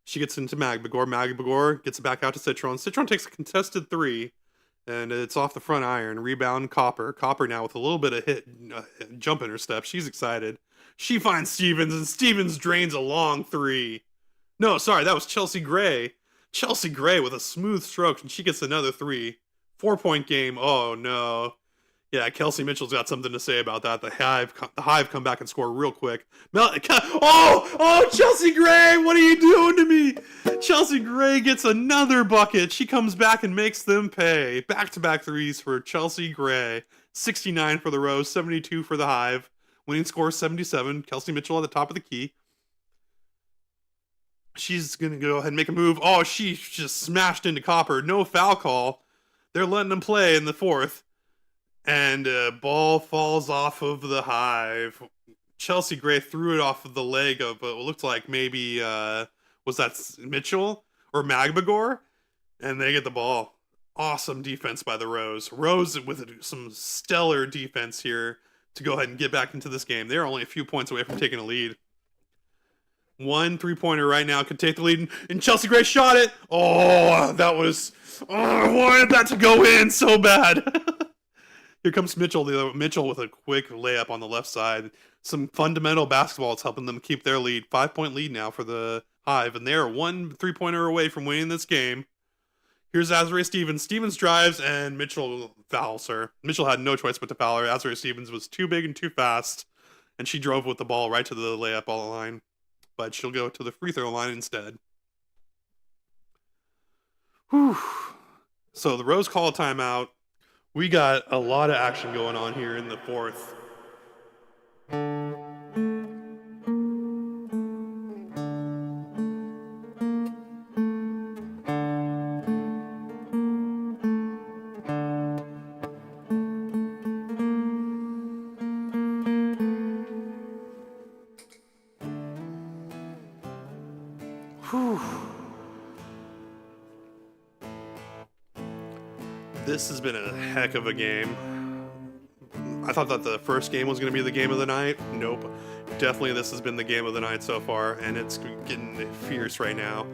She gets into Magbagor. Magbagor gets it back out to Citron. Citron takes a contested 3. And it's off the front iron. Rebound, Copper. Copper now with a little bit of jump in her step. She's excited. She finds Stevens, and Stevens drains a long 3. No, sorry, that was Chelsea Gray. Chelsea Gray with a smooth stroke, and she gets another 3. 4-point game. Oh, no. Yeah, Kelsey Mitchell's got something to say about that. The Hive come back and score real quick. Oh, Chelsea Gray, what are you doing to me? Chelsea Gray gets another bucket. She comes back and makes them pay. Back-to-back threes for Chelsea Gray. 69 for the Rose, 72 for the Hive. Winning score 77. Kelsey Mitchell at the top of the key. She's going to go ahead and make a move. Oh, she just smashed into Copper. No foul call. They're letting them play in the 4th. And ball falls off of the Hive. Chelsea Gray threw it off of the leg of what looked like maybe, was that Mitchell or Magbagor? And they get the ball. Awesome defense by the Rose. Rose with some stellar defense here to go ahead and get back into this game. They're only a few points away from taking a lead. 1 3-pointer right now could take the lead, and Chelsea Gray shot it. Oh, I wanted that to go in so bad. Here comes Mitchell with a quick layup on the left side. Some fundamental basketball is helping them keep their lead. 5-point lead now for the Hive, and they're 1 3-pointer away from winning this game. Here's Azurá Stevens. Stevens drives, and Mitchell fouls her. Mitchell had no choice but to foul her. Azurá Stevens was too big and too fast, and she drove with the ball right to the layup line. But she'll go to the free throw line instead. Whew. So the Rose call a timeout. We got a lot of action going on here in the 4th. Whew. This has been a heck of a game. I thought that the first game was going to be the game of the night. Nope. Definitely this has been the game of the night so far, and it's getting fierce right now.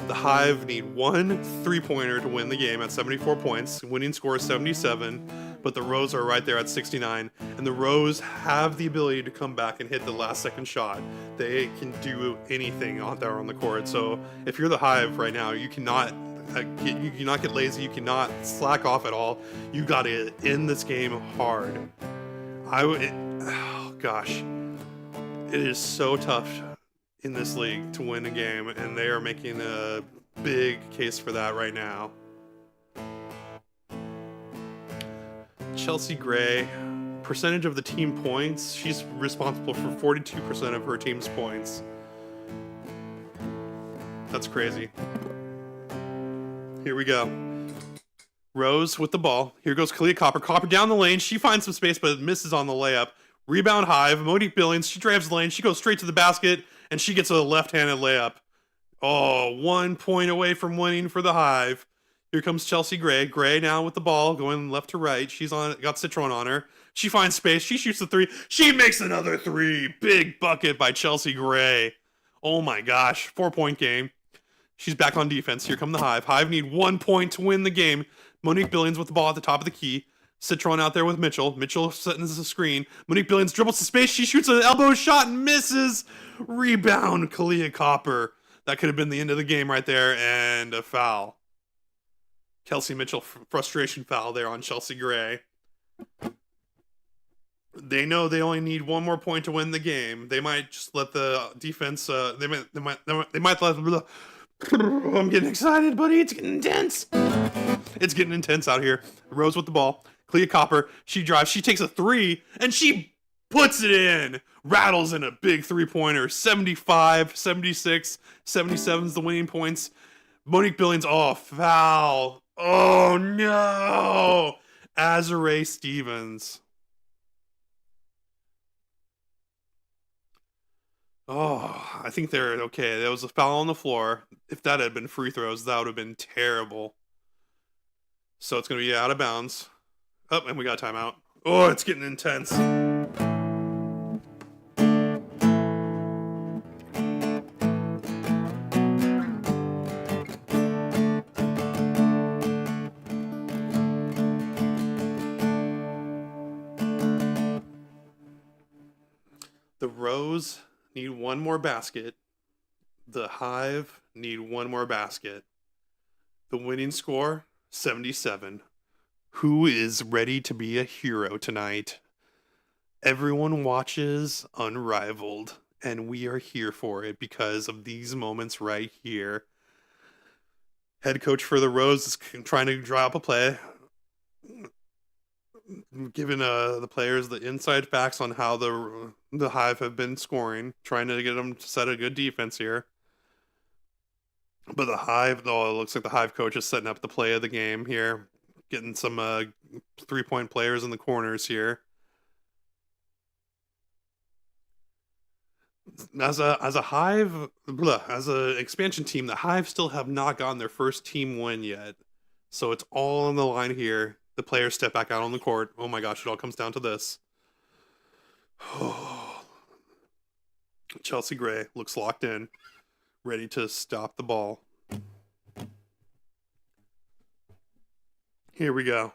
The Hive need 1 3-pointer to win the game at 74 points. Winning score is 77, but the Rose are right there at 69. And the Rose have the ability to come back and hit the last second shot. They can do anything out there on the court. So if you're the Hive right now, you cannot get lazy. You cannot slack off at all. You got to end this game hard. Oh gosh, it is so tough in this league to win a game, and they are making a big case for that right now. Chelsea Gray percentage of the team points, she's responsible for 42% of her team's points. That's crazy. Here we go. Rose with the ball. Here goes Kalia Copper. Copper down the lane. She finds some space, but misses on the layup. Rebound Hive. Monique Billings. She drives the lane. She goes straight to the basket, and she gets a left-handed layup. Oh, 1 point away from winning for the Hive. Here comes Chelsea Gray. Gray now with the ball, going left to right. She's got Citron on her. She finds space. She shoots the three. She makes another three. Big bucket by Chelsea Gray. Oh my gosh. 4-point game. She's back on defense. Here come the Hive. Hive need 1 point to win the game. Monique Billings with the ball at the top of the key. Citron out there with Mitchell. Mitchell setting the screen. Monique Billings dribbles to space. She shoots an elbow shot and misses. Rebound, Kalia Copper. That could have been the end of the game right there, and a foul. Kelsey Mitchell, frustration foul there on Chelsea Gray. They know they only need 1 more point to win the game. They might just let the defense. They might let. I'm getting excited, buddy. It's getting intense. It's getting intense out here. Rose with the ball. Kalia Copper. She drives. She takes a three, and she puts it in. Rattles in a big three-pointer. 75, 76, 77 is the winning points. Monique Billings. Oh, foul. Oh, no. Azare Stevens. Oh, I think they're okay. There was a foul on the floor. If that had been free throws, that would have been terrible. So it's going to be out of bounds. Oh, and we got a timeout. Oh, it's getting intense. The Rose need 1 more basket. The Hive need 1 more basket. The winning score, 77. Who is ready to be a hero tonight? Everyone watches Unrivaled, and we are here for it because of these moments right here. Head coach for the Rose is trying to draw up a play, giving the players the inside facts on how the Hive have been scoring, trying to get them to set a good defense here. But the Hive, it looks like the Hive coach is setting up the play of the game here, getting some 3-point players in the corners here. As a Hive, as an expansion team, the Hive still have not gotten their first team win yet. So it's all on the line here. The players step back out on the court. Oh my gosh, it all comes down to this. Chelsea Gray looks locked in, ready to stop the ball. Here we go.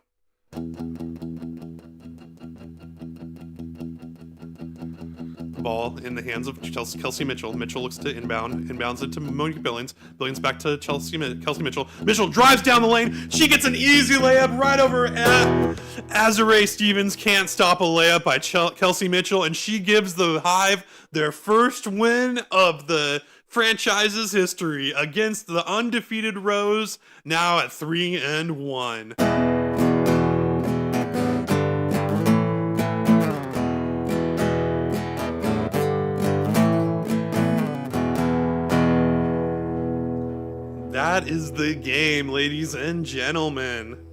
Ball in the hands of Kelsey Mitchell. Mitchell looks to inbounds it to Monique Billings. Billings back to Kelsey Mitchell. Mitchell drives down the lane. She gets an easy layup right over Azare Stevens. Can't stop a layup by Kelsey Mitchell, and she gives the Hive their first win of the franchise's history against the undefeated Rose, now at 3-1. That is the game, ladies and gentlemen.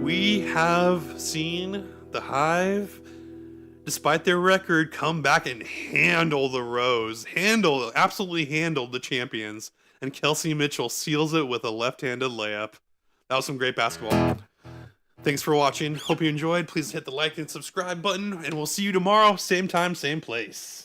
We have seen the Hive, despite their record, come back and handle the Rose. Absolutely handled the champions. And Kelsey Mitchell seals it with a left-handed layup. That was some great basketball. Thanks for watching. Hope you enjoyed. Please hit the like and subscribe button. And we'll see you tomorrow. Same time, same place.